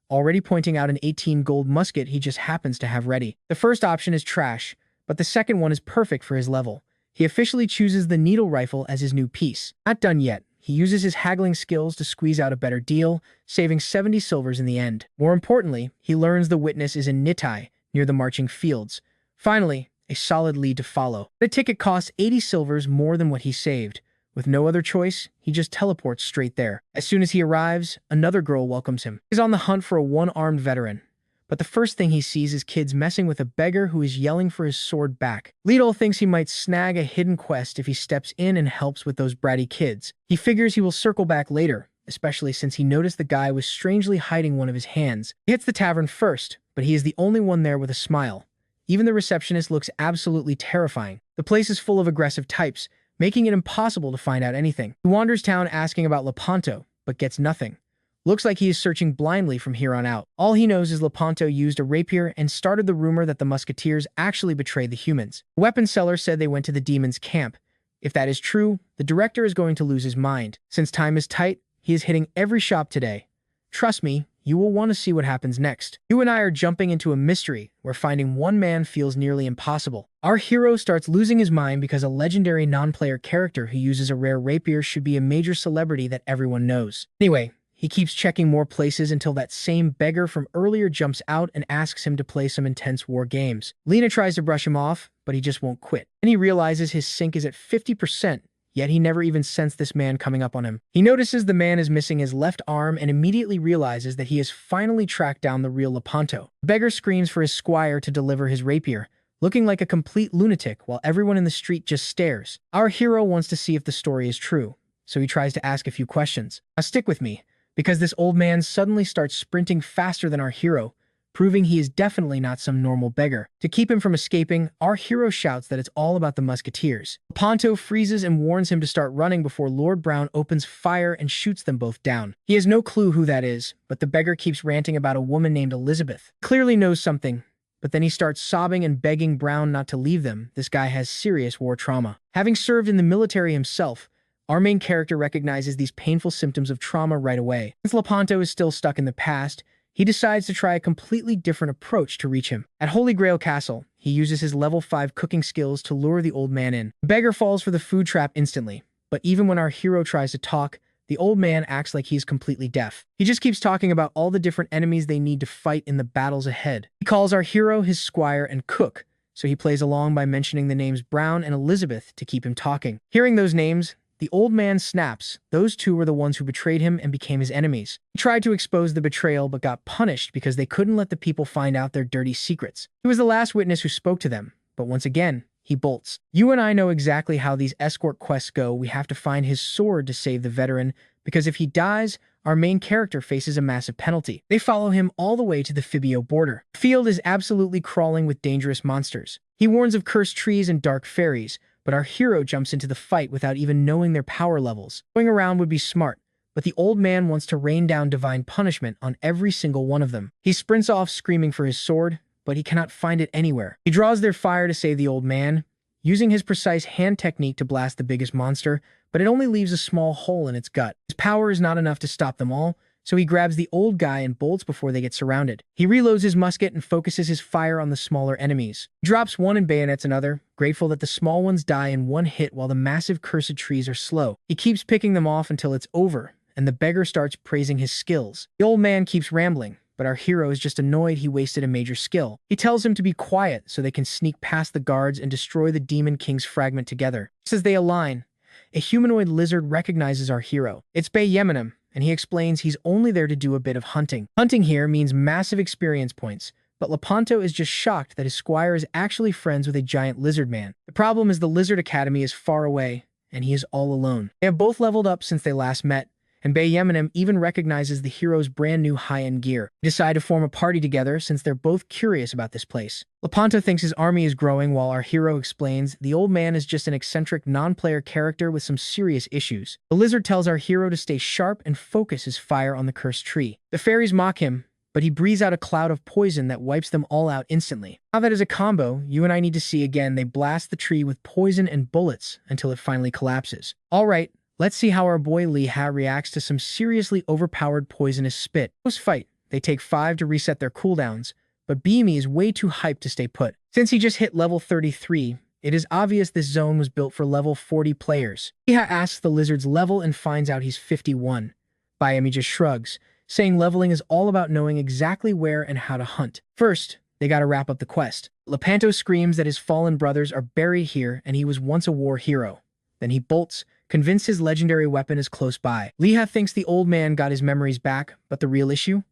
already pointing out an 18 gold musket he just happens to have ready. The first option is trash, but the second one is perfect for his level. He officially chooses the needle rifle as his new piece. Not done yet. He uses his haggling skills to squeeze out a better deal, saving 70 silvers in the end. More importantly, he learns the witness is in Nitai, near the marching fields. Finally, a solid lead to follow. The ticket costs 80 silvers more than what he saved. With no other choice, he just teleports straight there. As soon as he arrives, another girl welcomes him. He's on the hunt for a one-armed veteran. But the first thing he sees is kids messing with a beggar who is yelling for his sword back. Lidl thinks he might snag a hidden quest if he steps in and helps with those bratty kids. He figures he will circle back later, especially since he noticed the guy was strangely hiding one of his hands. He hits the tavern first, but he is the only one there with a smile. Even the receptionist looks absolutely terrifying. The place is full of aggressive types, making it impossible to find out anything. He wanders town asking about Lepanto, but gets nothing. Looks like he is searching blindly from here on out. All he knows is Lepanto used a rapier and started the rumor that the Musketeers actually betrayed the humans. The weapon seller said they went to the demon's camp. If that is true, the director is going to lose his mind. Since time is tight, he is hitting every shop today. Trust me, you will want to see what happens next. You and I are jumping into a mystery where finding one man feels nearly impossible. Our hero starts losing his mind because a legendary non-player character who uses a rare rapier should be a major celebrity that everyone knows. Anyway, he keeps checking more places until that same beggar from earlier jumps out and asks him to play some intense war games. Lena tries to brush him off, but he just won't quit. And he realizes his sync is at 50%, yet he never even sensed this man coming up on him. He notices the man is missing his left arm and immediately realizes that he has finally tracked down the real Lepanto. The beggar screams for his squire to deliver his rapier, looking like a complete lunatic while everyone in the street just stares. Our hero wants to see if the story is true, so he tries to ask a few questions. Now stick with me, because this old man suddenly starts sprinting faster than our hero, proving he is definitely not some normal beggar. To keep him from escaping, our hero shouts that it's all about the Musketeers. Lepanto freezes and warns him to start running before Lord Brown opens fire and shoots them both down. He has no clue who that is, but the beggar keeps ranting about a woman named Elizabeth. Clearly knows something, but then he starts sobbing and begging Brown not to leave them. This guy has serious war trauma. Having served in the military himself, our main character recognizes these painful symptoms of trauma right away. Since Lepanto is still stuck in the past, he decides to try a completely different approach to reach him. At Holy Grail Castle, he uses his level 5 cooking skills to lure the old man in. The beggar falls for the food trap instantly, but even when our hero tries to talk, the old man acts like he's completely deaf. He just keeps talking about all the different enemies they need to fight in the battles ahead. He calls our hero his squire and cook, so he plays along by mentioning the names Brown and Elizabeth to keep him talking. Hearing those names, the old man snaps. Those two were the ones who betrayed him and became his enemies. He tried to expose the betrayal but got punished because they couldn't let the people find out their dirty secrets. He was the last witness who spoke to them, but once again, he bolts. You and I know exactly how these escort quests go. We have to find his sword to save the veteran, because if he dies, our main character faces a massive penalty. They follow him all the way to the Fibio border. The field is absolutely crawling with dangerous monsters. He warns of cursed trees and dark fairies, but our hero jumps into the fight without even knowing their power levels. Going around would be smart, but the old man wants to rain down divine punishment on every single one of them. He sprints off screaming for his sword, but he cannot find it anywhere. He draws their fire to save the old man, using his precise hand technique to blast the biggest monster, but it only leaves a small hole in its gut. His power is not enough to stop them all, so he grabs the old guy and bolts before they get surrounded. He reloads his musket and focuses his fire on the smaller enemies. He drops one and bayonets another, grateful that the small ones die in one hit while the massive cursed trees are slow. He keeps picking them off until it's over, and the beggar starts praising his skills. The old man keeps rambling, but our hero is just annoyed he wasted a major skill. He tells him to be quiet so they can sneak past the guards and destroy the Demon King's fragment together. Just as they align, a humanoid lizard recognizes our hero. It's Bayemanim, and he explains he's only there to do a bit of hunting. Hunting here means massive experience points, but Lepanto is just shocked that his squire is actually friends with a giant lizard man. The problem is the Lizard Academy is far away, and he is all alone. They have both leveled up since they last met, and Bayemanim even recognizes the hero's brand new high-end gear. They decide to form a party together since they're both curious about this place. Lepanto thinks his army is growing while our hero explains the old man is just an eccentric non-player character with some serious issues. The lizard tells our hero to stay sharp and focus his fire on the cursed tree. The fairies mock him, but he breathes out a cloud of poison that wipes them all out instantly. Now that is a combo you and I need to see again. They blast the tree with poison and bullets until it finally collapses. Alright, let's see how our boy Liha reacts to some seriously overpowered poisonous spit. Post-fight, they take 5 to reset their cooldowns, but Beamy is way too hyped to stay put. Since he just hit level 33, it is obvious this zone was built for level 40 players. Liha asks the lizard's level and finds out he's 51. Bayami just shrugs, saying leveling is all about knowing exactly where and how to hunt. First, they gotta wrap up the quest. Lepanto screams that his fallen brothers are buried here and he was once a war hero. Then he bolts, convinced his legendary weapon is close by. Liha thinks the old man got his memories back, but the real issue?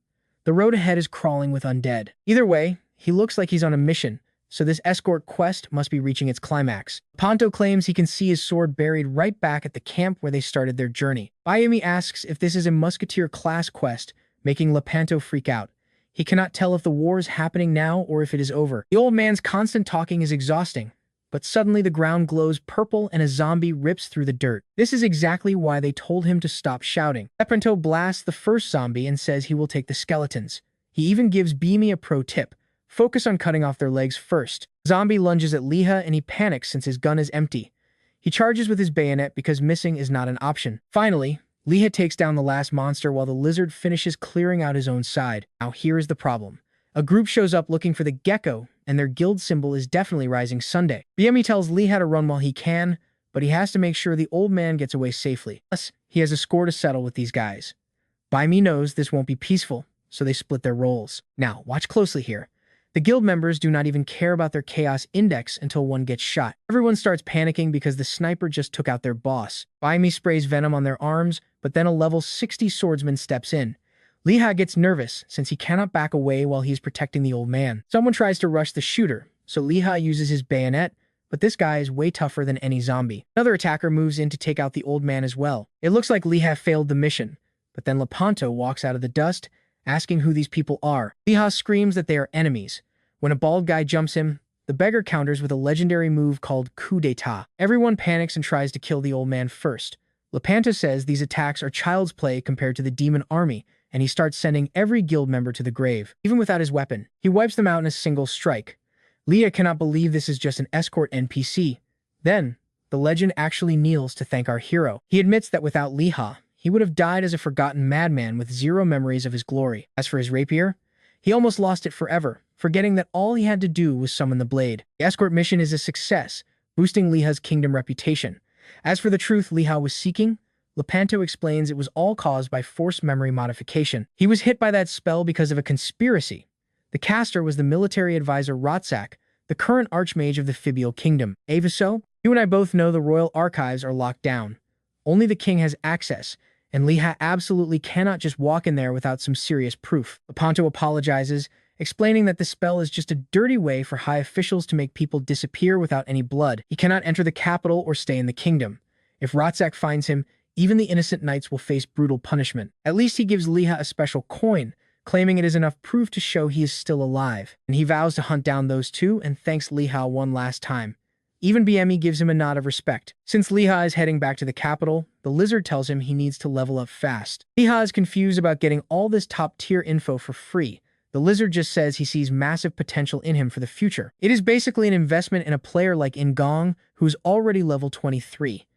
The road ahead is crawling with undead. Either way, he looks like he's on a mission, so this escort quest must be reaching its climax. Lepanto claims he can see his sword buried right back at the camp where they started their journey. Bayami asks if this is a Musketeer class quest, making Lepanto freak out. He cannot tell if the war is happening now or if it is over. The old man's constant talking is exhausting, but suddenly the ground glows purple and a zombie rips through the dirt. This is exactly why they told him to stop shouting. Lepanto blasts the first zombie and says he will take the skeletons. He even gives Beamy a pro tip. Focus on cutting off their legs first. Zombie lunges at Liha and he panics since his gun is empty. He charges with his bayonet because missing is not an option. Finally, Liha takes down the last monster while the lizard finishes clearing out his own side. Now here is the problem. A group shows up looking for the gecko, and their guild symbol is definitely Rising Sunday. Bayami tells Liha to run while he can, but he has to make sure the old man gets away safely. Plus, he has a score to settle with these guys. Bayami knows this won't be peaceful, so they split their roles. Now, watch closely here. The guild members do not even care about their chaos index until one gets shot. Everyone starts panicking because the sniper just took out their boss. Bayami sprays venom on their arms, but then a level 60 swordsman steps in. Liha gets nervous since he cannot back away while he is protecting the old man. Someone tries to rush the shooter, so Liha uses his bayonet, but this guy is way tougher than any zombie. Another attacker moves in to take out the old man as well. It looks like Liha failed the mission, but then Lepanto walks out of the dust, asking who these people are. Liha screams that they are enemies. When a bald guy jumps him, the beggar counters with a legendary move called coup d'etat. Everyone panics and tries to kill the old man first. Lepanto says these attacks are child's play compared to the demon army, and he starts sending every guild member to the grave. Even without his weapon, he wipes them out in a single strike. Liha cannot believe this is just an escort NPC. Then, the legend actually kneels to thank our hero. He admits that without Liha, he would have died as a forgotten madman with zero memories of his glory. As for his rapier, he almost lost it forever, forgetting that all he had to do was summon the blade. The escort mission is a success, boosting Liha's kingdom reputation. As for the truth Liha was seeking, Lepanto explains it was all caused by forced memory modification. He was hit by that spell because of a conspiracy. The caster was the military advisor Rotzak, the current archmage of the Fibial Kingdom. Avaso, you and I both know the royal archives are locked down. Only the king has access, and Liha absolutely cannot just walk in there without some serious proof. Lepanto apologizes, explaining that the spell is just a dirty way for high officials to make people disappear without any blood. He cannot enter the capital or stay in the kingdom. If Rotzak finds him, even the innocent knights will face brutal punishment. At least he gives Liha a special coin, claiming it is enough proof to show he is still alive. And he vows to hunt down those two and thanks Liha one last time. Even BME gives him a nod of respect. Since Liha is heading back to the capital, the lizard tells him he needs to level up fast. Liha is confused about getting all this top-tier info for free. The lizard just says he sees massive potential in him for the future. It is basically an investment in a player like Ingong, who is already level 23.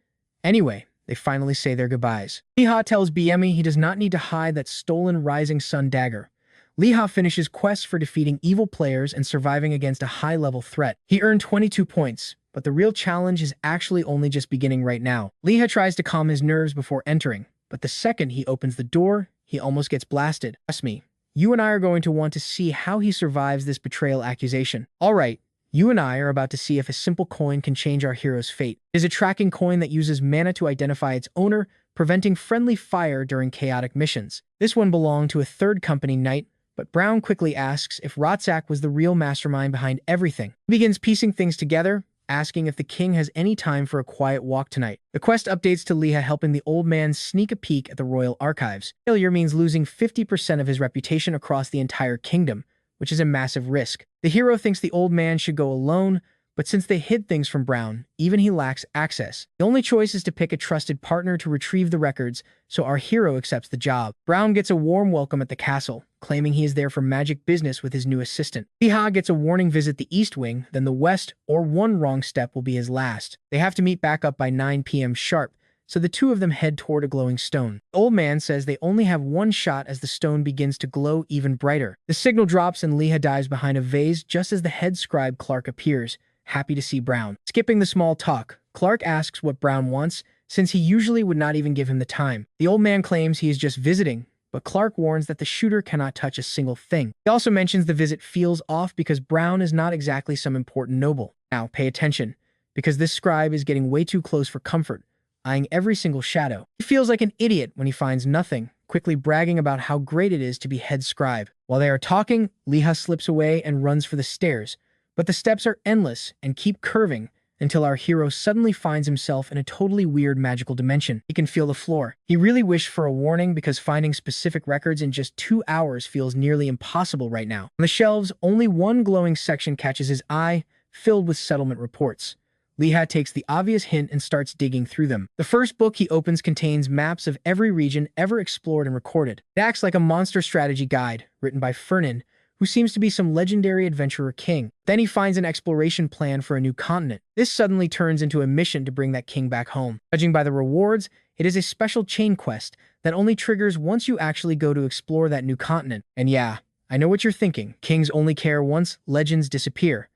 Anyway, they finally say their goodbyes. Liha tells BME he does not need to hide that stolen Rising Sun dagger. Liha finishes quests for defeating evil players and surviving against a high-level threat. He earned 22 points, but the real challenge is actually only just beginning right now. Liha tries to calm his nerves before entering, but the second he opens the door, he almost gets blasted. Trust me, you and I are going to want to see how he survives this betrayal accusation. Alright, you and I are about to see if a simple coin can change our hero's fate. It is a tracking coin that uses mana to identify its owner, preventing friendly fire during chaotic missions. This one belonged to a third company knight, but Brown quickly asks if Rotzak was the real mastermind behind everything. He begins piecing things together, asking if the king has any time for a quiet walk tonight. The quest updates to Liha helping the old man sneak a peek at the royal archives. Failure means losing 50% of his reputation across the entire kingdom, which is a massive risk. The hero thinks the old man should go alone, but since they hid things from Brown, even he lacks access. The only choice is to pick a trusted partner to retrieve the records, so our hero accepts the job. Brown gets a warm welcome at the castle, claiming he is there for magic business with his new assistant. Liha gets a warning visit the East Wing, then the West, or one wrong step will be his last. They have to meet back up by 9 p.m. sharp, so the two of them head toward a glowing stone. The old man says they only have one shot as the stone begins to glow even brighter. The signal drops and Liha dives behind a vase just as the head scribe Clark appears, happy to see Brown. Skipping the small talk, Clark asks what Brown wants, since he usually would not even give him the time. The old man claims he is just visiting, but Clark warns that the shooter cannot touch a single thing. He also mentions the visit feels off because Brown is not exactly some important noble. Now, pay attention, because this scribe is getting way too close for comfort, eyeing every single shadow. He feels like an idiot when he finds nothing, quickly bragging about how great it is to be head scribe. While they are talking, Liha slips away and runs for the stairs, but the steps are endless and keep curving until our hero suddenly finds himself in a totally weird magical dimension. He can feel the floor. He really wished for a warning because finding specific records in just 2 hours feels nearly impossible right now. On the shelves, only one glowing section catches his eye, filled with settlement reports. Liha takes the obvious hint and starts digging through them. The first book he opens contains maps of every region ever explored and recorded. It acts like a monster strategy guide, written by Fernan, who seems to be some legendary adventurer king. Then he finds an exploration plan for a new continent. This suddenly turns into a mission to bring that king back home. Judging by the rewards, it is a special chain quest that only triggers once you actually go to explore that new continent. And yeah, I know what you're thinking. Kings only care once legends disappear.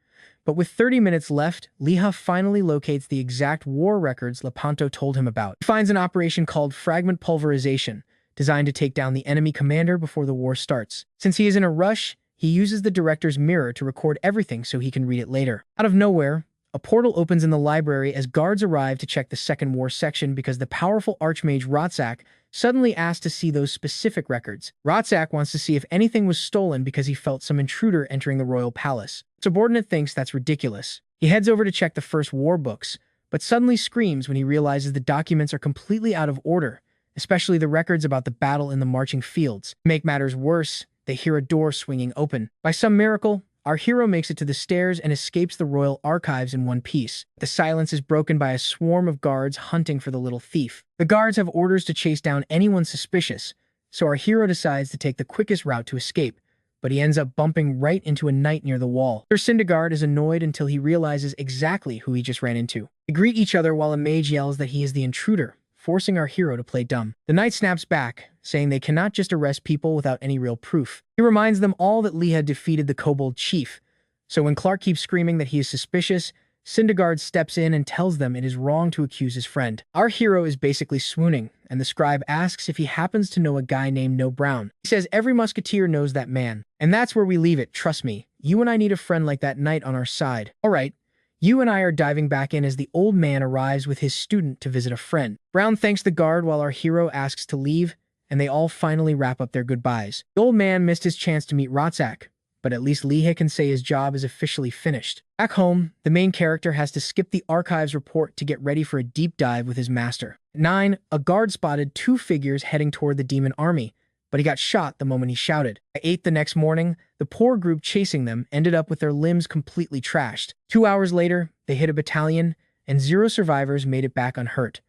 But with 30 minutes left, Liha finally locates the exact war records Lepanto told him about. He finds an operation called Fragment Pulverization, designed to take down the enemy commander before the war starts. Since he is in a rush, he uses the director's mirror to record everything so he can read it later. Out of nowhere, a portal opens in the library as guards arrive to check the Second War section because the powerful Archmage Rotzak suddenly asked to see those specific records. Rotzak wants to see if anything was stolen because he felt some intruder entering the royal palace. Subordinate thinks that's ridiculous. He heads over to check the first war books, but suddenly screams when he realizes the documents are completely out of order, especially the records about the battle in the marching fields. To make matters worse, they hear a door swinging open. By some miracle, our hero makes it to the stairs and escapes the royal archives in one piece. The silence is broken by a swarm of guards hunting for the little thief. The guards have orders to chase down anyone suspicious, so our hero decides to take the quickest route to escape, but he ends up bumping right into a knight near the wall. Sir Syndergaard is annoyed until he realizes exactly who he just ran into. They greet each other while a mage yells that he is the intruder, forcing our hero to play dumb. The knight snaps back, saying they cannot just arrest people without any real proof. He reminds them all that Liha defeated the kobold chief, so when Clark keeps screaming that he is suspicious, Syndergaard steps in and tells them it is wrong to accuse his friend. Our hero is basically swooning, and the scribe asks if he happens to know a guy named No Brown. He says every musketeer knows that man, and that's where we leave it, trust me. You and I need a friend like that knight on our side. Alright, you and I are diving back in as the old man arrives with his student to visit a friend. Brown thanks the guard while our hero asks to leave, and they all finally wrap up their goodbyes. The old man missed his chance to meet Rotzak, but at least Liha can say his job is officially finished. Back home, the main character has to skip the archives report to get ready for a deep dive with his master. At 9, a guard spotted 2 figures heading toward the demon army, but he got shot the moment he shouted. At 8 the next morning, the poor group chasing them ended up with their limbs completely trashed. 2 hours later, they hit a battalion, and 0 survivors made it back unhurt.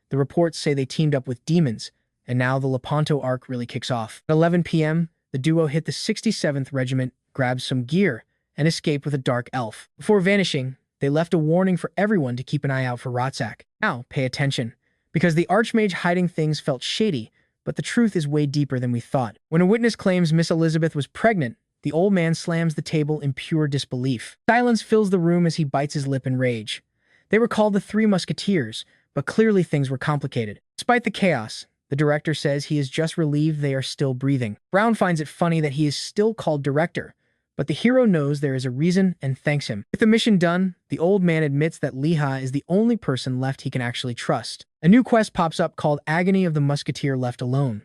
The reports say they teamed up with demons, and now the Lepanto arc really kicks off. At 11 p.m., the duo hit the 67th Regiment, grabbed some gear, and escaped with a dark elf. Before vanishing, they left a warning for everyone to keep an eye out for Rotzak. Now, pay attention, because the Archmage hiding things felt shady, but the truth is way deeper than we thought. When a witness claims Miss Elizabeth was pregnant, the old man slams the table in pure disbelief. Silence fills the room as he bites his lip in rage. They were called the Three Musketeers, but clearly things were complicated. Despite the chaos, the director says he is just relieved they are still breathing. Brown finds it funny that he is still called director, but the hero knows there is a reason and thanks him. With the mission done, the old man admits that Liha is the only person left he can actually trust. A new quest pops up called Agony of the Musketeer Left Alone.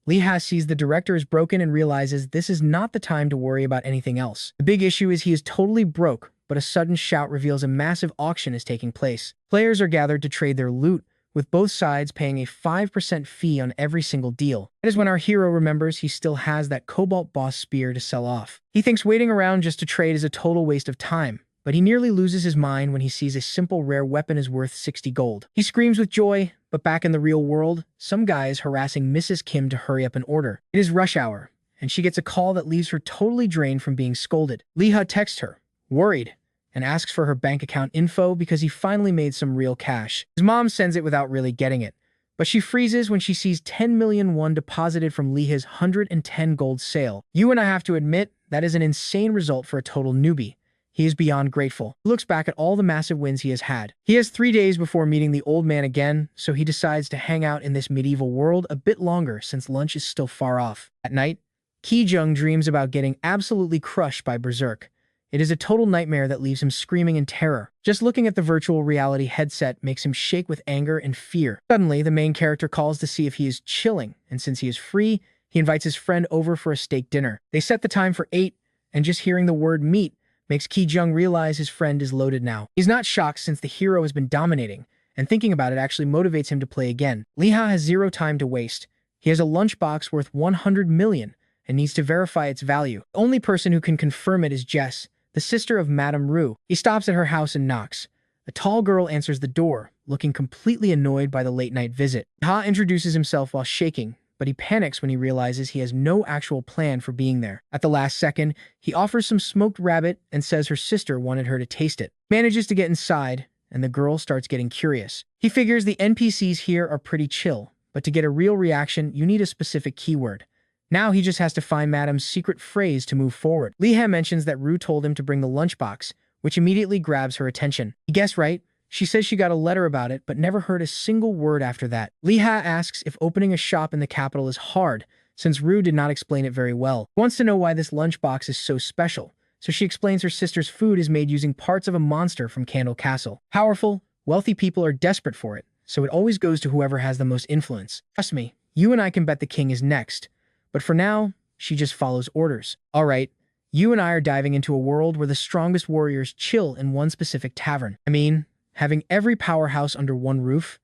Liha sees the director is broken and realizes this is not the time to worry about anything else. The big issue is he is totally broke, but a sudden shout reveals a massive auction is taking place. Players are gathered to trade their loot, with both sides paying a 5% fee on every single deal. That is when our hero remembers he still has that Cobalt Boss spear to sell off. He thinks waiting around just to trade is a total waste of time, but he nearly loses his mind when he sees a simple rare weapon is worth 60 gold. He screams with joy, but back in the real world, some guy is harassing Mrs. Kim to hurry up an order. It is rush hour, and she gets a call that leaves her totally drained from being scolded. Liha texts her, worried, and asks for her bank account info because he finally made some real cash. His mom sends it without really getting it, but she freezes when she sees 10 million won deposited from Liha's 110 gold sale. You and I have to admit, that is an insane result for a total newbie. He is beyond grateful. He looks back at all the massive wins he has had. He has 3 days before meeting the old man again, so he decides to hang out in this medieval world a bit longer since lunch is still far off. At night, Ki-jung dreams about getting absolutely crushed by Berserk. It is a total nightmare that leaves him screaming in terror. Just looking at the virtual reality headset makes him shake with anger and fear. Suddenly, the main character calls to see if he is chilling, and since he is free, he invites his friend over for a steak dinner. They set the time for 8, and just hearing the word meat makes Ki-jung realize his friend is loaded now. He's not shocked since the hero has been dominating, and thinking about it actually motivates him to play again. Liha has zero time to waste. He has a lunchbox worth 100 million and needs to verify its value. The only person who can confirm it is Jess, the sister of Madame Rue. He stops at her house and knocks. A tall girl answers the door, looking completely annoyed by the late-night visit. Ha introduces himself while shaking, but he panics when he realizes he has no actual plan for being there. At the last second, he offers some smoked rabbit and says her sister wanted her to taste it. Manages to get inside, and the girl starts getting curious. He figures the NPCs here are pretty chill, but to get a real reaction, you need a specific keyword. Now he just has to find Madame's secret phrase to move forward. Liha mentions that Rue told him to bring the lunchbox, which immediately grabs her attention. He guessed right. She says she got a letter about it, but never heard a single word after that. Liha asks if opening a shop in the capital is hard, since Rue did not explain it very well. He wants to know why this lunchbox is so special, so she explains her sister's food is made using parts of a monster from Candle Castle. Powerful, wealthy people are desperate for it, so it always goes to whoever has the most influence. Trust me, you and I can bet the king is next. But for now, she just follows orders. Alright, you and I are diving into a world where the strongest warriors chill in one specific tavern. I mean, having every powerhouse under one roof,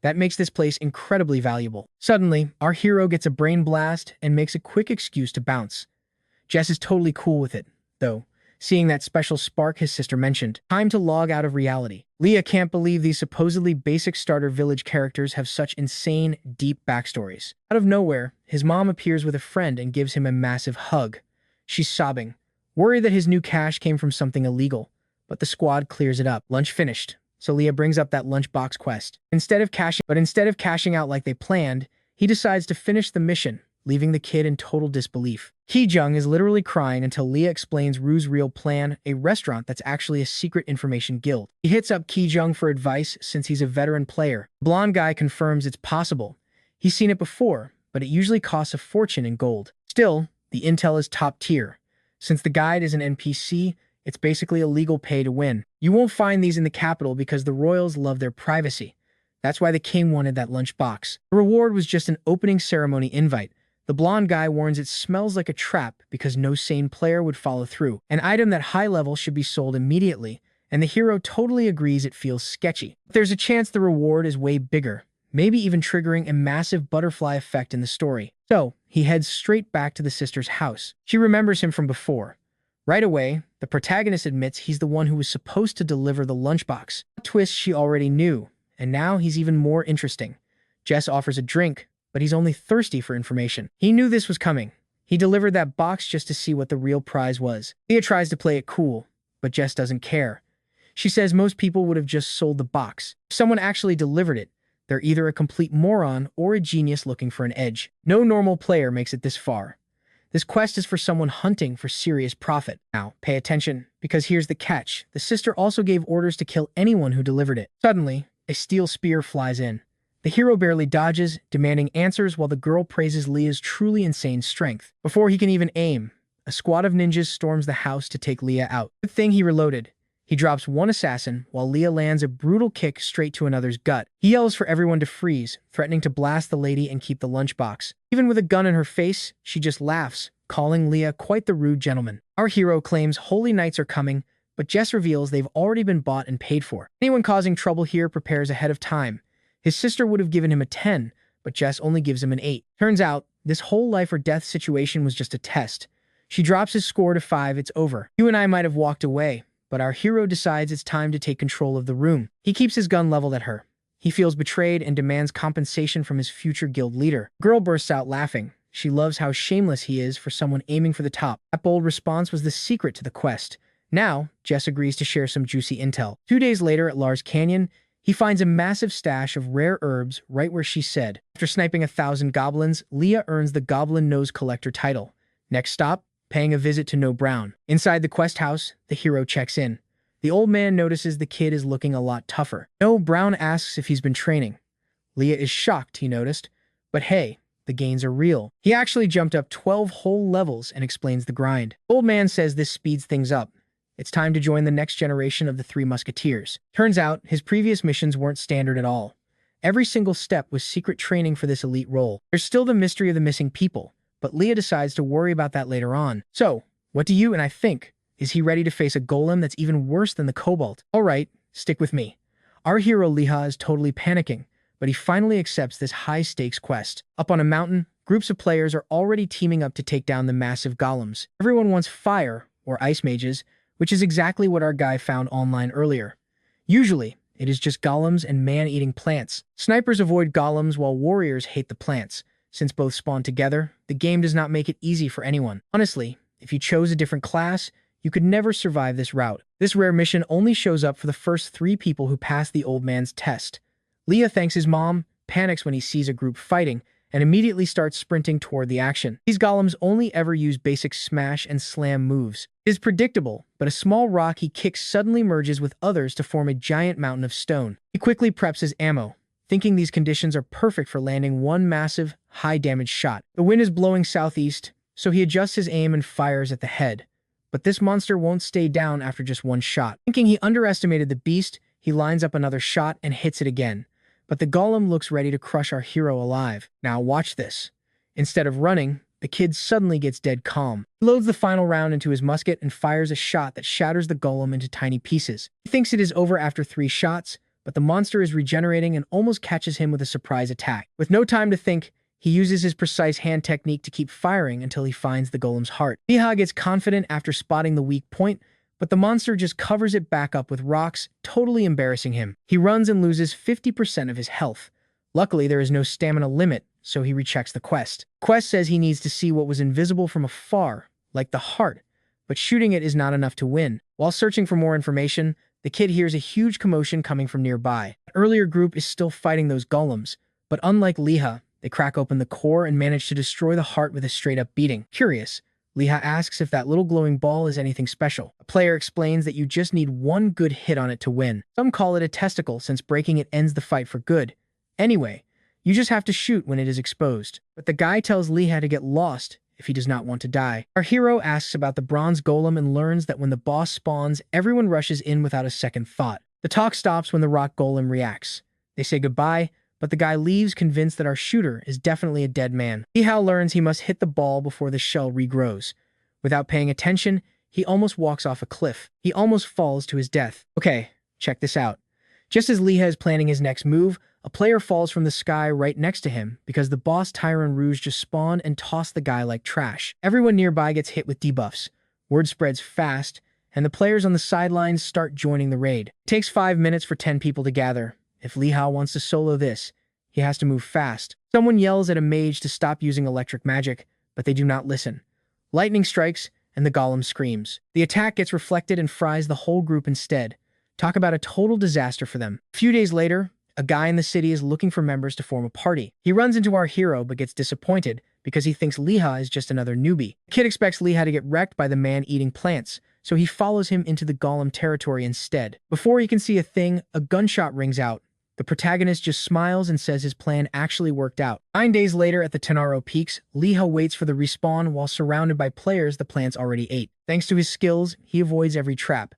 that makes this place incredibly valuable. Suddenly, our hero gets a brain blast and makes a quick excuse to bounce. Jess is totally cool with it, though, seeing that special spark his sister mentioned. Time to log out of reality. Leah can't believe these supposedly basic starter village characters have such insane, deep backstories. Out of nowhere, his mom appears with a friend and gives him a massive hug. She's sobbing, worried that his new cash came from something illegal, but the squad clears it up. Lunch finished, so Leah brings up that lunchbox quest. Instead of cashing out like they planned, he decides to finish the mission, leaving the kid in total disbelief. Ki-jung is literally crying until Leah explains Rue's real plan, a restaurant that's actually a secret information guild. He hits up Ki-jung for advice since he's a veteran player. The blonde guy confirms it's possible. He's seen it before, but it usually costs a fortune in gold. Still, the intel is top tier. Since the guide is an NPC, it's basically a legal pay to win. You won't find these in the capital because the royals love their privacy. That's why the king wanted that lunchbox. The reward was just an opening ceremony invite. The blonde guy warns it smells like a trap because no sane player would follow through. An item that high level should be sold immediately, and the hero totally agrees it feels sketchy. But there's a chance the reward is way bigger, maybe even triggering a massive butterfly effect in the story. So, he heads straight back to the sister's house. She remembers him from before. Right away, the protagonist admits he's the one who was supposed to deliver the lunchbox. A twist she already knew, and now he's even more interesting. Jess offers a drink, but he's only thirsty for information. He knew this was coming. He delivered that box just to see what the real prize was. Leah tries to play it cool, but Jess doesn't care. She says most people would have just sold the box. If someone actually delivered it, They're either a complete moron or a genius looking for an edge. No normal player makes it this far. This quest is for someone hunting for serious profit. Now, pay attention, because here's the catch. The sister also gave orders to kill anyone who delivered it. Suddenly, a steel spear flies in. The hero barely dodges, demanding answers while the girl praises Leah's truly insane strength. Before he can even aim, a squad of ninjas storms the house to take Leah out. Good thing he reloaded. He drops one assassin, while Leah lands a brutal kick straight to another's gut. He yells for everyone to freeze, threatening to blast the lady and keep the lunchbox. Even with a gun in her face, she just laughs, calling Leah quite the rude gentleman. Our hero claims holy knights are coming, but Jess reveals they've already been bought and paid for. Anyone causing trouble here prepares ahead of time. His sister would have given him a 10, but Jess only gives him an 8. Turns out, this whole life or death situation was just a test. She drops his score to 5, it's over. You and I might have walked away, but our hero decides it's time to take control of the room. He keeps his gun leveled at her. He feels betrayed and demands compensation from his future guild leader. Girl bursts out laughing. She loves how shameless he is for someone aiming for the top. That bold response was the secret to the quest. Now, Jess agrees to share some juicy intel. 2 days later at Lars Canyon, he finds a massive stash of rare herbs right where she said. After sniping 1,000 goblins, Leah earns the Goblin Nose Collector title. Next stop, paying a visit to No Brown. Inside the quest house, the hero checks in. The old man notices the kid is looking a lot tougher. No Brown asks if he's been training. Leah is shocked, he noticed. But hey, the gains are real. He actually jumped up 12 whole levels and explains the grind. Old man says this speeds things up. It's time to join the next generation of the 3 Musketeers. Turns out, his previous missions weren't standard at all. Every single step was secret training for this elite role. There's still the mystery of the missing people, but Leah decides to worry about that later on. So, what do you and I think? Is he ready to face a golem that's even worse than the Cobalt? Alright, stick with me. Our hero Leah is totally panicking, but he finally accepts this high-stakes quest. Up on a mountain, groups of players are already teaming up to take down the massive golems. Everyone wants fire, or ice mages, which is exactly what our guy found online earlier. Usually, it is just golems and man-eating plants. Snipers avoid golems while warriors hate the plants. Since both spawn together, the game does not make it easy for anyone. Honestly, if you chose a different class, you could never survive this route. This rare mission only shows up for the first 3 people who pass the old man's test. Leah thanks his mom, panics when he sees a group fighting, and immediately starts sprinting toward the action. These golems only ever use basic smash and slam moves. It is predictable, but a small rock he kicks suddenly merges with others to form a giant mountain of stone. He quickly preps his ammo, thinking these conditions are perfect for landing one massive, high-damage shot. The wind is blowing southeast, so he adjusts his aim and fires at the head. But this monster won't stay down after just one shot. Thinking he underestimated the beast, he lines up another shot and hits it again. But the golem looks ready to crush our hero alive. Now watch this. Instead of running, the kid suddenly gets dead calm. He loads the final round into his musket and fires a shot that shatters the golem into tiny pieces. He thinks it is over after 3 shots, but the monster is regenerating and almost catches him with a surprise attack. With no time to think, he uses his precise hand technique to keep firing until he finds the golem's heart. Leah gets confident after spotting the weak point, but the monster just covers it back up with rocks, totally embarrassing him. He runs and loses 50% of his health. Luckily, there is no stamina limit, so he rechecks the quest. Quest says he needs to see what was invisible from afar, like the heart, but shooting it is not enough to win. While searching for more information, the kid hears a huge commotion coming from nearby. The earlier group is still fighting those golems, but unlike Leah, they crack open the core and manage to destroy the heart with a straight-up beating. Curious, Leah asks if that little glowing ball is anything special. A player explains that you just need one good hit on it to win. Some call it a testicle since breaking it ends the fight for good. Anyway, you just have to shoot when it is exposed. But the guy tells Leah to get lost if he does not want to die. Our hero asks about the bronze golem and learns that when the boss spawns, everyone rushes in without a second thought. The talk stops when the rock golem reacts. They say goodbye, but the guy leaves convinced that our shooter is definitely a dead man. Leah learns he must hit the ball before the shell regrows. Without paying attention, he almost walks off a cliff. He almost falls to his death. Okay, check this out. Just as Leah is planning his next move, a player falls from the sky right next to him because the boss Tyron Rouge just spawned and tossed the guy like trash. Everyone nearby gets hit with debuffs. Word spreads fast, and the players on the sidelines start joining the raid. It takes 5 minutes for 10 people to gather. If Leah wants to solo this, he has to move fast. Someone yells at a mage to stop using electric magic, but they do not listen. Lightning strikes, and the golem screams. The attack gets reflected and fries the whole group instead. Talk about a total disaster for them. A few days later, A guy in the city is looking for members to form a party. He runs into our hero but gets disappointed because he thinks Liha is just another newbie. The kid expects Liha to get wrecked by the man eating plants, so he follows him into the golem territory instead. Before he can see a thing, a gunshot rings out. The protagonist just smiles and says his plan actually worked out. 9 days later at the Tenaro Peaks, Liha waits for the respawn while surrounded by players the plants already ate. Thanks to his skills, he avoids every trap.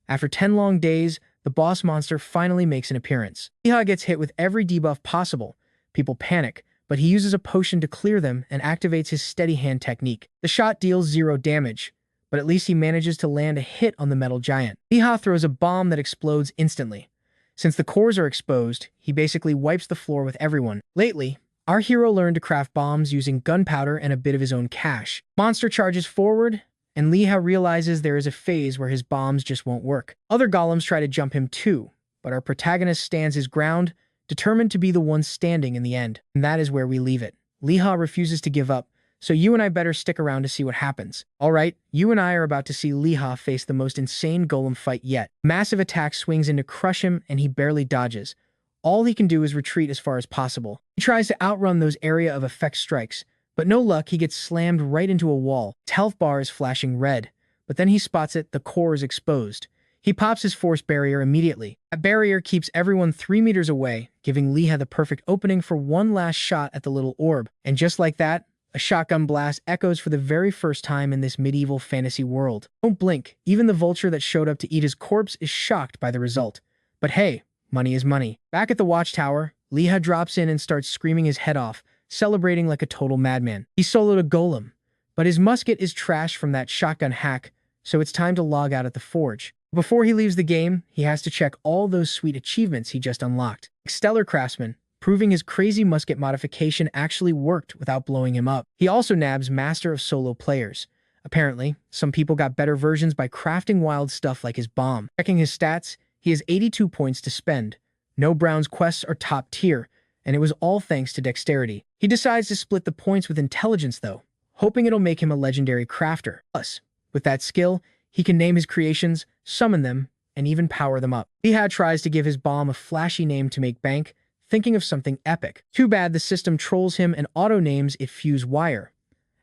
After 10 long days, the boss monster finally makes an appearance. Liha gets hit with every debuff possible. People panic, but he uses a potion to clear them and activates his steady hand technique. The shot deals 0 damage, but at least he manages to land a hit on the metal giant. Liha throws a bomb that explodes instantly. Since the cores are exposed, he basically wipes the floor with everyone. Lately, our hero learned to craft bombs using gunpowder and a bit of his own cash. Monster charges forward, and Liha realizes there is a phase where his bombs just won't work. Other golems try to jump him too, but our protagonist stands his ground, determined to be the one standing in the end. And that is where we leave it. Liha refuses to give up, so you and I better stick around to see what happens. Alright, you and I are about to see Liha face the most insane golem fight yet. Massive attack swings in to crush him, and he barely dodges. All he can do is retreat as far as possible. He tries to outrun those area of effect strikes, but no luck, he gets slammed right into a wall. His health bar is flashing red, but then he spots it, the core is exposed. He pops his force barrier immediately. That barrier keeps everyone 3 meters away, giving Liha the perfect opening for one last shot at the little orb. And just like that, a shotgun blast echoes for the very first time in this medieval fantasy world. Don't blink, even the vulture that showed up to eat his corpse is shocked by the result. But hey, money is money. Back at the watchtower, Liha drops in and starts screaming his head off, celebrating like a total madman. He soloed a golem, but his musket is trashed from that shotgun hack, so it's time to log out at the forge. Before he leaves the game, he has to check all those sweet achievements he just unlocked. Stellar Craftsman, proving his crazy musket modification actually worked without blowing him up. He also nabs Master of Solo Players. Apparently, some people got better versions by crafting wild stuff like his bomb. Checking his stats, he has 82 points to spend. No Brown's quests are top tier, and it was all thanks to dexterity. He decides to split the points with intelligence though, hoping it'll make him a legendary crafter. Plus, with that skill, he can name his creations, summon them, and even power them up. Liha tries to give his bomb a flashy name to make bank, thinking of something epic. Too bad the system trolls him and auto-names it Fuse Wire.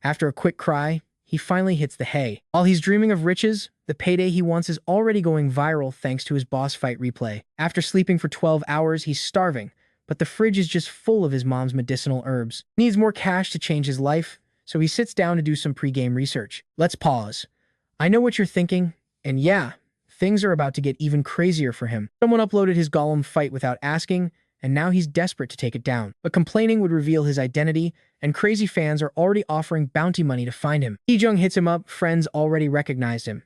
After a quick cry, he finally hits the hay. While he's dreaming of riches, the payday he wants is already going viral thanks to his boss fight replay. After sleeping for 12 hours, he's starving, but the fridge is just full of his mom's medicinal herbs. He needs more cash to change his life, so he sits down to do some pre-game research. Let's pause. I know what you're thinking, and yeah, things are about to get even crazier for him. Someone uploaded his golem fight without asking, and now he's desperate to take it down. But complaining would reveal his identity, and crazy fans are already offering bounty money to find him. Hee-jung hits him up, friends already recognized him.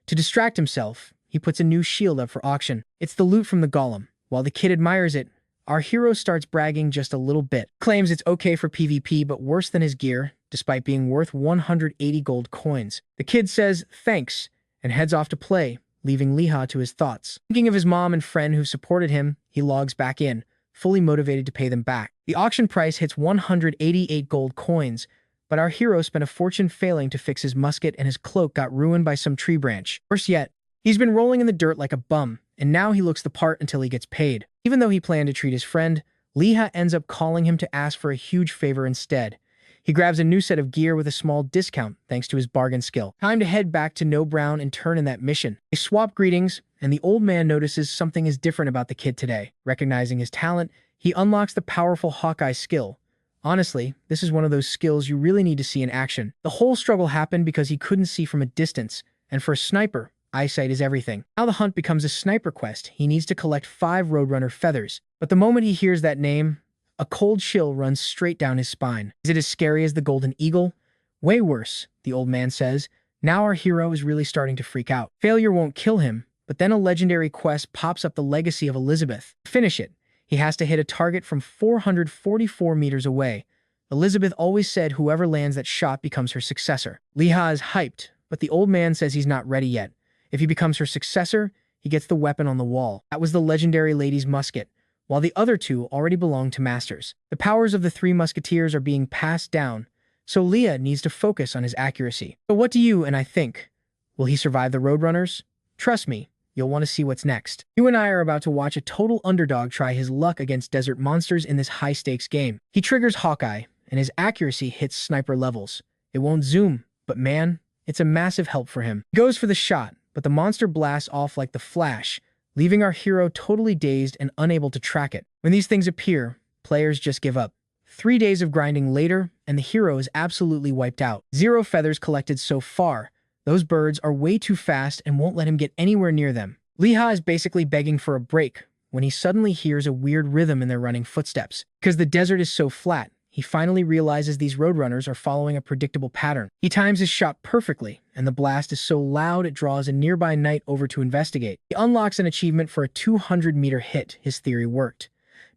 To distract himself, he puts a new shield up for auction. It's the loot from the golem. While the kid admires it, our hero starts bragging just a little bit. Claims it's okay for PvP, but worse than his gear, despite being worth 180 gold coins. The kid says thanks, and heads off to play, leaving Liha to his thoughts. Thinking of his mom and friend who supported him, he logs back in, fully motivated to pay them back. The auction price hits 188 gold coins, but our hero spent a fortune failing to fix his musket and his cloak got ruined by some tree branch. Worse yet, he's been rolling in the dirt like a bum, and now he looks the part until he gets paid. Even though he planned to treat his friend, Liha ends up calling him to ask for a huge favor instead. He grabs a new set of gear with a small discount thanks to his bargain skill. Time to head back to No Brown and turn in that mission. They swap greetings, and the old man notices something is different about the kid today. Recognizing his talent, he unlocks the powerful Hawkeye skill. Honestly, this is one of those skills you really need to see in action. The whole struggle happened because he couldn't see from a distance, and for a sniper, eyesight is everything. Now the hunt becomes a sniper quest. He needs to collect 5 Roadrunner feathers. But the moment he hears that name, a cold chill runs straight down his spine. Is it as scary as the Golden Eagle? Way worse, the old man says. Now our hero is really starting to freak out. Failure won't kill him, but then a legendary quest pops up, the Legacy of Elizabeth. To finish it, he has to hit a target from 444 meters away. Elizabeth always said whoever lands that shot becomes her successor. Liha is hyped, but the old man says he's not ready yet. If he becomes her successor, he gets the weapon on the wall. That was the legendary lady's musket, while the other 2 already belonged to masters. The powers of the 3 musketeers are being passed down, so Liha needs to focus on his accuracy. But what do you and I think? Will he survive the Roadrunners? Trust me, You'll want to see what's next. You and I are about to watch a total underdog try his luck against desert monsters in this high-stakes game. He triggers Hawkeye, and his accuracy hits sniper levels. It won't zoom, but man, it's a massive help for him. He goes for the shot, but the monster blasts off like the Flash, leaving our hero totally dazed and unable to track it. When these things appear, players just give up. 3 days of grinding later, and the hero is absolutely wiped out. 0 feathers collected so far. Those birds are way too fast and won't let him get anywhere near them. Liha is basically begging for a break when he suddenly hears a weird rhythm in their running footsteps. Because the desert is so flat, he finally realizes these roadrunners are following a predictable pattern. He times his shot perfectly, and the blast is so loud it draws a nearby knight over to investigate. He unlocks an achievement for a 200-meter hit. His theory worked.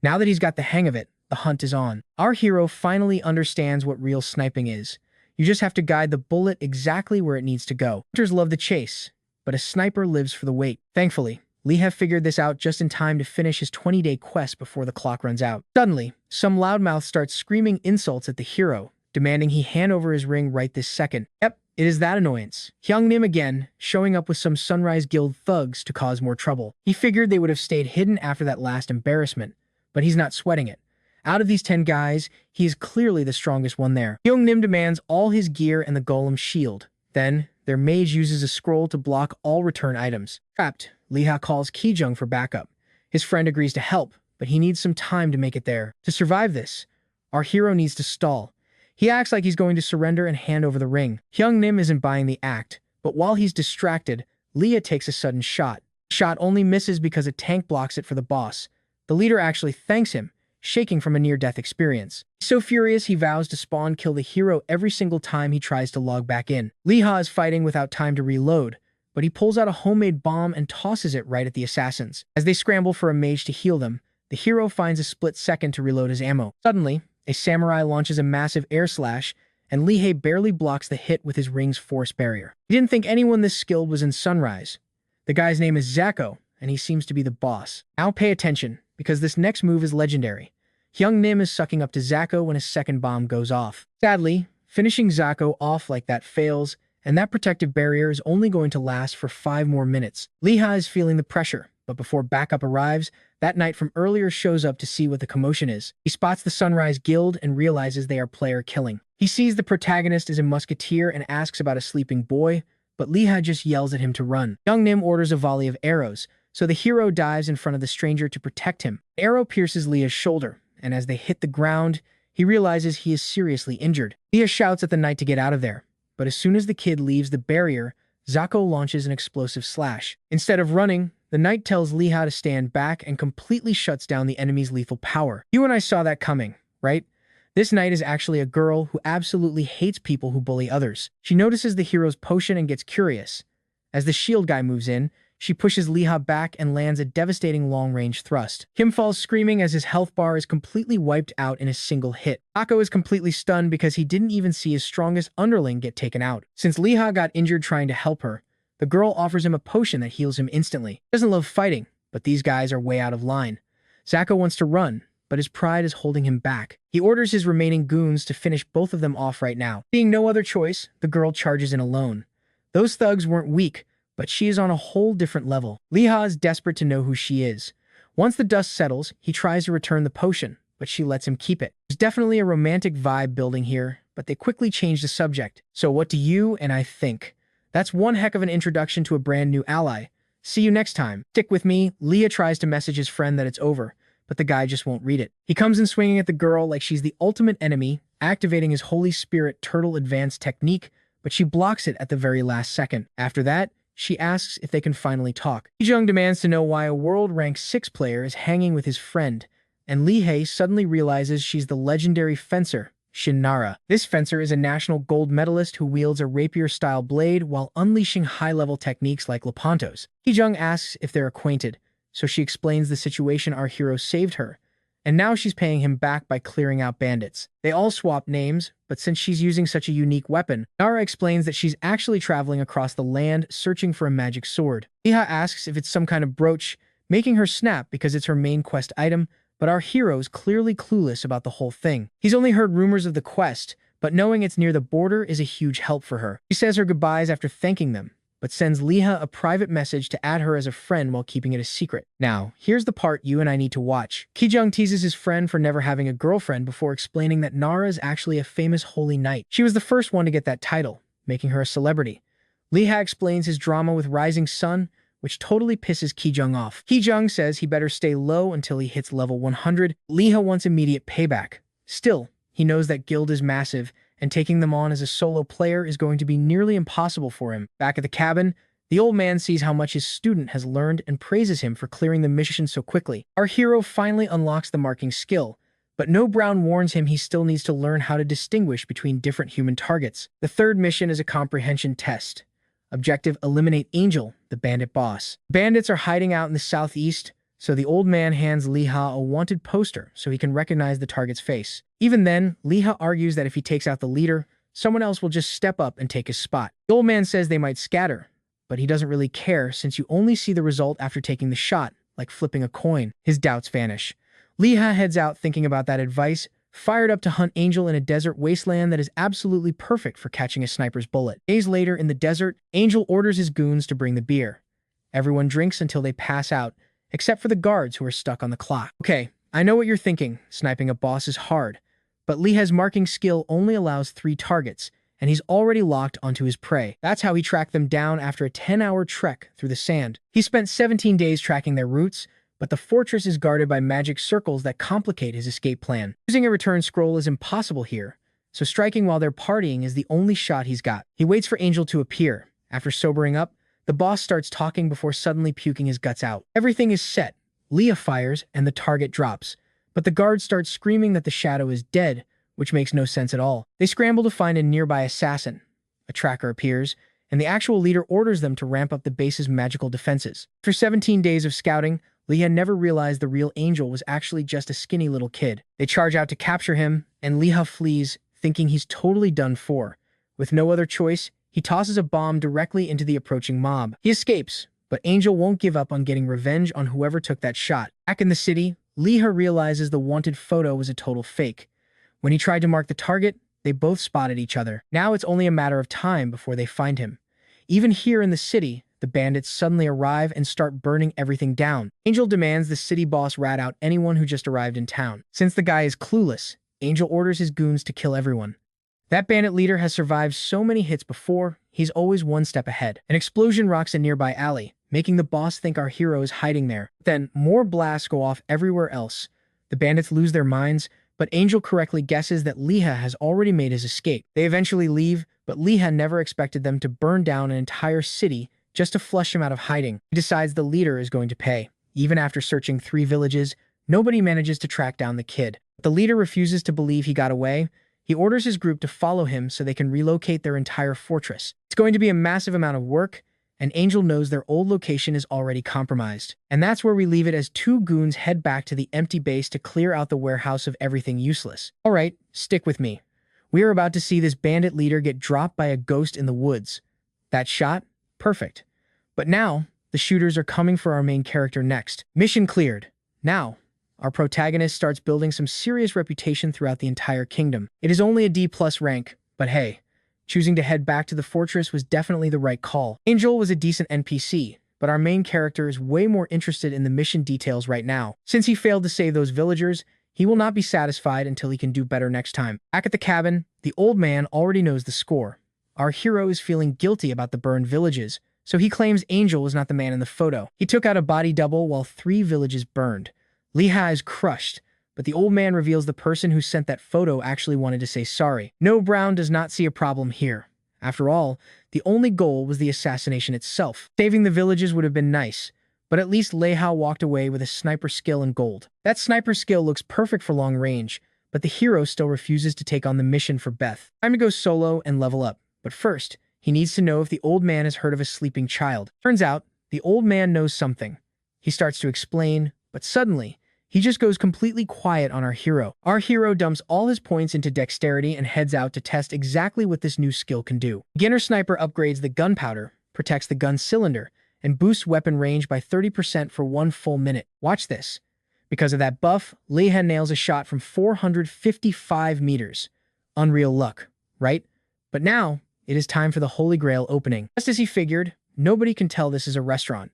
Now that he's got the hang of it, the hunt is on. Our hero finally understands what real sniping is. You just have to guide the bullet exactly where it needs to go. Hunters love the chase, but a sniper lives for the wait. Thankfully, Liha figured this out just in time to finish his 20-day quest before the clock runs out. Suddenly, some loudmouth starts screaming insults at the hero, demanding he hand over his ring right this second. Yep, it is that annoyance. Hyung-nim again, showing up with some Sunrise Guild thugs to cause more trouble. He figured they would have stayed hidden after that last embarrassment, but he's not sweating it. Out of these 10 guys, he is clearly the strongest one there. Hyung-nim demands all his gear and the golem shield. Then, their mage uses a scroll to block all return items. Trapped, Liha calls Ki-jung for backup. His friend agrees to help, but he needs some time to make it there. To survive this, our hero needs to stall. He acts like he's going to surrender and hand over the ring. Hyung-nim isn't buying the act, but while he's distracted, Liha takes a sudden shot. The shot only misses because a tank blocks it for the boss. The leader actually thanks him, shaking from a near-death experience. He's so furious he vows to spawn kill the hero every single time he tries to log back in. Liha is fighting without time to reload, but he pulls out a homemade bomb and tosses it right at the assassins. As they scramble for a mage to heal them, the hero finds a split second to reload his ammo. Suddenly, a samurai launches a massive air slash, and Lihei barely blocks the hit with his ring's force barrier. He didn't think anyone this skilled was in Sunrise. The guy's name is Zako, and he seems to be the boss. Now pay attention, because this next move is legendary. Hyung-nim is sucking up to Zako when his second bomb goes off. Sadly, finishing Zako off like that fails, and that protective barrier is only going to last for 5 more minutes. Liha is feeling the pressure, but before backup arrives, that knight from earlier shows up to see what the commotion is. He spots the Sunrise Guild and realizes they are player killing. He sees the protagonist is a musketeer and asks about a sleeping boy, but Liha just yells at him to run. Hyung-nim orders a volley of arrows, so the hero dives in front of the stranger to protect him. An arrow pierces Liha's shoulder, and as they hit the ground, he realizes he is seriously injured. Liha shouts at the knight to get out of there, but as soon as the kid leaves the barrier, Zako launches an explosive slash. Instead of running, the knight tells Liha to stand back and completely shuts down the enemy's lethal power. You and I saw that coming, right? This knight is actually a girl who absolutely hates people who bully others. She notices the hero's potion and gets curious. As the shield guy moves in, she pushes Liha back and lands a devastating long-range thrust. Kim falls screaming as his health bar is completely wiped out in a single hit. Ako is completely stunned because he didn't even see his strongest underling get taken out. Since Liha got injured trying to help her, the girl offers him a potion that heals him instantly. He doesn't love fighting, but these guys are way out of line. Zako wants to run, but his pride is holding him back. He orders his remaining goons to finish both of them off right now. Seeing no other choice, the girl charges in alone. Those thugs weren't weak, but she is on a whole different level. Liha is desperate to know who she is. Once the dust settles, he tries to return the potion, but she lets him keep it. There's definitely a romantic vibe building here, but they quickly change the subject. So what do you and I think? That's one heck of an introduction to a brand new ally. See you next time. Stick with me. Liha tries to message his friend that it's over, but the guy just won't read it. He comes in swinging at the girl like she's the ultimate enemy, activating his Holy Spirit Turtle Advanced technique, but she blocks it at the very last second. After that, she asks if they can finally talk. Ki-jung demands to know why a world rank 6 player is hanging with his friend, and Lihei suddenly realizes she's the legendary fencer, Shin-nara. This fencer is a national gold medalist who wields a rapier-style blade while unleashing high-level techniques like Lepanto's. Ki-jung asks if they're acquainted, so she explains the situation our hero saved her, and now she's paying him back by clearing out bandits. They all swap names, but since she's using such a unique weapon, Nara explains that she's actually traveling across the land searching for a magic sword. Liha asks if it's some kind of brooch, making her snap because it's her main quest item, but our hero is clearly clueless about the whole thing. He's only heard rumors of the quest, but knowing it's near the border is a huge help for her. She says her goodbyes after thanking them, but sends Liha a private message to add her as a friend while keeping it a secret. Now, here's the part you and I need to watch. Kijung teases his friend for never having a girlfriend before explaining that Nara is actually a famous holy knight. She was the first one to get that title, making her a celebrity. Liha explains his drama with Rising Sun, which totally pisses Kijung off. Kijung says he better stay low until he hits level 100. Liha wants immediate payback. Still, he knows that guild is massive, and taking them on as a solo player is going to be nearly impossible for him. Back at the cabin, the old man sees how much his student has learned and praises him for clearing the mission so quickly. Our hero finally unlocks the marking skill, but No Brown warns him he still needs to learn how to distinguish between different human targets. The third mission is a comprehension test. Objective: eliminate Angel, the bandit boss. Bandits are hiding out in the southeast, so the old man hands Liha a wanted poster so he can recognize the target's face. Even then, Liha argues that if he takes out the leader, someone else will just step up and take his spot. The old man says they might scatter, but he doesn't really care since you only see the result after taking the shot, like flipping a coin. His doubts vanish. Liha heads out thinking about that advice, fired up to hunt Angel in a desert wasteland that is absolutely perfect for catching a sniper's bullet. Days later, in the desert, Angel orders his goons to bring the beer. Everyone drinks until they pass out, except for the guards who are stuck on the clock. Okay, I know what you're thinking. Sniping a boss is hard, but Liha's marking skill only allows 3 targets, and he's already locked onto his prey. That's how he tracked them down after a 10-hour trek through the sand. He spent 17 days tracking their routes, but the fortress is guarded by magic circles that complicate his escape plan. Using a return scroll is impossible here, so striking while they're partying is the only shot he's got. He waits for Angel to appear. After sobering up, the boss starts talking before suddenly puking his guts out. Everything is set. Liha fires, and the target drops. But the guards start screaming that the shadow is dead, which makes no sense at all. They scramble to find a nearby assassin. A tracker appears, and the actual leader orders them to ramp up the base's magical defenses. After 17 days of scouting, Liha never realized the real Angel was actually just a skinny little kid. They charge out to capture him, and Liha flees, thinking he's totally done for. With no other choice, he tosses a bomb directly into the approaching mob. He escapes, but Angel won't give up on getting revenge on whoever took that shot. Back in the city, Liha realizes the wanted photo was a total fake. When he tried to mark the target, they both spotted each other. Now it's only a matter of time before they find him. Even here in the city, the bandits suddenly arrive and start burning everything down. Angel demands the city boss rat out anyone who just arrived in town. Since the guy is clueless, Angel orders his goons to kill everyone. That bandit leader has survived so many hits before, he's always one step ahead. An explosion rocks a nearby alley, making the boss think our hero is hiding there. Then, more blasts go off everywhere else. The bandits lose their minds, but Angel correctly guesses that Liha has already made his escape. They eventually leave, but Liha never expected them to burn down an entire city just to flush him out of hiding. He decides the leader is going to pay. Even after searching 3 villages, nobody manages to track down the kid. The leader refuses to believe he got away. He orders his group to follow him so they can relocate their entire fortress. It's going to be a massive amount of work, and Angel knows their old location is already compromised. And that's where we leave it as 2 goons head back to the empty base to clear out the warehouse of everything useless. Alright, stick with me. We are about to see this bandit leader get dropped by a ghost in the woods. That shot? Perfect. But now, the shooters are coming for our main character next. Mission cleared. Now, our protagonist starts building some serious reputation throughout the entire kingdom. It is only a D+ rank, but hey, choosing to head back to the fortress was definitely the right call. Angel was a decent NPC, but our main character is way more interested in the mission details right now. Since he failed to save those villagers, he will not be satisfied until he can do better next time. Back at the cabin, the old man already knows the score. Our hero is feeling guilty about the burned villages, so he claims Angel was not the man in the photo. He took out a body double while 3 villages burned. Liha is crushed, but the old man reveals the person who sent that photo actually wanted to say sorry. No Brown does not see a problem here. After all, the only goal was the assassination itself. Saving the villages would have been nice, but at least Liha walked away with a sniper skill and gold. That sniper skill looks perfect for long range, but the hero still refuses to take on the mission for Beth. Time to go solo and level up, but first, he needs to know if the old man has heard of a sleeping child. Turns out, the old man knows something. He starts to explain, but suddenly, he just goes completely quiet on our hero. Our hero dumps all his points into dexterity and heads out to test exactly what this new skill can do. Beginner Sniper upgrades the gunpowder, protects the gun cylinder, and boosts weapon range by 30% for 1 full minute. Watch this. Because of that buff, Liha nails a shot from 455 meters. Unreal luck, right? But now, it is time for the Holy Grail opening. Just as he figured, nobody can tell this is a restaurant.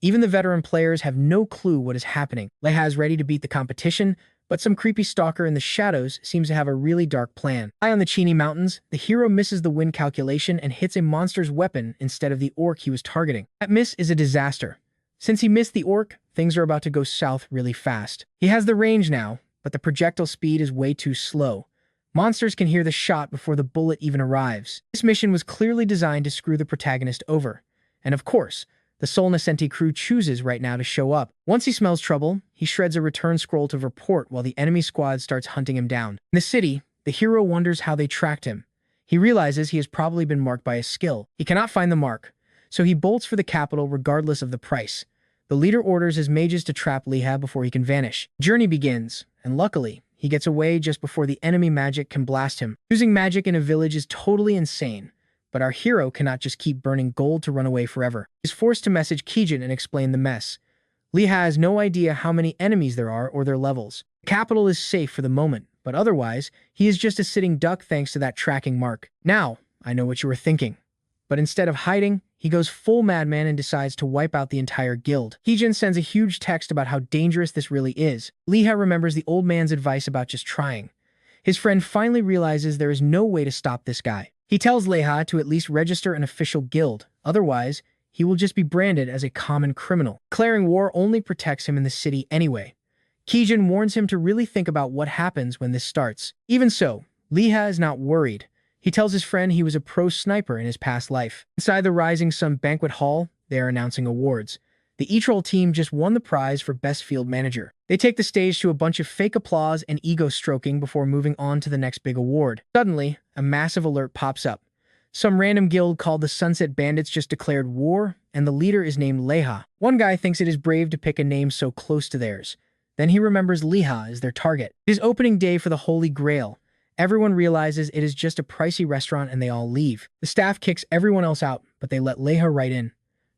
Even the veteran players have no clue what is happening. Leha is ready to beat the competition, but some creepy stalker in the shadows seems to have a really dark plan. High on the Chini Mountains, the hero misses the wind calculation and hits a monster's weapon instead of the orc he was targeting. That miss is a disaster. Since he missed the orc, things are about to go south really fast. He has the range now, but the projectile speed is way too slow. Monsters can hear the shot before the bullet even arrives. This mission was clearly designed to screw the protagonist over. And of course, the Sol Nascente crew chooses right now to show up. Once he smells trouble, he shreds a return scroll to report while the enemy squad starts hunting him down. In the city, the hero wonders how they tracked him. He realizes he has probably been marked by a skill. He cannot find the mark, so he bolts for the capital regardless of the price. The leader orders his mages to trap Leha before he can vanish. Journey begins, and luckily, he gets away just before the enemy magic can blast him. Using magic in a village is totally insane, but our hero cannot just keep burning gold to run away forever. He's forced to message Kijin and explain the mess. Leha has no idea how many enemies there are or their levels. The capital is safe for the moment, but otherwise, he is just a sitting duck thanks to that tracking mark. Now, I know what you were thinking. But instead of hiding, he goes full madman and decides to wipe out the entire guild. Kijin sends a huge text about how dangerous this really is. Leha remembers the old man's advice about just trying. His friend finally realizes there is no way to stop this guy. He tells Leha to at least register an official guild, otherwise, he will just be branded as a common criminal. Declaring war only protects him in the city anyway. Kijin warns him to really think about what happens when this starts. Even so, Leha is not worried. He tells his friend he was a pro sniper in his past life. Inside the Rising Sun banquet hall, they are announcing awards. The E-Troll team just won the prize for Best Field Manager. They take the stage to a bunch of fake applause and ego stroking before moving on to the next big award. Suddenly, a massive alert pops up. Some random guild called the Sunset Bandits just declared war, and the leader is named Leha. One guy thinks it is brave to pick a name so close to theirs. Then he remembers Leha as their target. It is opening day for the Holy Grail. Everyone realizes it is just a pricey restaurant and they all leave. The staff kicks everyone else out, but they let Leha right in.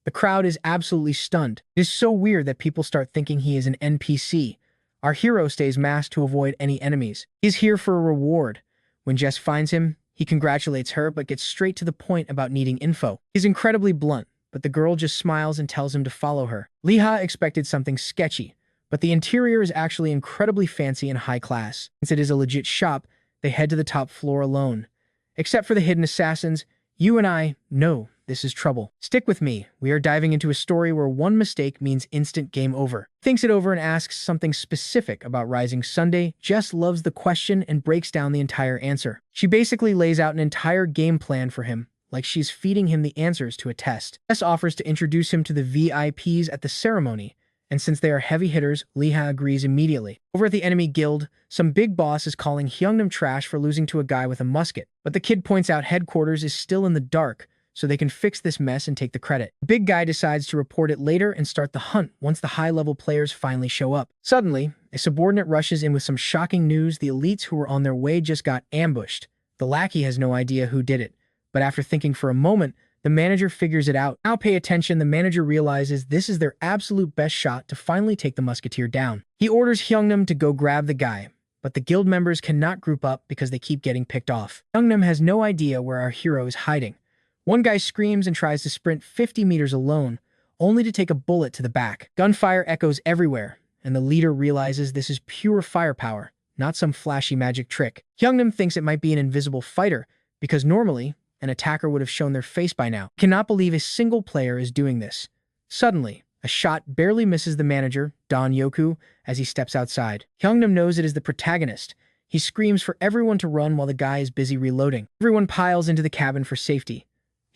The crowd is absolutely stunned. It is so weird that people start thinking he is an NPC. Our hero stays masked to avoid any enemies. He is here for a reward. When Jess finds him, he congratulates her but gets straight to the point about needing info. He's incredibly blunt, but the girl just smiles and tells him to follow her. Leha expected something sketchy, but the interior is actually incredibly fancy and high class. Since it is a legit shop, they head to the top floor alone. Except for the hidden assassins, you and I know this is trouble. Stick with me. We are diving into a story where one mistake means instant game over. Thinks it over and asks something specific about Rising Sunday. Jess loves the question and breaks down the entire answer. She basically lays out an entire game plan for him, like she's feeding him the answers to a test. Jess offers to introduce him to the VIPs at the ceremony, and since they are heavy hitters, Leha agrees immediately. Over at the enemy guild, some big boss is calling Hyungnam trash for losing to a guy with a musket, but the kid points out headquarters is still in the dark, so they can fix this mess and take the credit. The big guy decides to report it later and start the hunt once the high-level players finally show up. Suddenly, a subordinate rushes in with some shocking news. The elites who were on their way just got ambushed. The lackey has no idea who did it, but after thinking for a moment, the manager figures it out. Now pay attention, the manager realizes this is their absolute best shot to finally take the musketeer down. He orders Hyungnam to go grab the guy, but the guild members cannot group up because they keep getting picked off. Hyungnam has no idea where our hero is hiding. One guy screams and tries to sprint 50 meters alone, only to take a bullet to the back. Gunfire echoes everywhere, and the leader realizes this is pure firepower, not some flashy magic trick. Hyungnam thinks it might be an invisible fighter, because normally, an attacker would have shown their face by now. He cannot believe a single player is doing this. Suddenly, a shot barely misses the manager, Don Yoku, as he steps outside. Hyungnam knows it is the protagonist. He screams for everyone to run while the guy is busy reloading. Everyone piles into the cabin for safety.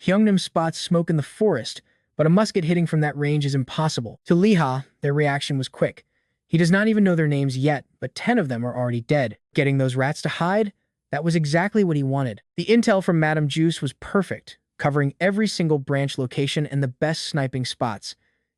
Hyungnam spots smoke in the forest, but a musket hitting from that range is impossible. To Leha, their reaction was quick. He does not even know their names yet, but 10 of them are already dead. Getting those rats to hide? That was exactly what he wanted. The intel from Madame Juice was perfect, covering every single branch location and the best sniping spots.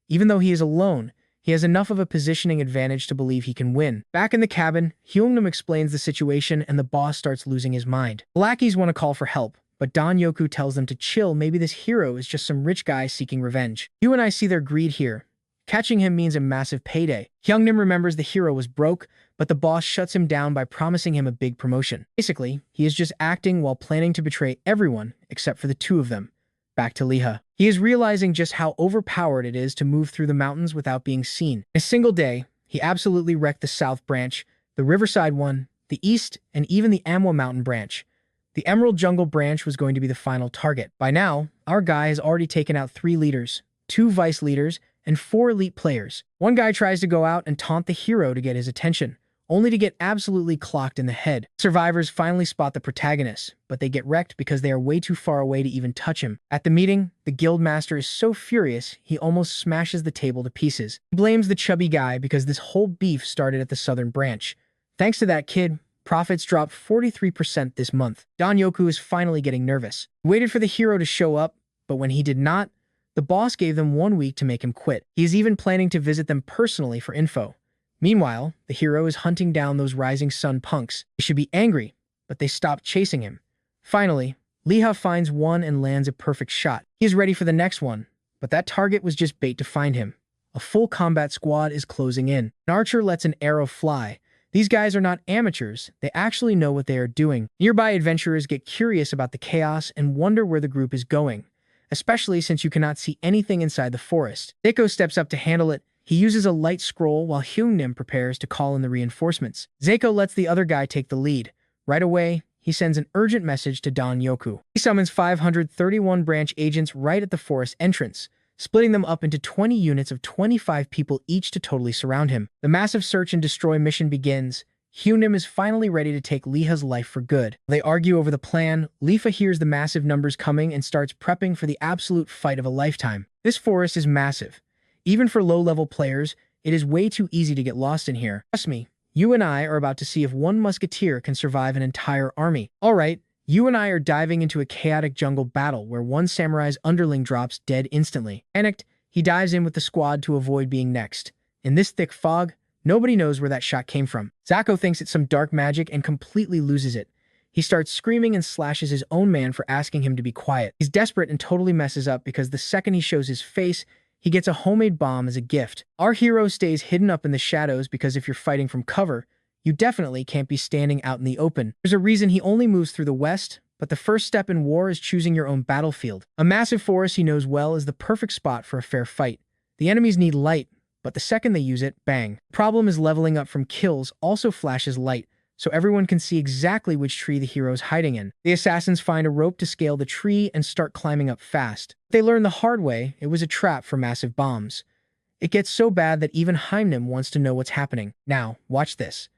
Even though he is alone, he has enough of a positioning advantage to believe he can win. Back in the cabin, Hyungnam explains the situation and the boss starts losing his mind. The lackeys want to call for help, but Don Yoku tells them to chill. Maybe this hero is just some rich guy seeking revenge. You and I see their greed here. Catching him means a massive payday. Hyungnam remembers the hero was broke, but the boss shuts him down by promising him a big promotion. Basically, he is just acting while planning to betray everyone except for the two of them. Back to Liha. He is realizing just how overpowered it is to move through the mountains without being seen. In a single day, he absolutely wrecked the South Branch, the Riverside one, the East, and even the Amwa Mountain Branch. The Emerald Jungle Branch was going to be the final target. By now, our guy has already taken out 3 leaders, 2 vice leaders, and 4 elite players. One guy tries to go out and taunt the hero to get his attention, only to get absolutely clocked in the head. Survivors finally spot the protagonist, but they get wrecked because they are way too far away to even touch him. At the meeting, the guild master is so furious, he almost smashes the table to pieces. He blames the chubby guy because this whole beef started at the southern branch. Thanks to that kid, profits dropped 43% this month. Don Yoku is finally getting nervous. He waited for the hero to show up, but when he did not, the boss gave them 1 week to make him quit. He is even planning to visit them personally for info. Meanwhile, the hero is hunting down those Rising Sun punks. They should be angry, but they stopped chasing him. Finally, Liha finds one and lands a perfect shot. He is ready for the next one, but that target was just bait to find him. A full combat squad is closing in. An archer lets an arrow fly. These guys are not amateurs, they actually know what they are doing. Nearby adventurers get curious about the chaos and wonder where the group is going, especially since you cannot see anything inside the forest. Deko steps up to handle it. He uses a light scroll while Hyungnim prepares to call in the reinforcements. Zeko lets the other guy take the lead. Right away, he sends an urgent message to Don Yoku. He summons 531 branch agents right at the forest entrance, splitting them up into 20 units of 25 people each to totally surround him. The massive search and destroy mission begins. Hyungnim is finally ready to take Liha's life for good. They argue over the plan. Lifa hears the massive numbers coming and starts prepping for the absolute fight of a lifetime. This forest is massive. Even for low-level players, it is way too easy to get lost in here. Trust me, you and I are about to see if one musketeer can survive an entire army. Alright, you and I are diving into a chaotic jungle battle where one samurai's underling drops dead instantly. Panicked, he dives in with the squad to avoid being next. In this thick fog, nobody knows where that shot came from. Zako thinks it's some dark magic and completely loses it. He starts screaming and slashes his own man for asking him to be quiet. He's desperate and totally messes up because the second he shows his face, he gets a homemade bomb as a gift. Our hero stays hidden up in the shadows because if you're fighting from cover, you definitely can't be standing out in the open. There's a reason he only moves through the west, but the first step in war is choosing your own battlefield. A massive forest he knows well is the perfect spot for a fair fight. The enemies need light, but the second they use it, bang. The problem is leveling up from kills also flashes light, so everyone can see exactly which tree the hero is hiding in. The assassins find a rope to scale the tree and start climbing up fast. They learn the hard way it was a trap for massive bombs. It gets so bad that even Hyungnim wants to know what's happening. Now, watch this.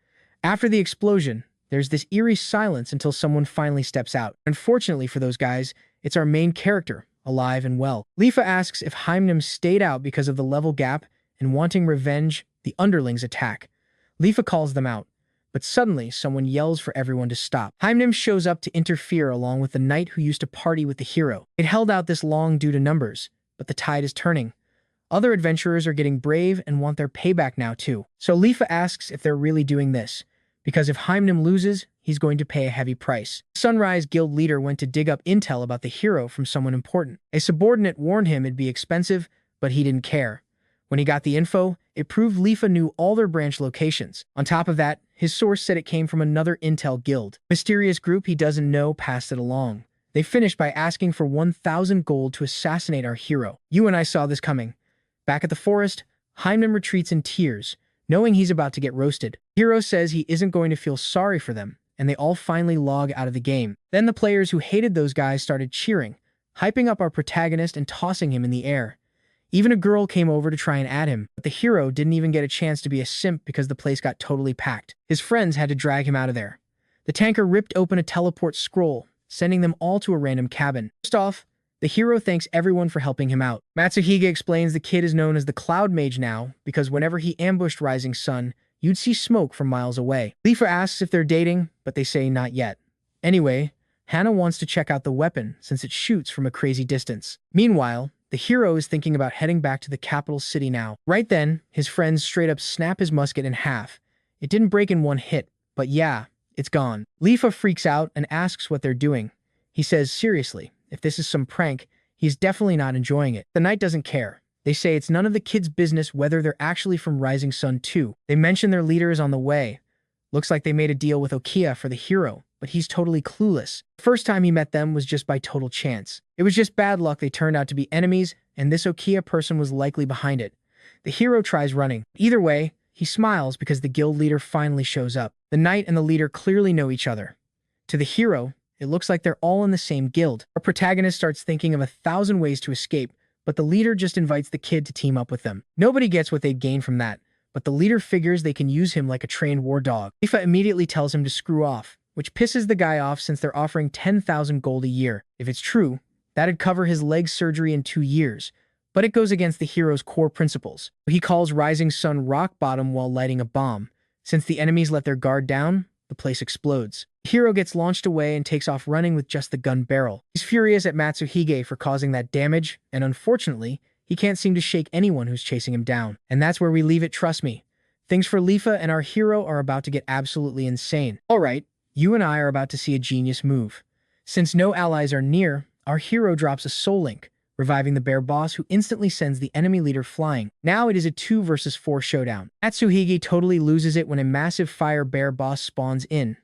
After the explosion, there's this eerie silence until someone finally steps out. Unfortunately for those guys, it's our main character, alive and well. Lifa asks if Hyungnim stayed out because of the level gap and wanting revenge, the underlings attack. Lifa calls them out. But suddenly, someone yells for everyone to stop. Hyungnim shows up to interfere along with the knight who used to party with the hero. It held out this long due to numbers, but the tide is turning. Other adventurers are getting brave and want their payback now too. So Lifa asks if they're really doing this, because if Hyungnim loses, he's going to pay a heavy price. Sunrise Guild leader went to dig up intel about the hero from someone important. A subordinate warned him it'd be expensive, but he didn't care. When he got the info, it proved Lifa knew all their branch locations. On top of that, his source said it came from another intel guild. Mysterious group he doesn't know passed it along. They finished by asking for 1,000 gold to assassinate our hero. You and I saw this coming. Back at the forest, Hyungnim retreats in tears, knowing he's about to get roasted. Hero says he isn't going to feel sorry for them, and they all finally log out of the game. Then the players who hated those guys started cheering, hyping up our protagonist and tossing him in the air. Even a girl came over to try and add him, but the hero didn't even get a chance to be a simp because the place got totally packed. His friends had to drag him out of there. The tanker ripped open a teleport scroll, sending them all to a random cabin. First off, the hero thanks everyone for helping him out. Matsuhige explains the kid is known as the Cloud Mage now because whenever he ambushed Rising Sun, you'd see smoke from miles away. Lifa asks if they're dating, but they say not yet. Anyway, Hannah wants to check out the weapon since it shoots from a crazy distance. Meanwhile, the hero is thinking about heading back to the capital city now. Right then, his friends straight up snap his musket in half. It didn't break in one hit, but yeah, it's gone. Lifa freaks out and asks what they're doing. He says, seriously, if this is some prank, he's definitely not enjoying it. The knight doesn't care. They say it's none of the kids' business whether they're actually from Rising Sun 2. They mention their leader is on the way. Looks like they made a deal with Okia for the hero, but he's totally clueless. The first time he met them was just by total chance. It was just bad luck they turned out to be enemies, and this Okia person was likely behind it. The hero tries running. Either way, he smiles because the guild leader finally shows up. The knight and the leader clearly know each other. To the hero, it looks like they're all in the same guild. Our protagonist starts thinking of 1,000 ways to escape, but the leader just invites the kid to team up with them. Nobody gets what they'd gain from that, but the leader figures they can use him like a trained war dog. Lifa immediately tells him to screw off, which pisses the guy off since they're offering 10,000 gold a year. If it's true, that'd cover his leg surgery in 2 years, but it goes against the hero's core principles. He calls Rising Sun rock bottom while lighting a bomb. Since the enemies let their guard down, the place explodes. The hero gets launched away and takes off running with just the gun barrel. He's furious at Matsuhige for causing that damage, and unfortunately, he can't seem to shake anyone who's chasing him down. And that's where we leave it, trust me. Things for Lifa and our hero are about to get absolutely insane. Alright, you and I are about to see a genius move. Since no allies are near, our hero drops a soul link, reviving the bear boss who instantly sends the enemy leader flying. Now it is a 2 versus 4 showdown. Matsuhige totally loses it when a massive fire bear boss spawns in.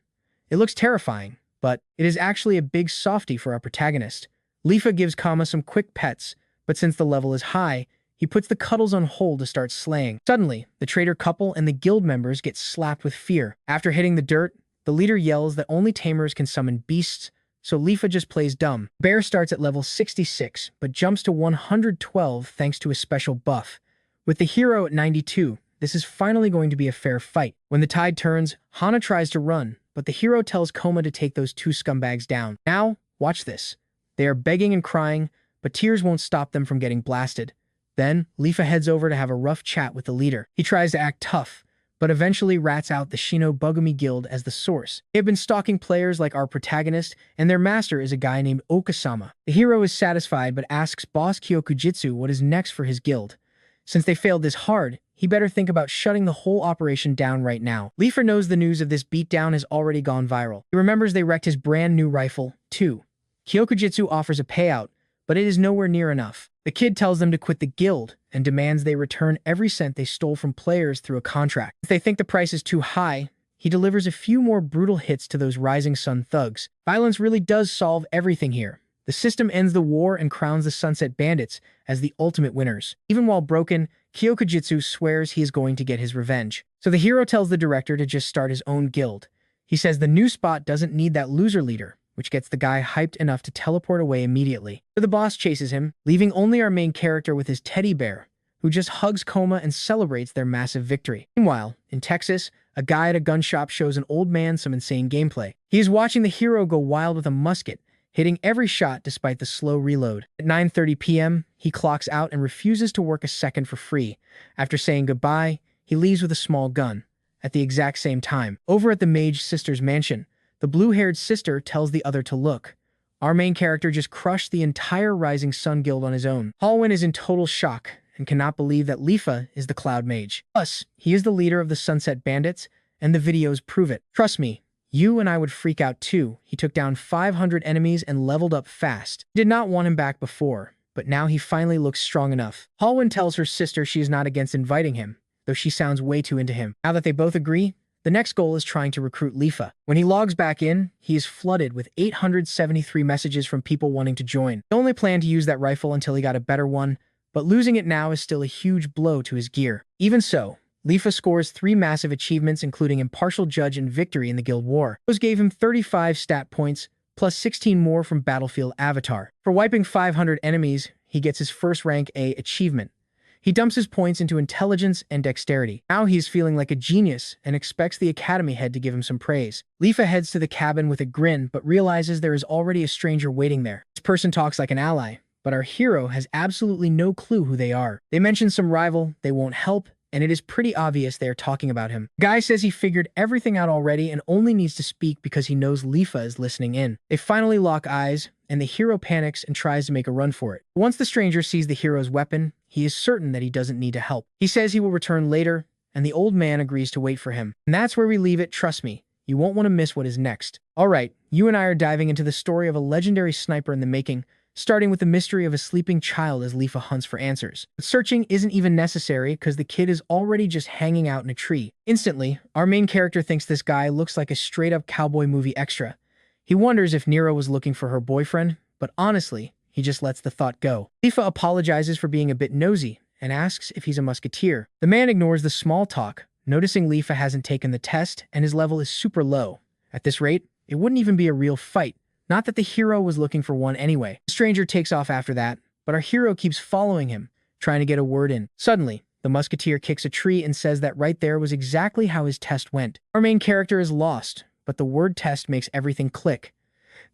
It looks terrifying, but it is actually a big softie for our protagonist. Lifa gives Kama some quick pets, but since the level is high, he puts the cuddles on hold to start slaying. Suddenly, the traitor couple and the guild members get slapped with fear. After hitting the dirt, the leader yells that only tamers can summon beasts, so Lifa just plays dumb. Bear starts at level 66, but jumps to 112 thanks to a special buff. With the hero at 92, this is finally going to be a fair fight. When the tide turns, Hana tries to run, but the hero tells Koma to take those 2 scumbags down. Now, watch this. They are begging and crying, but tears won't stop them from getting blasted. Then, Lifa heads over to have a rough chat with the leader. He tries to act tough, but eventually rats out the Shino Bugumi Guild as the source. They have been stalking players like our protagonist, and their master is a guy named Okasama. The hero is satisfied but asks boss Kyokujitsu what is next for his guild. Since they failed this hard, he better think about shutting the whole operation down right now. Lifa knows the news of this beatdown has already gone viral. He remembers they wrecked his brand new rifle, too. Kyokujitsu offers a payout, but it is nowhere near enough. The kid tells them to quit the guild and demands they return every cent they stole from players through a contract. If they think the price is too high, he delivers a few more brutal hits to those Rising Sun thugs. Violence really does solve everything here. The system ends the war and crowns the Sunset Bandits as the ultimate winners. Even while broken, Kyokujitsu swears he is going to get his revenge. So the hero tells the director to just start his own guild. He says the new spot doesn't need that loser leader, which gets the guy hyped enough to teleport away immediately. So the boss chases him, leaving only our main character with his teddy bear, who just hugs Koma and celebrates their massive victory. Meanwhile, in Texas, a guy at a gun shop shows an old man some insane gameplay. He is watching the hero go wild with a musket, hitting every shot despite the slow reload. At 9:30 p.m., he clocks out and refuses to work a second for free. After saying goodbye, he leaves with a small gun. At the exact same time, over at the mage sister's mansion, the blue-haired sister tells the other to look. Our main character just crushed the entire Rising Sun Guild on his own. Hallwin is in total shock and cannot believe that Lifa is the Cloud Mage. Plus, he is the leader of the Sunset Bandits, and the videos prove it. Trust me, you and I would freak out too. He took down 500 enemies and leveled up fast. Did not want him back before, but now he finally looks strong enough. Hallwin tells her sister she is not against inviting him, though she sounds way too into him. Now that they both agree, the next goal is trying to recruit Lifa. When he logs back in, he is flooded with 873 messages from people wanting to join. He only planned to use that rifle until he got a better one, but losing it now is still a huge blow to his gear. Even so, Lifa scores 3 massive achievements including Impartial Judge and Victory in the Guild War. Those gave him 35 stat points, plus 16 more from Battlefield Avatar. For wiping 500 enemies, he gets his first rank A achievement. He dumps his points into intelligence and dexterity. Now he's feeling like a genius and expects the academy head to give him some praise. Lifa heads to the cabin with a grin, but realizes there is already a stranger waiting there. This person talks like an ally, but our hero has absolutely no clue who they are. They mention some rival, they won't help, and it is pretty obvious they are talking about him. The guy says he figured everything out already and only needs to speak because he knows Lifa is listening in. They finally lock eyes, and the hero panics and tries to make a run for it. Once the stranger sees the hero's weapon, he is certain that he doesn't need to help. He says he will return later, and the old man agrees to wait for him. And that's where we leave it, trust me. You won't want to miss what is next. Alright, you and I are diving into the story of a legendary sniper in the making, starting with the mystery of a sleeping child as Lifa hunts for answers. But searching isn't even necessary because the kid is already just hanging out in a tree. Instantly, our main character thinks this guy looks like a straight-up cowboy movie extra, He wonders if Nero was looking for her boyfriend, but honestly, he just lets the thought go. Lifa apologizes for being a bit nosy and asks if he's a musketeer. The man ignores the small talk, noticing Lifa hasn't taken the test and his level is super low. At this rate, it wouldn't even be a real fight. Not that the hero was looking for one anyway. The stranger takes off after that, but our hero keeps following him, trying to get a word in. Suddenly, the musketeer kicks a tree and says that right there was exactly how his test went. Our main character is lost, but the word test makes everything click.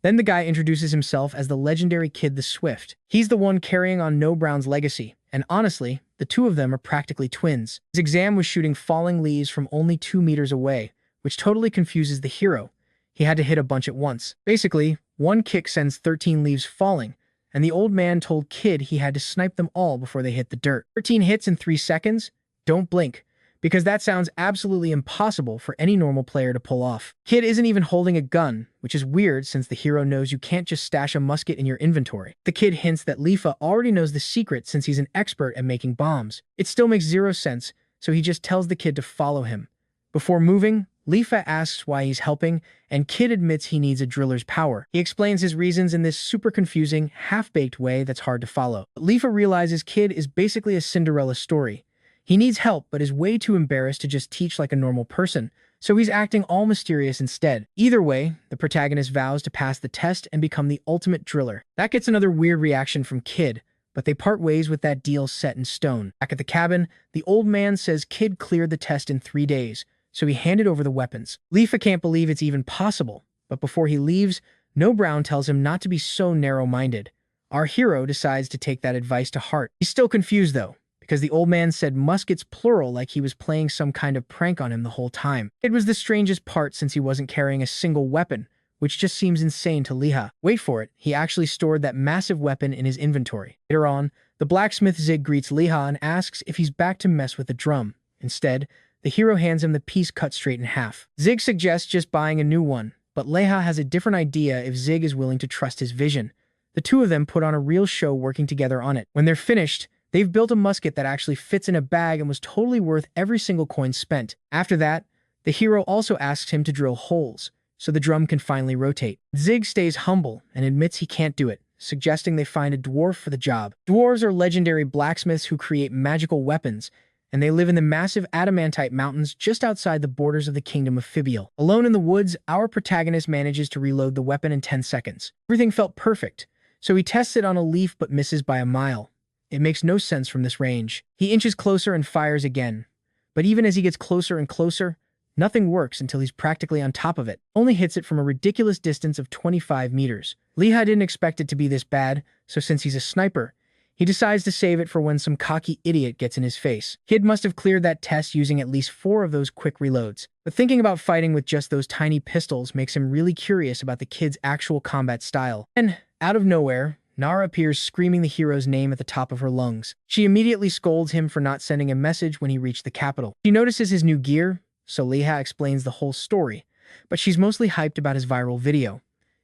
Then the guy introduces himself as the legendary Kid the Swift. He's the one carrying on No Brown's legacy, and honestly, the two of them are practically twins. His exam was shooting falling leaves from only 2 meters away, which totally confuses the hero. He had to hit a bunch at once. Basically, one kick sends 13 leaves falling, and the old man told Kid he had to snipe them all before they hit the dirt. 13 hits in 3 seconds? Don't blink, because that sounds absolutely impossible for any normal player to pull off. Kid isn't even holding a gun, which is weird since the hero knows you can't just stash a musket in your inventory. The kid hints that Lifa already knows the secret since he's an expert at making bombs. It still makes zero sense, so he just tells the kid to follow him. Before moving, Lifa asks why he's helping, and Kid admits he needs a driller's power. He explains his reasons in this super confusing, half-baked way that's hard to follow. But Lifa realizes Kid is basically a Cinderella story. He needs help, but is way too embarrassed to just teach like a normal person, so he's acting all mysterious instead. Either way, the protagonist vows to pass the test and become the ultimate driller. That gets another weird reaction from Kid, but they part ways with that deal set in stone. Back at the cabin, the old man says Kid cleared the test in 3 days, so he handed over the weapons. Lifa can't believe it's even possible, but before he leaves, No Brown tells him not to be so narrow-minded. Our hero decides to take that advice to heart. He's still confused though, because the old man said muskets plural like he was playing some kind of prank on him the whole time. It was the strangest part since he wasn't carrying a single weapon, which just seems insane to Liha. Wait for it, he actually stored that massive weapon in his inventory. Later on, the blacksmith Zig greets Liha and asks if he's back to mess with the drum. Instead, the hero hands him the piece cut straight in half. Zig suggests just buying a new one, but Leha has a different idea if Zig is willing to trust his vision. The two of them put on a real show working together on it. When they're finished, they've built a musket that actually fits in a bag and was totally worth every single coin spent. After that, the hero also asks him to drill holes, so the drum can finally rotate. Zig stays humble and admits he can't do it, suggesting they find a dwarf for the job. Dwarves are legendary blacksmiths who create magical weapons, and they live in the massive adamantite mountains just outside the borders of the kingdom of Fibiel. Alone in the woods, our protagonist manages to reload the weapon in 10 seconds. Everything felt perfect, so he tests it on a leaf but misses by a mile. It makes no sense from this range. He inches closer and fires again, but even as he gets closer and closer, nothing works until he's practically on top of it. Only hits it from a ridiculous distance of 25 meters. Leha didn't expect it to be this bad, so since he's a sniper, he decides to save it for when some cocky idiot gets in his face. Kid must have cleared that test using at least 4 of those quick reloads. But thinking about fighting with just those tiny pistols makes him really curious about the kid's actual combat style. And, out of nowhere, Nara appears screaming the hero's name at the top of her lungs. She immediately scolds him for not sending a message when he reached the capital. She notices his new gear, so Leha explains the whole story, but she's mostly hyped about his viral video.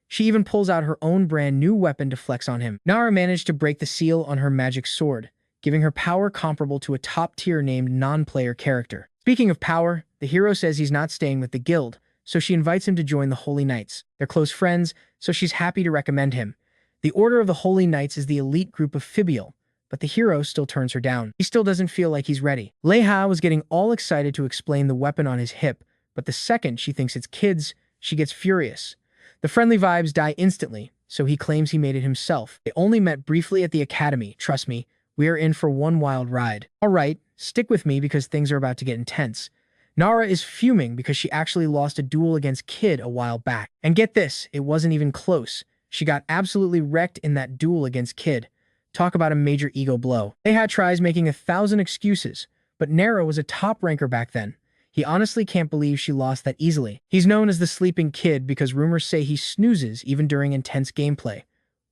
She even pulls out her own brand new weapon to flex on him. Nara managed to break the seal on her magic sword, giving her power comparable to a top-tier named non-player character. Speaking of power, the hero says he's not staying with the guild, so she invites him to join the Holy Knights. They're close friends, so she's happy to recommend him. The Order of the Holy Knights is the elite group of Fibiel, but the hero still turns her down. He still doesn't feel like he's ready. Leha was getting all excited to explain the weapon on his hip, but the second she thinks it's kids, she gets furious. The friendly vibes die instantly, so he claims he made it himself. They only met briefly at the academy. Trust me, we are in for one wild ride. Alright, stick with me because things are about to get intense. Nara is fuming because she actually lost a duel against Kid a while back. And get this, it wasn't even close. She got absolutely wrecked in that duel against Kid. Talk about a major ego blow. Leha tries making 1,000 excuses, but Nara was a top ranker back then. He honestly can't believe she lost that easily. He's known as the Sleeping Kid because rumors say he snoozes even during intense gameplay.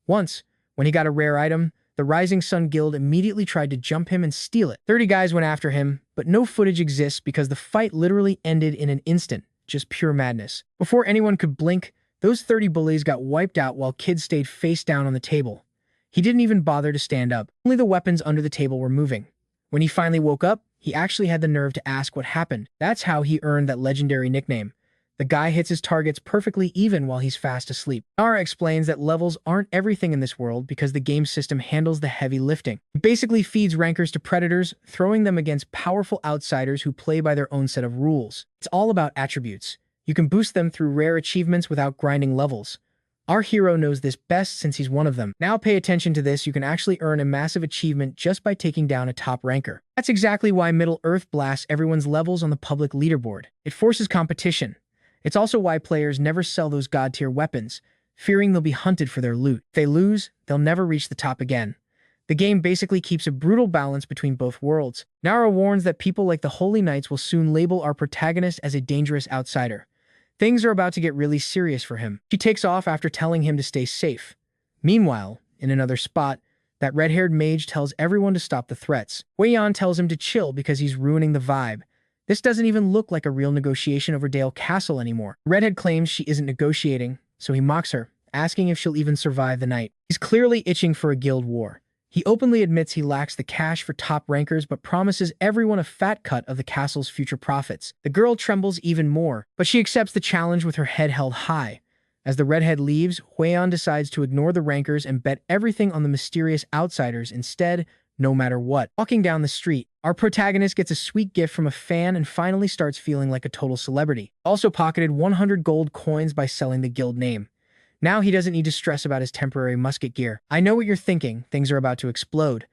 Once, when he got a rare item, the Rising Sun Guild immediately tried to jump him and steal it. 30 guys went after him, but no footage exists because the fight literally ended in an instant. Just pure madness. Before anyone could blink, those 30 bullies got wiped out while Kid stayed face down on the table. He didn't even bother to stand up. Only the weapons under the table were moving. When he finally woke up, he actually had the nerve to ask what happened. That's how he earned that legendary nickname, The guy hits his targets perfectly even while he's fast asleep. Nara explains that levels aren't everything in this world because the game system handles the heavy lifting. It basically feeds rankers to predators, throwing them against powerful outsiders who play by their own set of rules. It's all about attributes. You can boost them through rare achievements without grinding levels. Our hero knows this best since he's one of them. Now pay attention to this, you can actually earn a massive achievement just by taking down a top ranker. That's exactly why Middle-earth blasts everyone's levels on the public leaderboard. It forces competition. It's also why players never sell those god-tier weapons, fearing they'll be hunted for their loot. If they lose, they'll never reach the top again. The game basically keeps a brutal balance between both worlds. Nara warns that people like the Holy Knights will soon label our protagonist as a dangerous outsider. Things are about to get really serious for him. She takes off after telling him to stay safe. Meanwhile, in another spot, that red-haired mage tells everyone to stop the threats. Huiyan tells him to chill because he's ruining the vibe. This doesn't even look like a real negotiation over Dale Castle anymore. Redhead claims she isn't negotiating, so he mocks her, asking if she'll even survive the night. He's clearly itching for a guild war. He openly admits he lacks the cash for top rankers but promises everyone a fat cut of the castle's future profits. The girl trembles even more, but she accepts the challenge with her head held high. As the redhead leaves, Huiyan decides to ignore the rankers and bet everything on the mysterious outsiders instead, no matter what. Walking down the street, our protagonist gets a sweet gift from a fan and finally starts feeling like a total celebrity. Also pocketed 100 gold coins by selling the guild name. Now he doesn't need to stress about his temporary musket gear. I know what you're thinking, things are about to explode.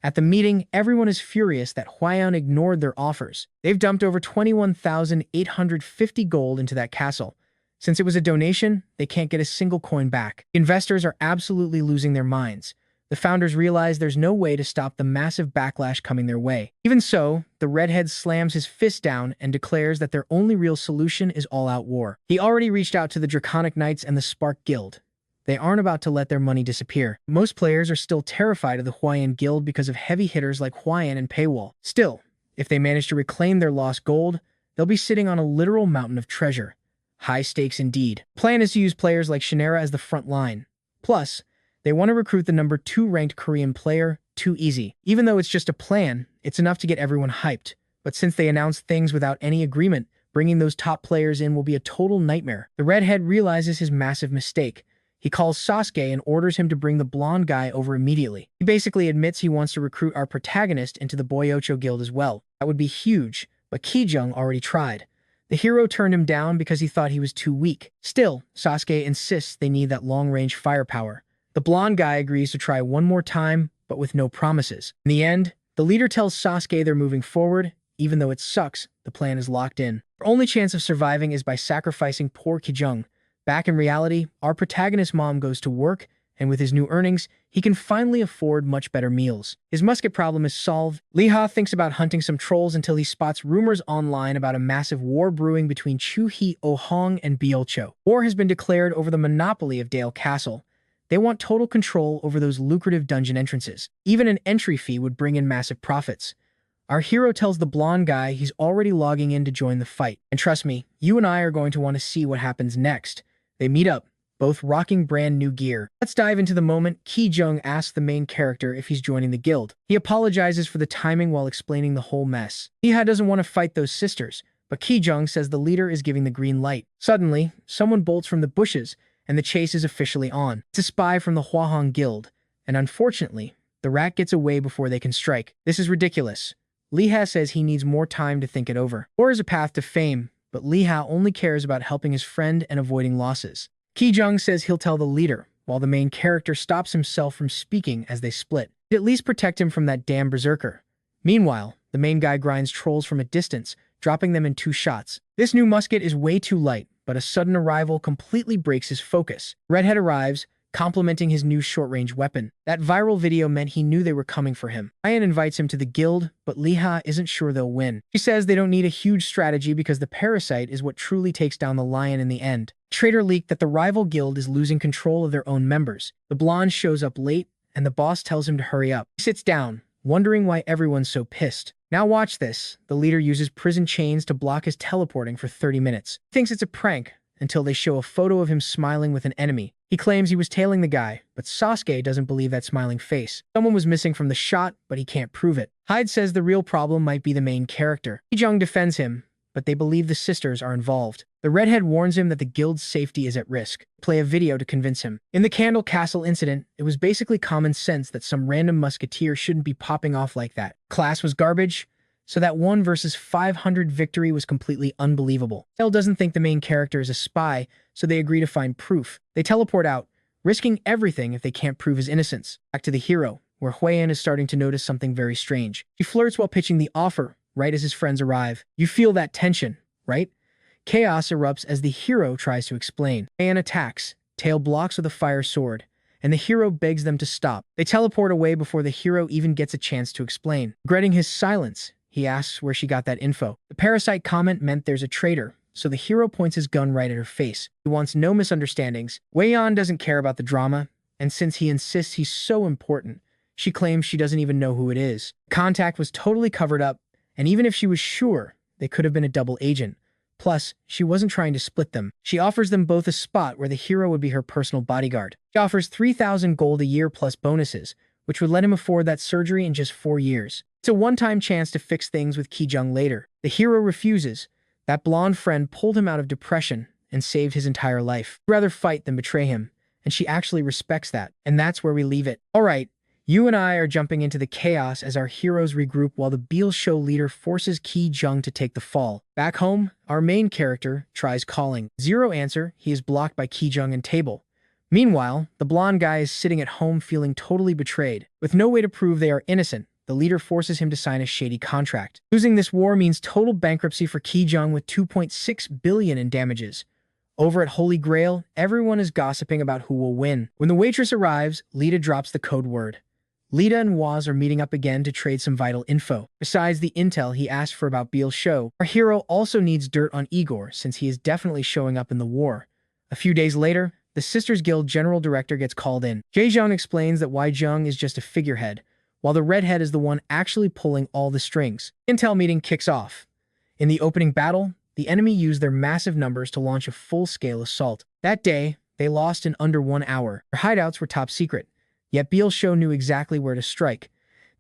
At the meeting, everyone is furious that Huiyan ignored their offers. They've dumped over 21,850 gold into that castle. Since it was a donation, they can't get a single coin back. Investors are absolutely losing their minds. The founders realize there's no way to stop the massive backlash coming their way. Even so, the redhead slams his fist down and declares that their only real solution is all-out war. He already reached out to the Draconic Knights and the Spark Guild. They aren't about to let their money disappear. Most players are still terrified of the Huiyan Guild because of heavy hitters like Huiyan and Paywall. Still, if they manage to reclaim their lost gold, they'll be sitting on a literal mountain of treasure. High stakes indeed. Plan is to use players like Shinera as the front line. Plus, they want to recruit the number 2 ranked Korean player, Too Easy. Even though it's just a plan, it's enough to get everyone hyped. But since they announced things without any agreement, bringing those top players in will be a total nightmare. The redhead realizes his massive mistake. He calls Sasuke and orders him to bring the blonde guy over immediately. He basically admits he wants to recruit our protagonist into the Boyocho Guild as well. That would be huge, but Kijung already tried. The hero turned him down because he thought he was too weak. Still, Sasuke insists they need that long-range firepower. The blonde guy agrees to try one more time, but with no promises. In the end, the leader tells Sasuke they're moving forward. Even though it sucks, the plan is locked in. Our only chance of surviving is by sacrificing poor Kijung. Back in reality, our protagonist's mom goes to work, and with his new earnings, he can finally afford much better meals. His musket problem is solved. Lee-ha thinks about hunting some trolls until he spots rumors online about a massive war brewing between Chu-hee Oh-hong and Byeolcho. War has been declared over the monopoly of Dale Castle. They want total control over those lucrative dungeon entrances. Even an entry fee would bring in massive profits. Our hero tells the blonde guy he's already logging in to join the fight. And trust me, you and I are going to want to see what happens next. They meet up, both rocking brand new gear. Let's dive into the moment Kijung asks the main character if he's joining the guild. He apologizes for the timing while explaining the whole mess. Lee-ha doesn't want to fight those sisters, but Kijung says the leader is giving the green light. Suddenly, someone bolts from the bushes, and the chase is officially on. It's a spy from the Hwahong Guild, and unfortunately, the rat gets away before they can strike. This is ridiculous. Lee-ha says he needs more time to think it over. War is a path to fame, but Lee-ha only cares about helping his friend and avoiding losses. Kijung says he'll tell the leader, while the main character stops himself from speaking as they split. He'd at least protect him from that damn berserker. Meanwhile, the main guy grinds trolls from a distance, dropping them in 2 shots. This new musket is way too light, but a sudden arrival completely breaks his focus. Redhead arrives, complimenting his new short-range weapon. That viral video meant he knew they were coming for him. Ryan invites him to the guild, but Lee-ha isn't sure they'll win. She says they don't need a huge strategy because the parasite is what truly takes down the lion in the end. Traitor leaked that the rival guild is losing control of their own members. The blonde shows up late, and the boss tells him to hurry up. He sits down, wondering why everyone's so pissed. Now watch this. The leader uses prison chains to block his teleporting for 30 minutes. He thinks it's a prank, until they show a photo of him smiling with an enemy. He claims he was tailing the guy, but Sasuke doesn't believe that smiling face. Someone was missing from the shot, but he can't prove it. Hyde says the real problem might be the main character. Kijung defends him, but they believe the sisters are involved. The redhead warns him that the guild's safety is at risk. Play a video to convince him. In the Candle Castle incident, it was basically common sense that some random musketeer shouldn't be popping off like that. Class was garbage, so that 1 versus 500 victory was completely unbelievable. Elle doesn't think the main character is a spy, so they agree to find proof. They teleport out, risking everything if they can't prove his innocence. Back to the hero, where Huiyan is starting to notice something very strange. He flirts while pitching the offer, right as his friends arrive. You feel that tension, right? Chaos erupts as the hero tries to explain. Huiyan attacks, tail blocks with a fire sword, and the hero begs them to stop. They teleport away before the hero even gets a chance to explain. Regretting his silence, he asks where she got that info. The parasite comment meant there's a traitor, so the hero points his gun right at her face. He wants no misunderstandings. Huiyan doesn't care about the drama, and since he insists he's so important, she claims she doesn't even know who it is. Contact was totally covered up, and even if she was sure, they could have been a double agent. Plus, she wasn't trying to split them. She offers them both a spot where the hero would be her personal bodyguard. She offers 3,000 gold a year plus bonuses, which would let him afford that surgery in just 4 years. It's a one-time chance to fix things with Ki-jung later. The hero refuses. That blonde friend pulled him out of depression and saved his entire life. He'd rather fight than betray him, and she actually respects that. And that's where we leave it. Alright, you and I are jumping into the chaos as our heroes regroup while the Beale show leader forces Ki-jung to take the fall. Back home, our main character tries calling. Zero answer, he is blocked by Ki-jung and Table. Meanwhile, the blonde guy is sitting at home feeling totally betrayed. With no way to prove they are innocent, the leader forces him to sign a shady contract. Losing this war means total bankruptcy for Ki-jung with 2.6 billion in damages. Over at Holy Grail, everyone is gossiping about who will win. When the waitress arrives, Lita drops the code word. Lita and Waz are meeting up again to trade some vital info. Besides the intel he asked for about Beale's show, our hero also needs dirt on Igor since he is definitely showing up in the war. A few days later, the Sisters Guild General Director gets called in. Jae-jung explains that Wai Jung is just a figurehead, while the redhead is the one actually pulling all the strings. Intel meeting kicks off. In the opening battle, the enemy used their massive numbers to launch a full-scale assault. That day, they lost in under 1 hour. Their hideouts were top secret. Yet Beale's show knew exactly where to strike.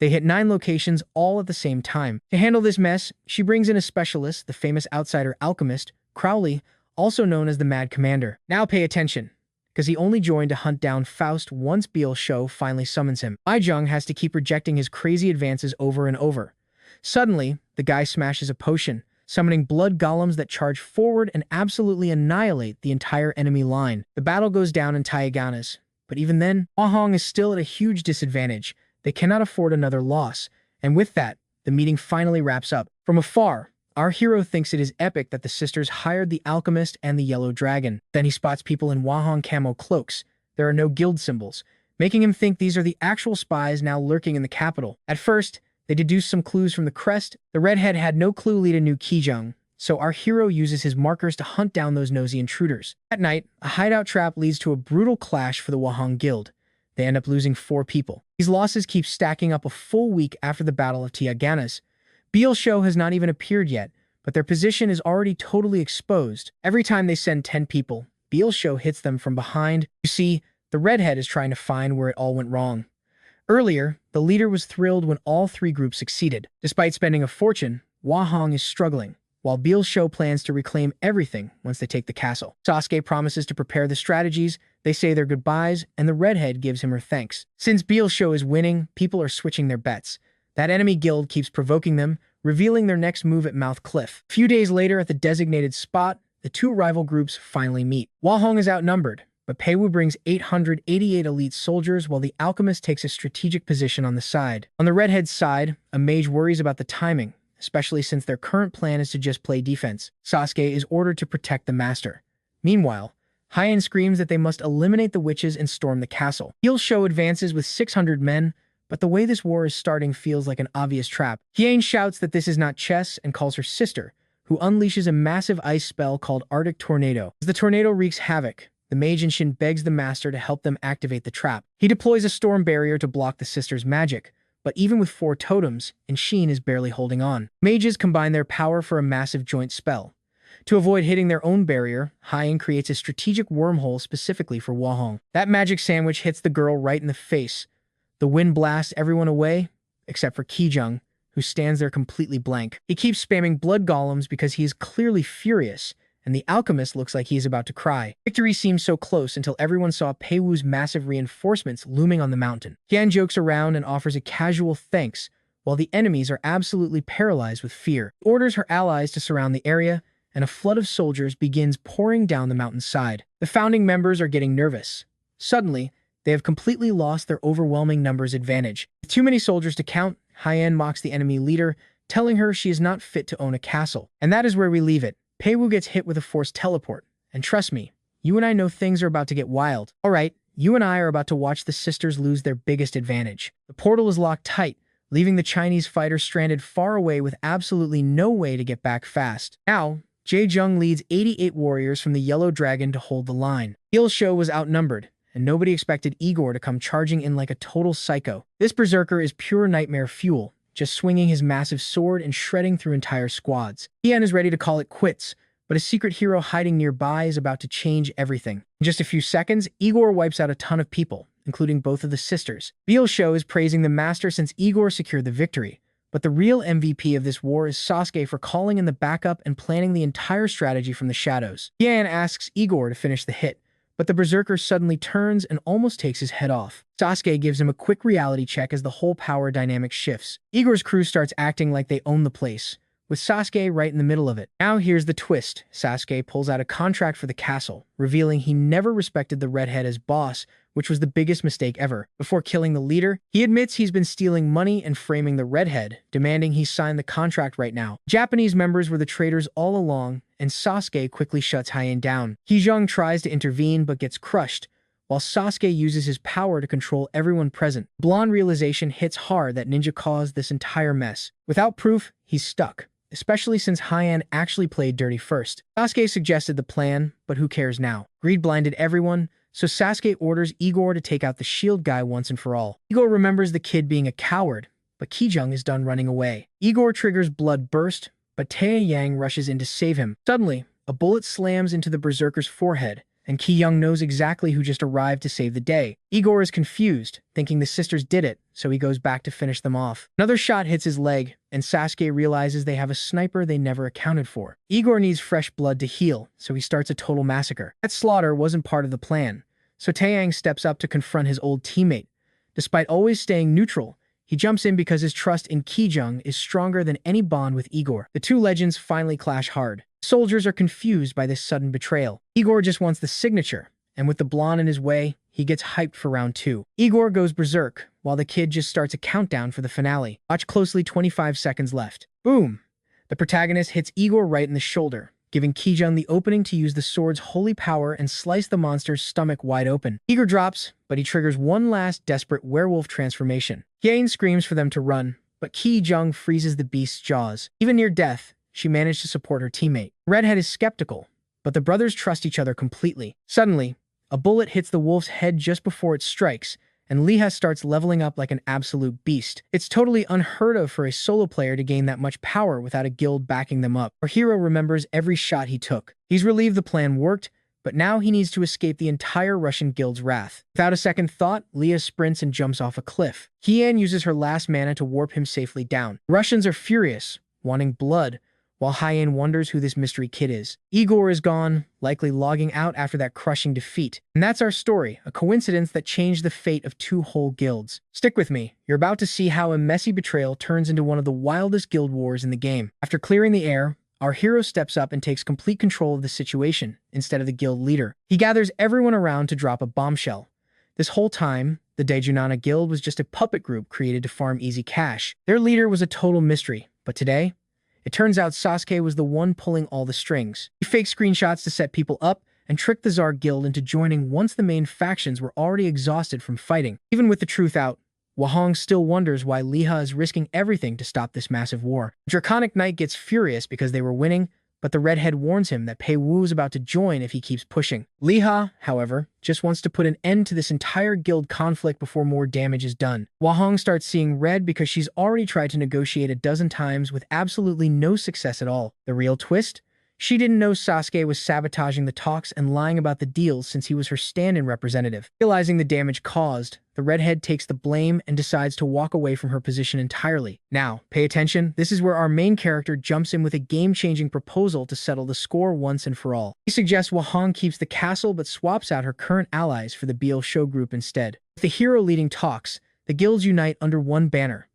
They hit 9 locations all at the same time. To handle this mess, she brings in a specialist, the famous outsider alchemist, Crowley, also known as the Mad Commander. Now pay attention, because he only joined to hunt down Faust once Beale's show finally summons him. Jung has to keep rejecting his crazy advances over and over. Suddenly, the guy smashes a potion, summoning blood golems that charge forward and absolutely annihilate the entire enemy line. The battle goes down in Taiyaganas. But even then, Hwahong is still at a huge disadvantage. They cannot afford another loss. And with that, the meeting finally wraps up. From afar, our hero thinks it is epic that the sisters hired the alchemist and the yellow dragon. Then he spots people in Hwahong camo cloaks. There are no guild symbols, making him think these are the actual spies now lurking in the capital. At first, they deduce some clues from the crest. The redhead had no clue Lita knew Ki-jung, so our hero uses his markers to hunt down those nosy intruders. At night, a hideout trap leads to a brutal clash for the Hwahong Guild. They end up losing 4 people. These losses keep stacking up a full week after the Battle of Tiaganas. Beale's show has not even appeared yet, but their position is already totally exposed. Every time they send 10 people, Beale's show hits them from behind. You see, the redhead is trying to find where it all went wrong. Earlier, the leader was thrilled when all 3 groups succeeded. Despite spending a fortune, Hwahong is struggling, while Beale's show plans to reclaim everything once they take the castle. Sasuke promises to prepare the strategies, they say their goodbyes, and the redhead gives him her thanks. Since Beale's show is winning, people are switching their bets. That enemy guild keeps provoking them, revealing their next move at Mouth Cliff. A few days later, at the designated spot, the 2 rival groups finally meet. Hwahong is outnumbered, but Peiwu brings 888 elite soldiers while the alchemist takes a strategic position on the side. On the redhead's side, a mage worries about the timing, especially since their current plan is to just play defense. Sasuke is ordered to protect the master. Meanwhile, Hyen screams that they must eliminate the witches and storm the castle. Beale's show advances with 600 men, but the way this war is starting feels like an obvious trap. Hyen shouts that this is not chess and calls her sister, who unleashes a massive ice spell called Arctic Tornado. As the tornado wreaks havoc, the mage and Shin begs the master to help them activate the trap. He deploys a storm barrier to block the sisters' magic, but even with 4 totems, Inshin is barely holding on. Mages combine their power for a massive joint spell. To avoid hitting their own barrier, Hyen creates a strategic wormhole specifically for Hwahong. That magic sandwich hits the girl right in the face. The wind blasts everyone away, except for Ki-jung, who stands there completely blank. He keeps spamming blood golems because he is clearly furious, and the alchemist looks like he is about to cry. Victory seemed so close until everyone saw Pei Wu's massive reinforcements looming on the mountain. Tian jokes around and offers a casual thanks, while the enemies are absolutely paralyzed with fear. She orders her allies to surround the area, and a flood of soldiers begins pouring down the mountainside. The founding members are getting nervous. Suddenly, they have completely lost their overwhelming numbers advantage. With too many soldiers to count, Haiyan mocks the enemy leader, telling her she is not fit to own a castle. And that is where we leave it. Pei Wu gets hit with a forced teleport. And trust me, you and I know things are about to get wild. Alright, you and I are about to watch the sisters lose their biggest advantage. The portal is locked tight, leaving the Chinese fighter stranded far away with absolutely no way to get back fast. Now, Jung leads 88 warriors from the Yellow Dragon to hold the line. Il Shou was outnumbered, and nobody expected Igor to come charging in like a total psycho. This berserker is pure nightmare fuel, just swinging his massive sword and shredding through entire squads. Tian is ready to call it quits, but a secret hero hiding nearby is about to change everything. In just a few seconds, Igor wipes out a ton of people, including both of the sisters. Il Shou is praising the master since Igor secured the victory, but the real MVP of this war is Sasuke for calling in the backup and planning the entire strategy from the shadows. Tian asks Igor to finish the hit, but the berserker suddenly turns and almost takes his head off. Sasuke gives him a quick reality check as the whole power dynamic shifts. Igor's crew starts acting like they own the place, with Sasuke right in the middle of it. Now here's the twist. Sasuke pulls out a contract for the castle, revealing he never respected the redhead as boss, which was the biggest mistake ever. Before killing the leader, he admits he's been stealing money and framing the redhead, demanding he sign the contract right now. Japanese members were the traitors all along, and Sasuke quickly shuts Haiyan down. Kijang tries to intervene but gets crushed, while Sasuke uses his power to control everyone present. Blonde realization hits hard that Ninja caused this entire mess. Without proof, he's stuck, especially since Haiyan actually played dirty first. Sasuke suggested the plan, but who cares now? Greed blinded everyone, so Sasuke orders Igor to take out the shield guy once and for all. Igor remembers the kid being a coward, but Kijang is done running away. Igor triggers Blood Burst, but Taeyang rushes in to save him. Suddenly, a bullet slams into the berserker's forehead, and Kijang knows exactly who just arrived to save the day. Igor is confused, thinking the sisters did it, so he goes back to finish them off. Another shot hits his leg, and Sasuke realizes they have a sniper they never accounted for. Igor needs fresh blood to heal, so he starts a total massacre. That slaughter wasn't part of the plan, so Taeyang steps up to confront his old teammate. Despite always staying neutral, he jumps in because his trust in Kijang is stronger than any bond with Igor. The two legends finally clash hard. Soldiers are confused by this sudden betrayal. Igor just wants the signature, and with the blonde in his way, he gets hyped for round 2. Igor goes berserk, while the kid just starts a countdown for the finale. Watch closely, 25 seconds left. Boom! The protagonist hits Igor right in the shoulder, giving Kijang the opening to use the sword's holy power and slice the monster's stomach wide open. Igor drops, but he triggers one last desperate werewolf transformation. Hien screams for them to run, but Kijang freezes the beast's jaws. Even near death, she managed to support her teammate. Redhead is skeptical, but the brothers trust each other completely. Suddenly, a bullet hits the wolf's head just before it strikes, and Liha starts leveling up like an absolute beast. It's totally unheard of for a solo player to gain that much power without a guild backing them up. Our hero remembers every shot he took. He's relieved the plan worked, but now he needs to escape the entire Russian guild's wrath. Without a second thought, Liha sprints and jumps off a cliff. Hien uses her last mana to warp him safely down. The Russians are furious, wanting blood, while Haiyan wonders who this mystery kid is. Igor is gone, likely logging out after that crushing defeat. And that's our story, a coincidence that changed the fate of 2 whole guilds. Stick with me, you're about to see how a messy betrayal turns into one of the wildest guild wars in the game. After clearing the air, our hero steps up and takes complete control of the situation, instead of the guild leader. He gathers everyone around to drop a bombshell. This whole time, the Daejunana Guild was just a puppet group created to farm easy cash. Their leader was a total mystery, but today, it turns out Sasuke was the one pulling all the strings. He faked screenshots to set people up and tricked the Tsar Guild into joining once the main factions were already exhausted from fighting. Even with the truth out, Wahong still wonders why Liha is risking everything to stop this massive war. Draconic Knight gets furious because they were winning, but the redhead warns him that Pei Wu is about to join if he keeps pushing. Liha, however, just wants to put an end to this entire guild conflict before more damage is done. Wahong starts seeing red because she's already tried to negotiate a dozen times with absolutely no success at all. The real twist? She didn't know Sasuke was sabotaging the talks and lying about the deals since he was her stand-in representative. Realizing the damage caused, the redhead takes the blame and decides to walk away from her position entirely. Now, pay attention, this is where our main character jumps in with a game-changing proposal to settle the score once and for all. He suggests Wahong keeps the castle but swaps out her current allies for the BL show group instead. With the hero leading talks, the guilds unite under one banner.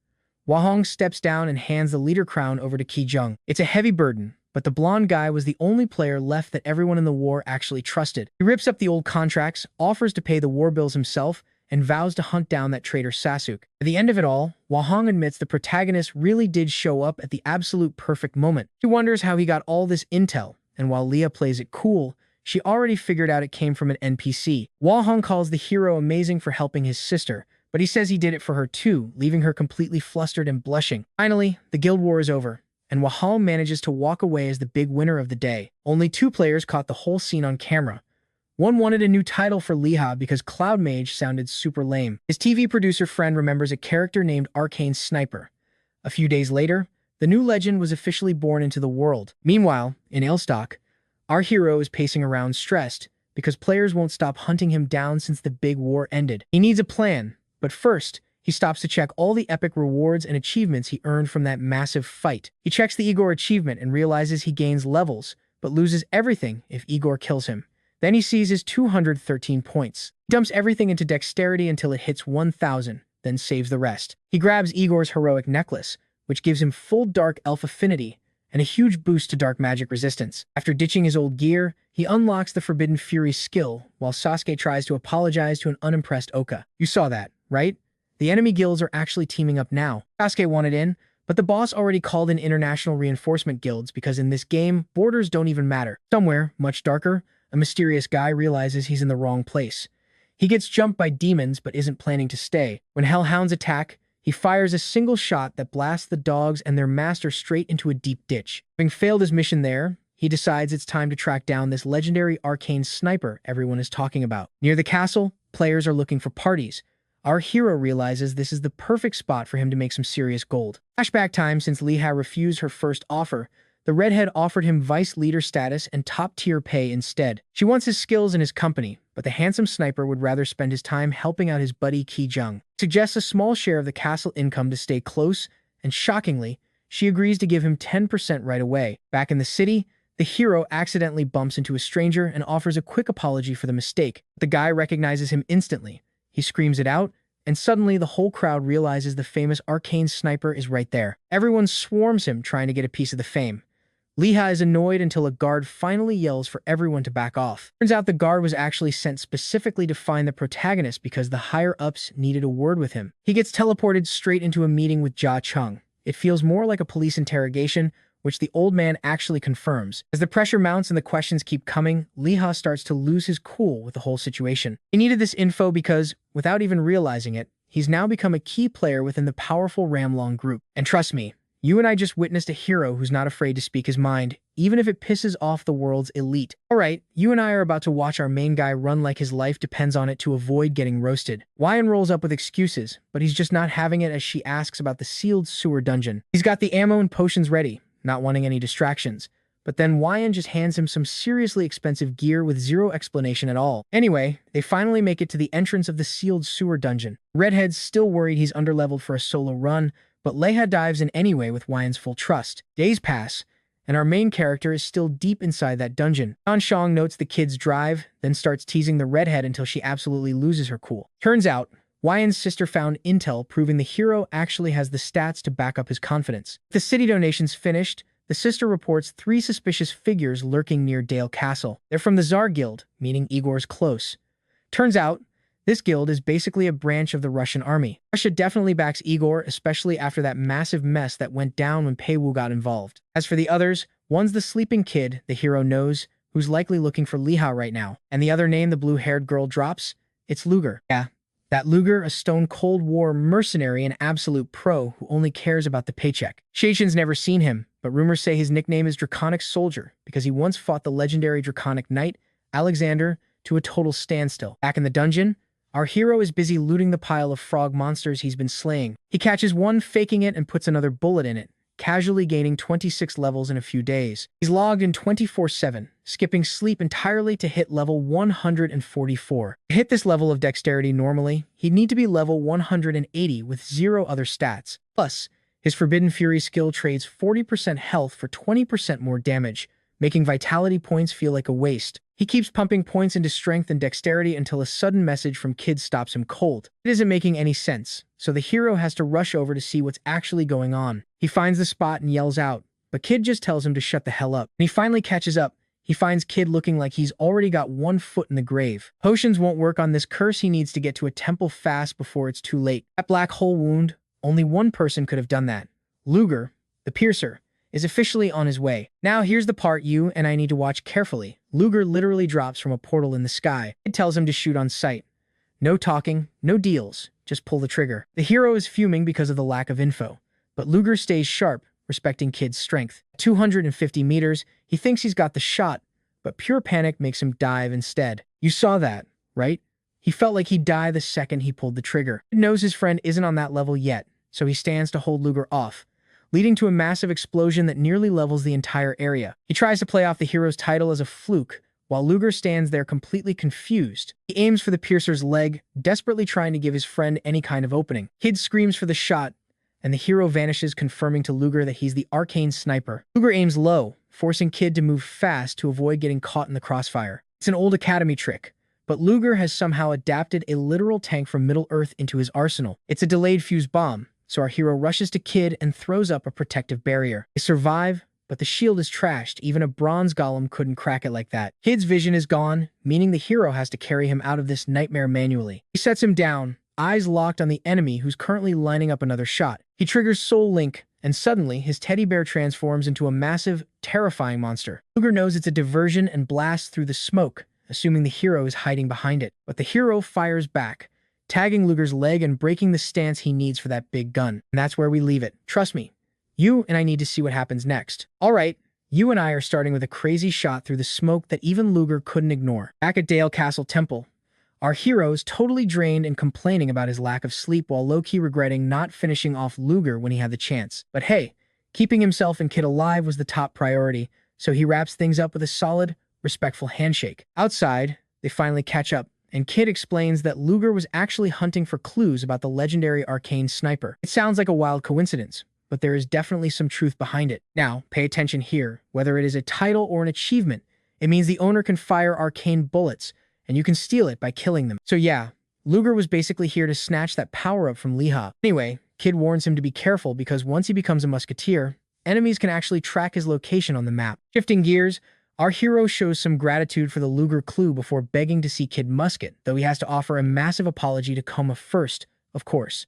Wahong steps down and hands the leader crown over to Ki Jung. It's a heavy burden, but the blonde guy was the only player left that everyone in the war actually trusted. He rips up the old contracts, offers to pay the war bills himself, and vows to hunt down that traitor Sasuke. At the end of it all, Wahong admits the protagonist really did show up at the absolute perfect moment. She wonders how he got all this intel, and while Leah plays it cool, she already figured out it came from an NPC. Wahong calls the hero amazing for helping his sister, but he says he did it for her too, leaving her completely flustered and blushing. Finally, the guild war is over, and Wahong manages to walk away as the big winner of the day. Only 2 players caught the whole scene on camera. One wanted a new title for Leha because Cloud Mage sounded super lame. His TV producer friend remembers a character named Arcane Sniper. A few days later, the new legend was officially born into the world. Meanwhile, in Ailstock, our hero is pacing around stressed because players won't stop hunting him down since the big war ended. He needs a plan, but first, he stops to check all the epic rewards and achievements he earned from that massive fight. He checks the Igor achievement and realizes he gains levels, but loses everything if Igor kills him. Then he sees his 213 points. He dumps everything into dexterity until it hits 1,000, then saves the rest. He grabs Igor's heroic necklace, which gives him full Dark Elf affinity and a huge boost to dark magic resistance. After ditching his old gear, he unlocks the Forbidden Fury skill, while Sasuke tries to apologize to an unimpressed Oka. You saw that, right? The enemy guilds are actually teaming up now. Sasuke wanted in, but the boss already called in international reinforcement guilds because in this game, borders don't even matter. Somewhere, much darker, a mysterious guy realizes he's in the wrong place. He gets jumped by demons but isn't planning to stay. When hellhounds attack, he fires a single shot that blasts the dogs and their master straight into a deep ditch. Having failed his mission there, he decides it's time to track down this legendary arcane sniper everyone is talking about. Near the castle, players are looking for parties. Our hero realizes this is the perfect spot for him to make some serious gold. Flashback time since Leha refused her first offer, the redhead offered him vice leader status and top-tier pay instead. She wants his skills and his company, but the handsome sniper would rather spend his time helping out his buddy Ki Jung. Suggests a small share of the castle income to stay close, and shockingly, she agrees to give him 10% right away. Back in the city, the hero accidentally bumps into a stranger and offers a quick apology for the mistake. The guy recognizes him instantly. He screams it out, and suddenly the whole crowd realizes the famous arcane sniper is right there. Everyone swarms him trying to get a piece of the fame. Leha is annoyed until a guard finally yells for everyone to back off. Turns out the guard was actually sent specifically to find the protagonist because the higher-ups needed a word with him. He gets teleported straight into a meeting with Jia Chung. It feels more like a police interrogation, which the old man actually confirms. As the pressure mounts and the questions keep coming, Leha starts to lose his cool with the whole situation. He needed this info because, without even realizing it, he's now become a key player within the powerful Ramlong group. And trust me, you and I just witnessed a hero who's not afraid to speak his mind, even if it pisses off the world's elite. Alright, you and I are about to watch our main guy run like his life depends on it to avoid getting roasted. Wyan rolls up with excuses, but he's just not having it as she asks about the sealed sewer dungeon. He's got the ammo and potions ready, not wanting any distractions. But then Wyan just hands him some seriously expensive gear with zero explanation at all. Anyway, they finally make it to the entrance of the sealed sewer dungeon. Redhead's still worried he's underleveled for a solo run, but Leha dives in anyway with Wyan's full trust. Days pass, and our main character is still deep inside that dungeon. Shang notes the kid's drive, then starts teasing the redhead until she absolutely loses her cool. Turns out, Wyan's sister found intel proving the hero actually has the stats to back up his confidence. With the city donations finished, the sister reports 3 suspicious figures lurking near Dale Castle. They're from the Tsar Guild, meaning Igor's close. Turns out, this guild is basically a branch of the Russian army. Russia definitely backs Igor, especially after that massive mess that went down when Peiwu got involved. As for the others, one's the sleeping kid the hero knows, who's likely looking for Leha right now. And the other name the blue-haired girl drops? It's Luger. Yeah, that Luger, a stone Cold War mercenary and absolute pro who only cares about the paycheck. Shaichin's never seen him, but rumors say his nickname is Draconic Soldier because he once fought the legendary Draconic Knight, Alexander, to a total standstill. Back in the dungeon, our hero is busy looting the pile of frog monsters he's been slaying. He catches one, faking it, and puts another bullet in it, casually gaining 26 levels in a few days. He's logged in 24/7, skipping sleep entirely to hit level 144. To hit this level of dexterity normally, he'd need to be level 180 with zero other stats. Plus, his Forbidden Fury skill trades 40% health for 20% more damage, making vitality points feel like a waste. He keeps pumping points into strength and dexterity until a sudden message from Kid stops him cold. It isn't making any sense, so the hero has to rush over to see what's actually going on. He finds the spot and yells out, but Kid just tells him to shut the hell up. When he finally catches up, he finds Kid looking like he's already got 1 foot in the grave. Potions won't work on this curse. He needs to get to a temple fast before it's too late. That black hole wound, only one person could have done that. Luger, the piercer, is officially on his way. Now here's the part you and I need to watch carefully. Luger literally drops from a portal in the sky. It tells him to shoot on sight. No talking, no deals, just pull the trigger. The hero is fuming because of the lack of info, but Luger stays sharp, respecting Kid's strength. At 250 meters, he thinks he's got the shot, but pure panic makes him dive instead. You saw that, right? He felt like he'd die the second he pulled the trigger. Kid knows his friend isn't on that level yet, so he stands to hold Luger off, leading to a massive explosion that nearly levels the entire area. He tries to play off the hero's title as a fluke, while Luger stands there completely confused. He aims for the piercer's leg, desperately trying to give his friend any kind of opening. Kid screams for the shot, and the hero vanishes, confirming to Luger that he's the arcane sniper. Luger aims low, forcing Kid to move fast to avoid getting caught in the crossfire. It's an old academy trick, but Luger has somehow adapted a literal tank from Middle-earth into his arsenal. It's a delayed fuse bomb, so our hero rushes to Kid and throws up a protective barrier. They survive, but the shield is trashed. Even a bronze golem couldn't crack it like that. Kid's vision is gone, meaning the hero has to carry him out of this nightmare manually. He sets him down, eyes locked on the enemy who's currently lining up another shot. He triggers Soul Link, and suddenly his teddy bear transforms into a massive, terrifying monster. Luger knows it's a diversion and blasts through the smoke, assuming the hero is hiding behind it. But the hero fires back, tagging Luger's leg and breaking the stance he needs for that big gun. And that's where we leave it. Trust me, you and I need to see what happens next. All right, you and I are starting with a crazy shot through the smoke that even Luger couldn't ignore. Back at Dale Castle Temple, our hero's totally drained and complaining about his lack of sleep while low-key regretting not finishing off Luger when he had the chance. But hey, keeping himself and Kid alive was the top priority, so he wraps things up with a solid, respectful handshake. Outside, they finally catch up, and Kid explains that Luger was actually hunting for clues about the legendary arcane sniper. It sounds like a wild coincidence, but there is definitely some truth behind it. Now, pay attention here. Whether it is a title or an achievement, it means the owner can fire arcane bullets, and you can steal it by killing them. So yeah, Luger was basically here to snatch that power-up from Liha. Anyway, Kid warns him to be careful because once he becomes a musketeer, enemies can actually track his location on the map. Shifting gears, our hero shows some gratitude for the Luger clue before begging to see Kid Musket, though he has to offer a massive apology to Koma first, of course.